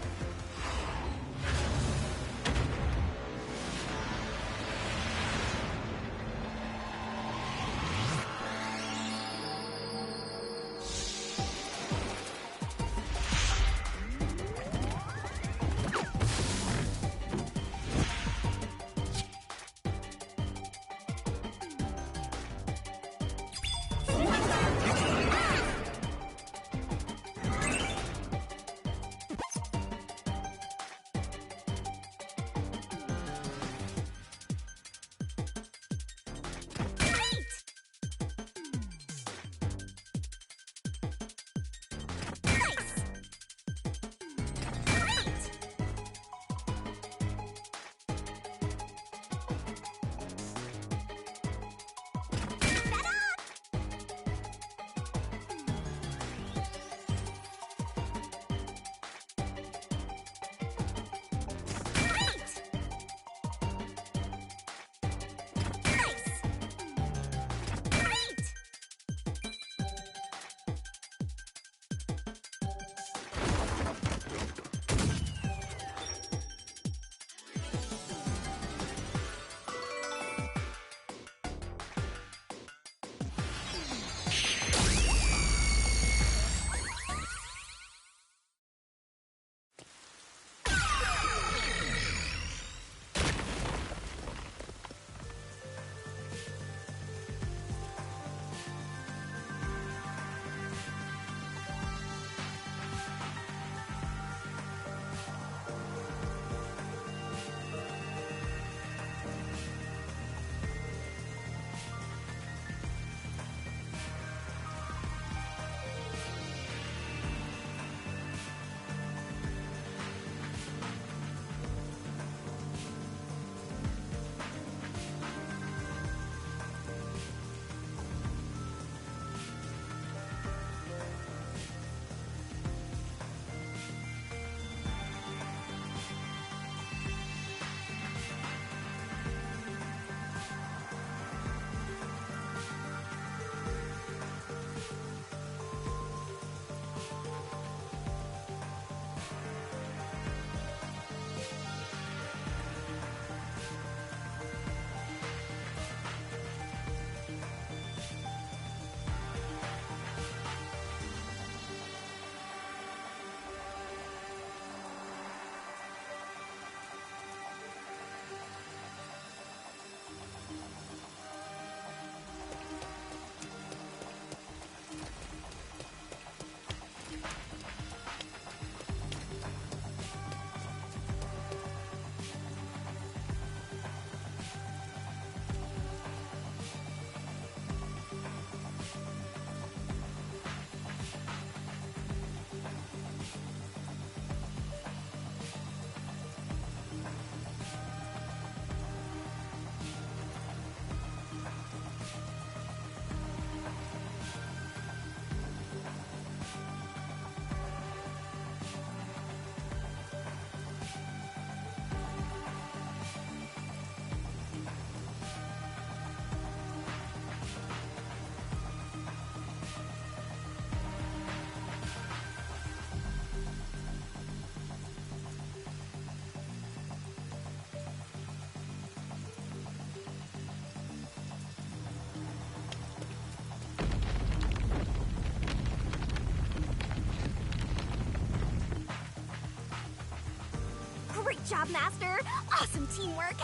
job, Master! Awesome teamwork!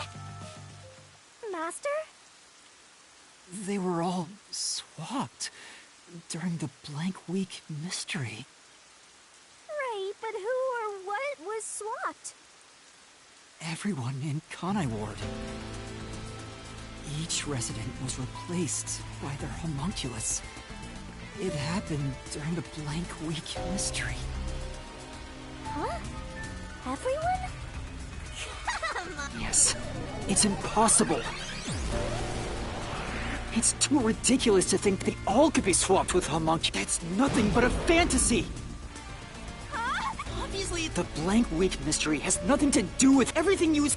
Master? They were all swapped during the Blank Week mystery. Right, but who or what was swapped? Everyone in Kanai Ward. Each resident was replaced by their homunculus. It happened during the Blank Week mystery. Huh? Everyone? Yes, it's impossible. It's too ridiculous to think they all could be swapped with homunculus. That's nothing but a fantasy. Obviously, the Blank Week mystery has nothing to do with everything you...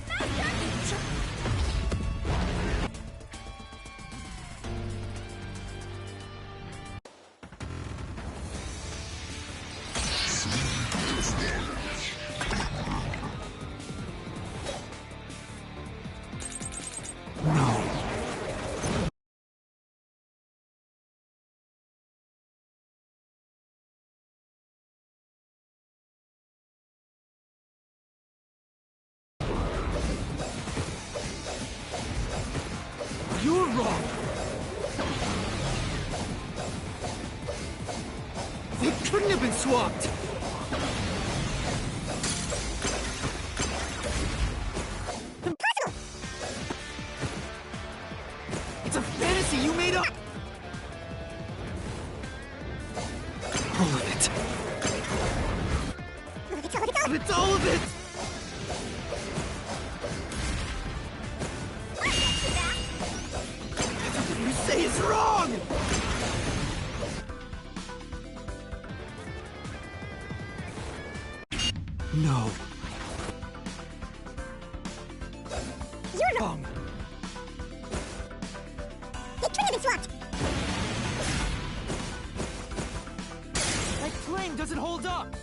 You're wrong! They couldn't have been swapped! Impossible! It's a fantasy you made up! All of it. It's all of it! You say is wrong! No. You're wrong! They couldn't have been swapped! My claim doesn't hold up!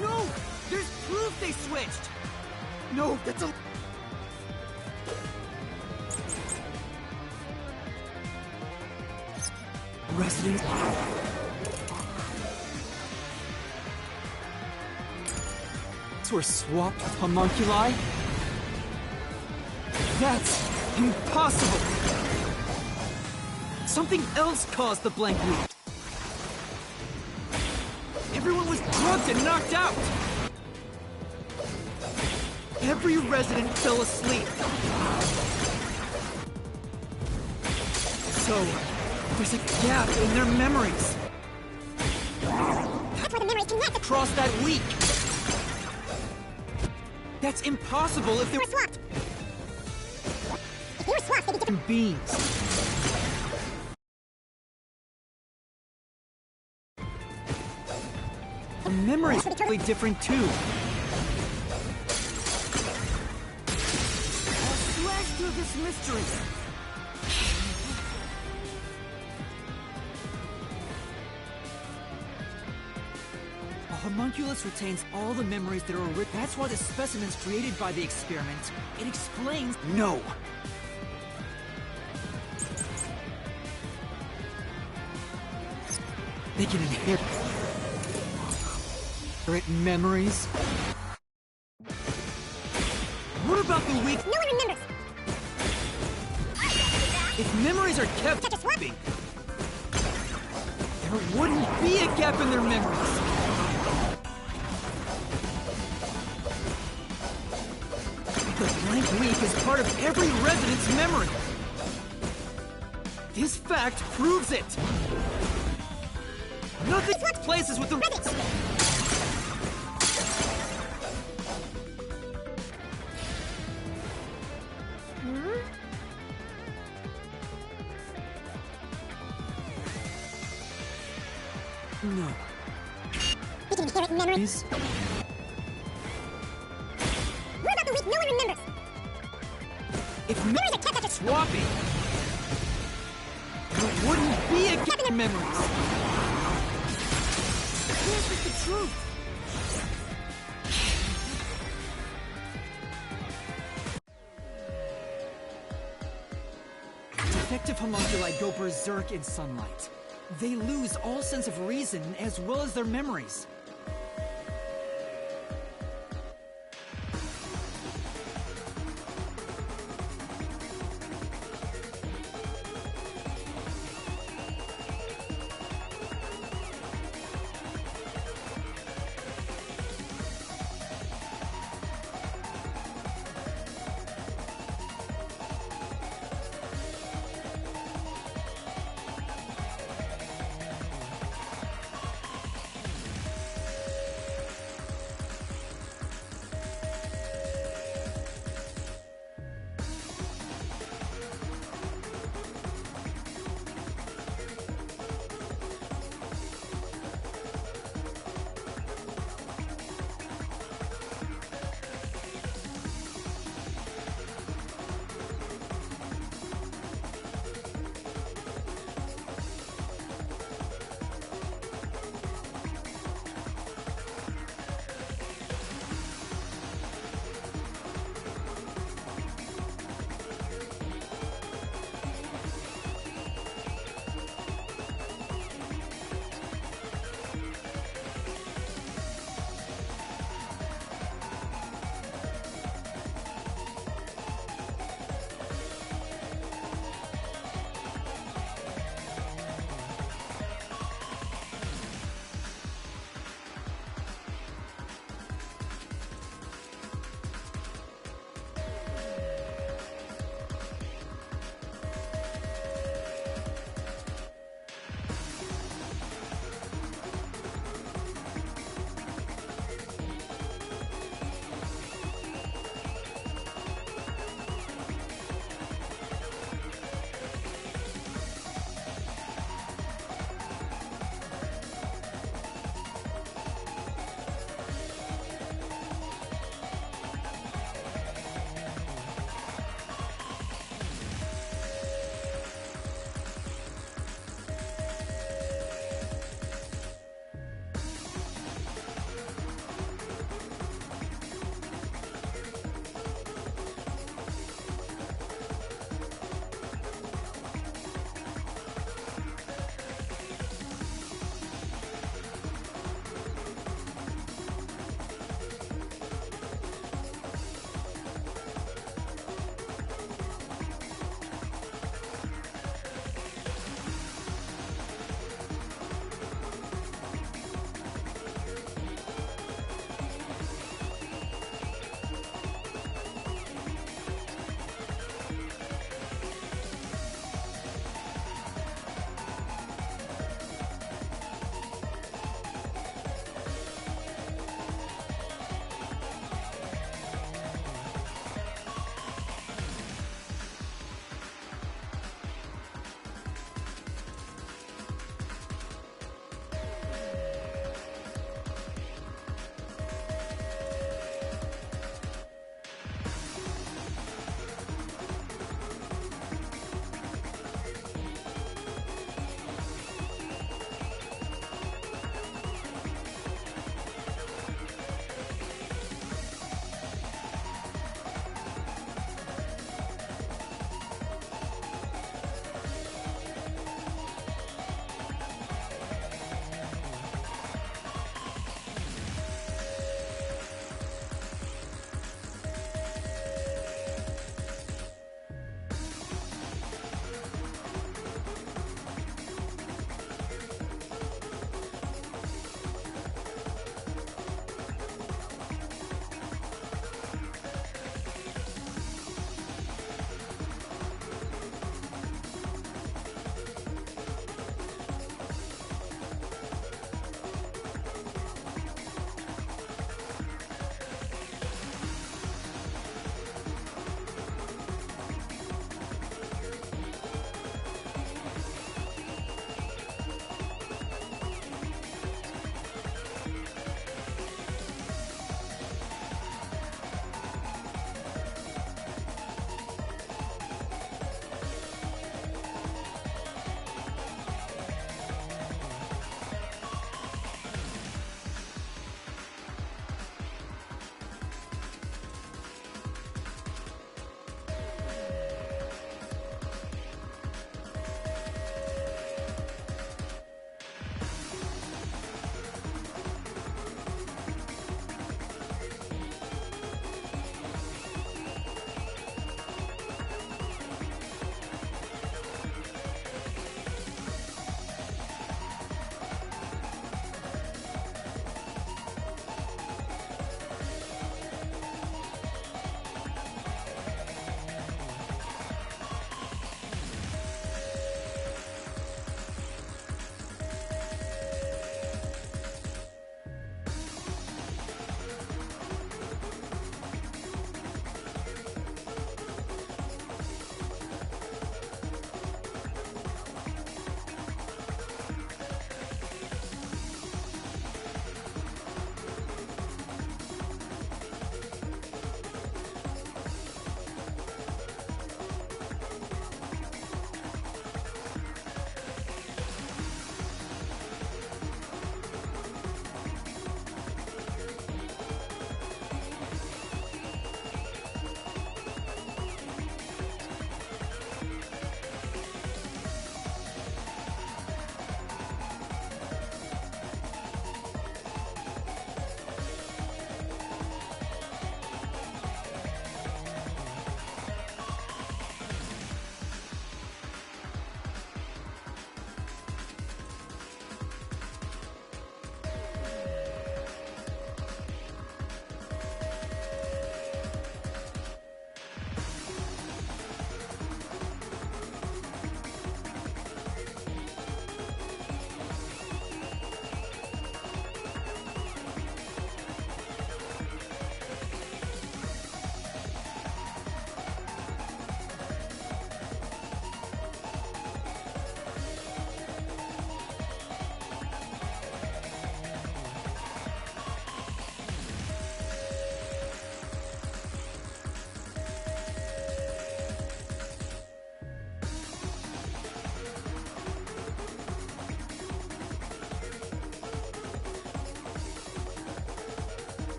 No! There's proof they switched! No, that's a... Residents... were swapped with homunculi? That's impossible! Something else caused the Blank Week. Everyone was drugged and knocked out! Every resident fell asleep. So, there's a gap in their memories. That's why the memories connect across that week. That's impossible if they were swapped. If they were swapped, they'd be different beings. The memories are totally different too. I'll slash through this mystery. A homunculus retains all the memories that are written. That's why the specimens created by the experiment. It explains. No. They can inherit memories. What about the week? No one remembers. If memories are kept swapping, there wouldn't be a gap in their memories. The Blank Week is part of every resident's memory. This fact proves it. Nothing places with the residents. No. We can inherit memories. What about the week no one remembers? If memories are kept after swapping, there wouldn't be a gap in memories. Here's the truth. Defective homunculi go berserk in sunlight. they lose all sense of reason as well as their memories.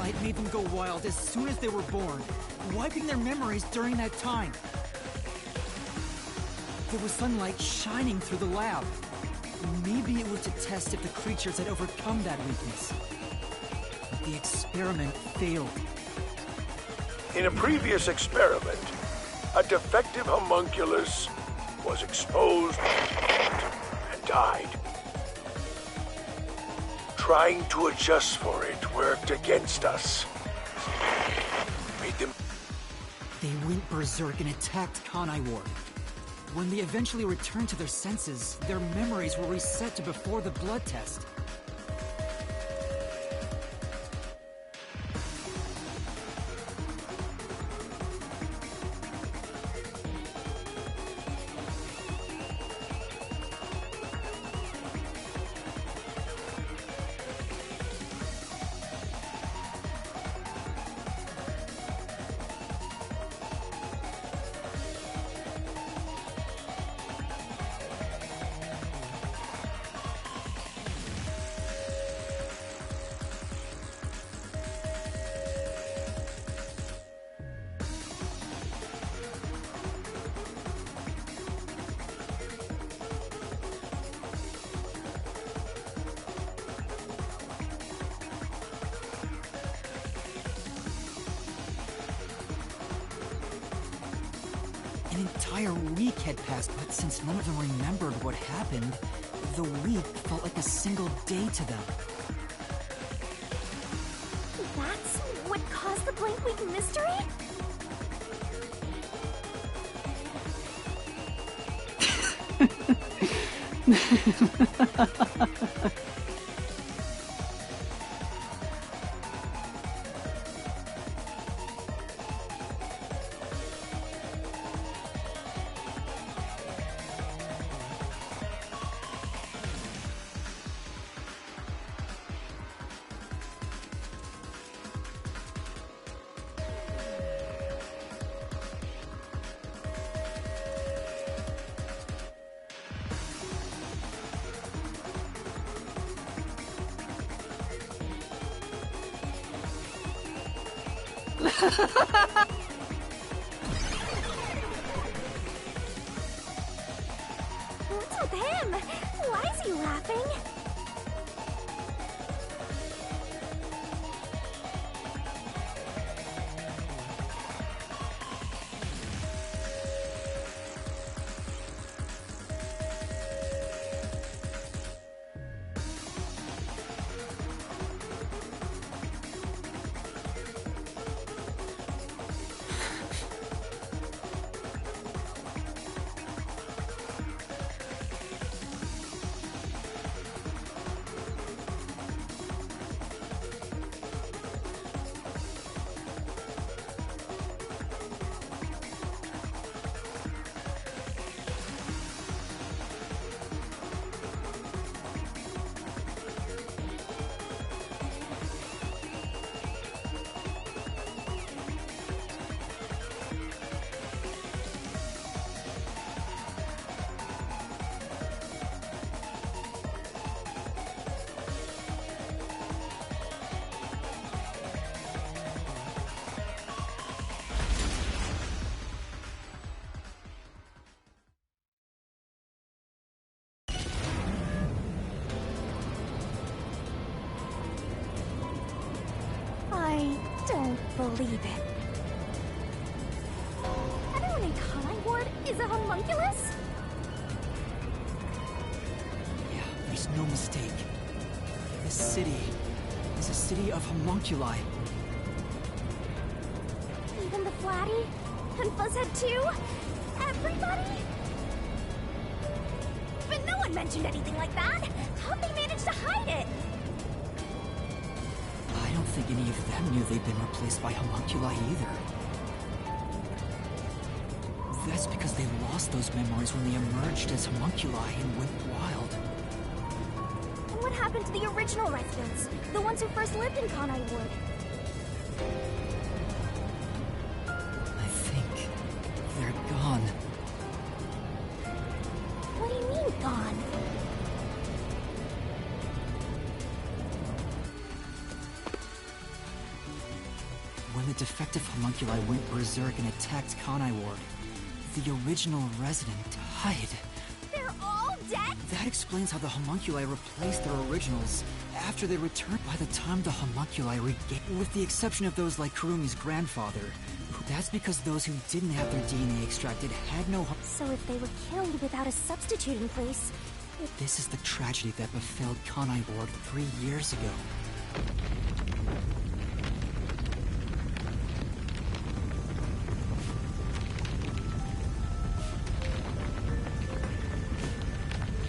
sunlight made them go wild as soon as they were born, wiping their memories during that time. There was sunlight shining through the lab. Maybe it was to test if the creatures had overcome that weakness. But the experiment failed. In a previous experiment, a defective homunculus was exposed and died. Trying to adjust for it worked against us. Made them... They went berserk and attacked Kanai Ward. When they eventually returned to their senses, their memories were reset to before the blood test. An entire week had passed, but since none of them remembered what happened, the week felt like a single day to them. That's what caused the blank week mystery? What's with him? Why is he laughing? I don't believe it. Everyone in Kanai Ward is a homunculus? Yeah, there's no mistake. This city is a city of homunculi. Even the Flatty? And Fuzzhead too? Everybody? But no one mentioned anything like that! How'd they manage to hide it? I don't think any of them knew they'd been replaced by homunculi either. That's because they lost those memories when they emerged as homunculi and went wild. And what happened to the original residents? The ones who first lived in Kanai Ward? I think they're gone. What do you mean, gone? when the defective homunculi went berserk and attacked Kanai Ward, the original resident died. They're all dead? That explains how the homunculi replaced their originals after they returned. By the time the homunculi regained, with the exception of those like Kurumi's grandfather. That's because those who didn't have their DNA extracted had no... So if they were killed without a substitute in place... This is the tragedy that befell Kanai Ward 3 years ago.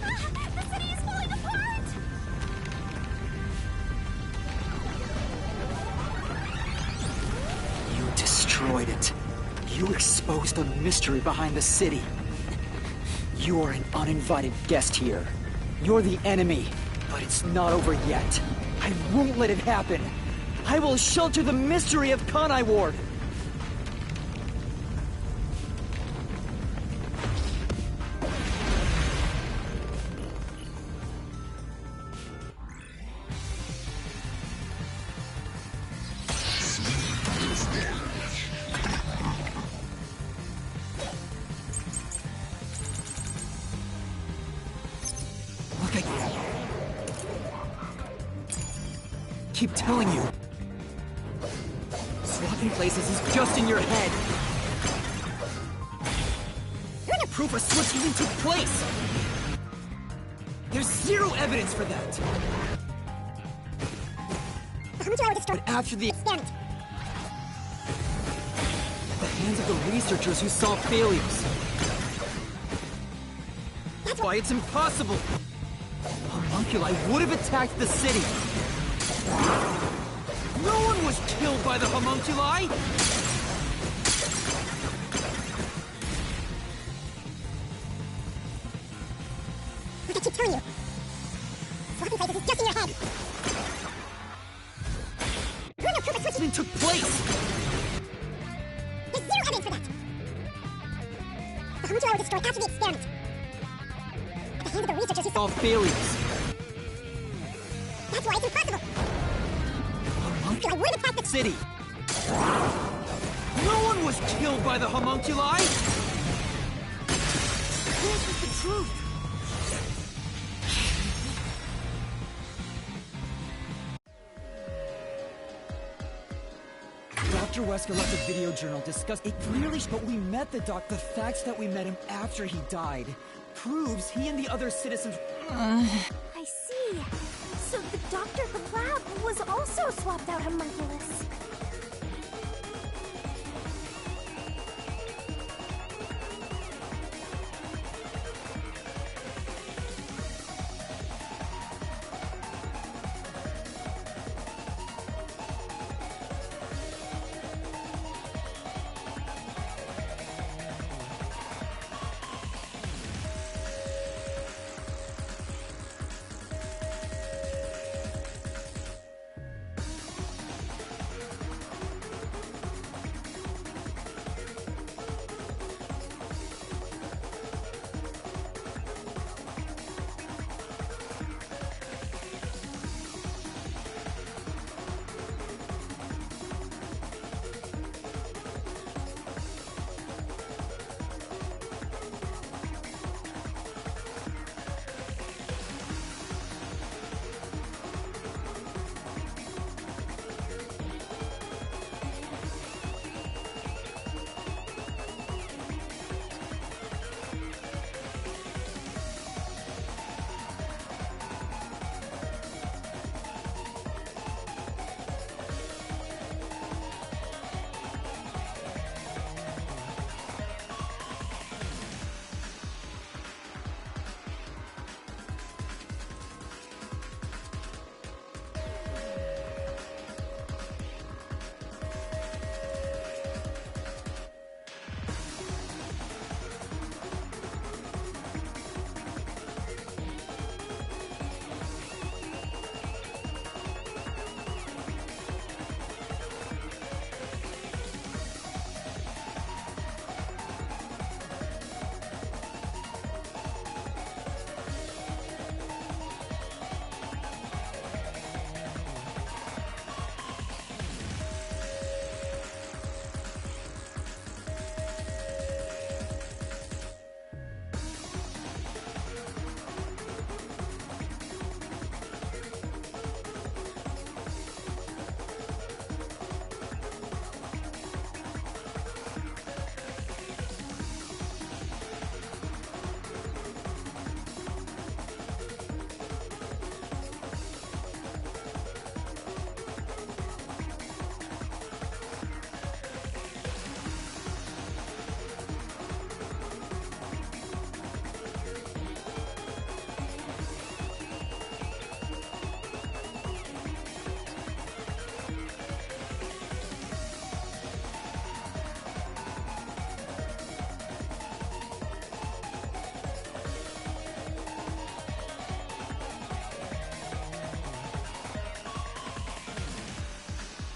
The city is falling apart! You destroyed it. You exposed the mystery behind the city. You're an uninvited guest here. You're the enemy, but it's not over yet. I won't let it happen. I will shelter the mystery of Kanai Ward. Keep telling you. Swapping places is just in your head. Proof a switch even took place. There's zero evidence for that. But after the experiment, the hands of the researchers who saw failures. That's why it's impossible. Homunculi would have attacked the city. No one was killed by the homunculi! Like I keep telling you, swapping places is just in your head. There are no proof a switch took place! There's zero evidence for that! The homunculi were destroyed after the experiment. At the hands of the researchers who saw failures. That's why it's impossible! I would attack the city! No one was killed by the homunculi! This is the truth! Dr. Wesker left a video journal discussing it clearly, but we met the doc. The facts that we met him after he died proves he and the other citizens... I see. So the doctor at the lab was also swapped out homunculus.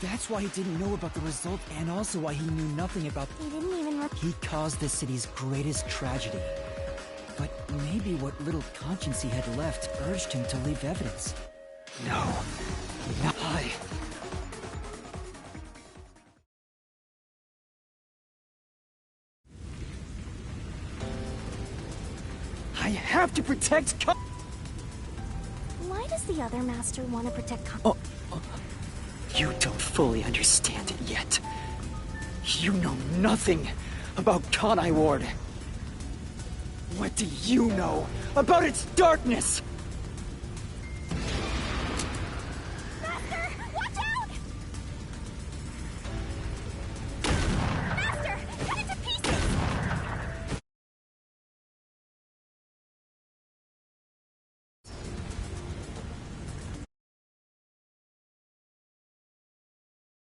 That's why he didn't know about the result, and also why he knew nothing about... He didn't even... He caused the city's greatest tragedy. But maybe what little conscience he had left urged him to leave evidence. No. Not I have to protect Why does the other master want to protect You don't fully understand it yet. You know nothing about Kanai Ward. What do you know about its darkness?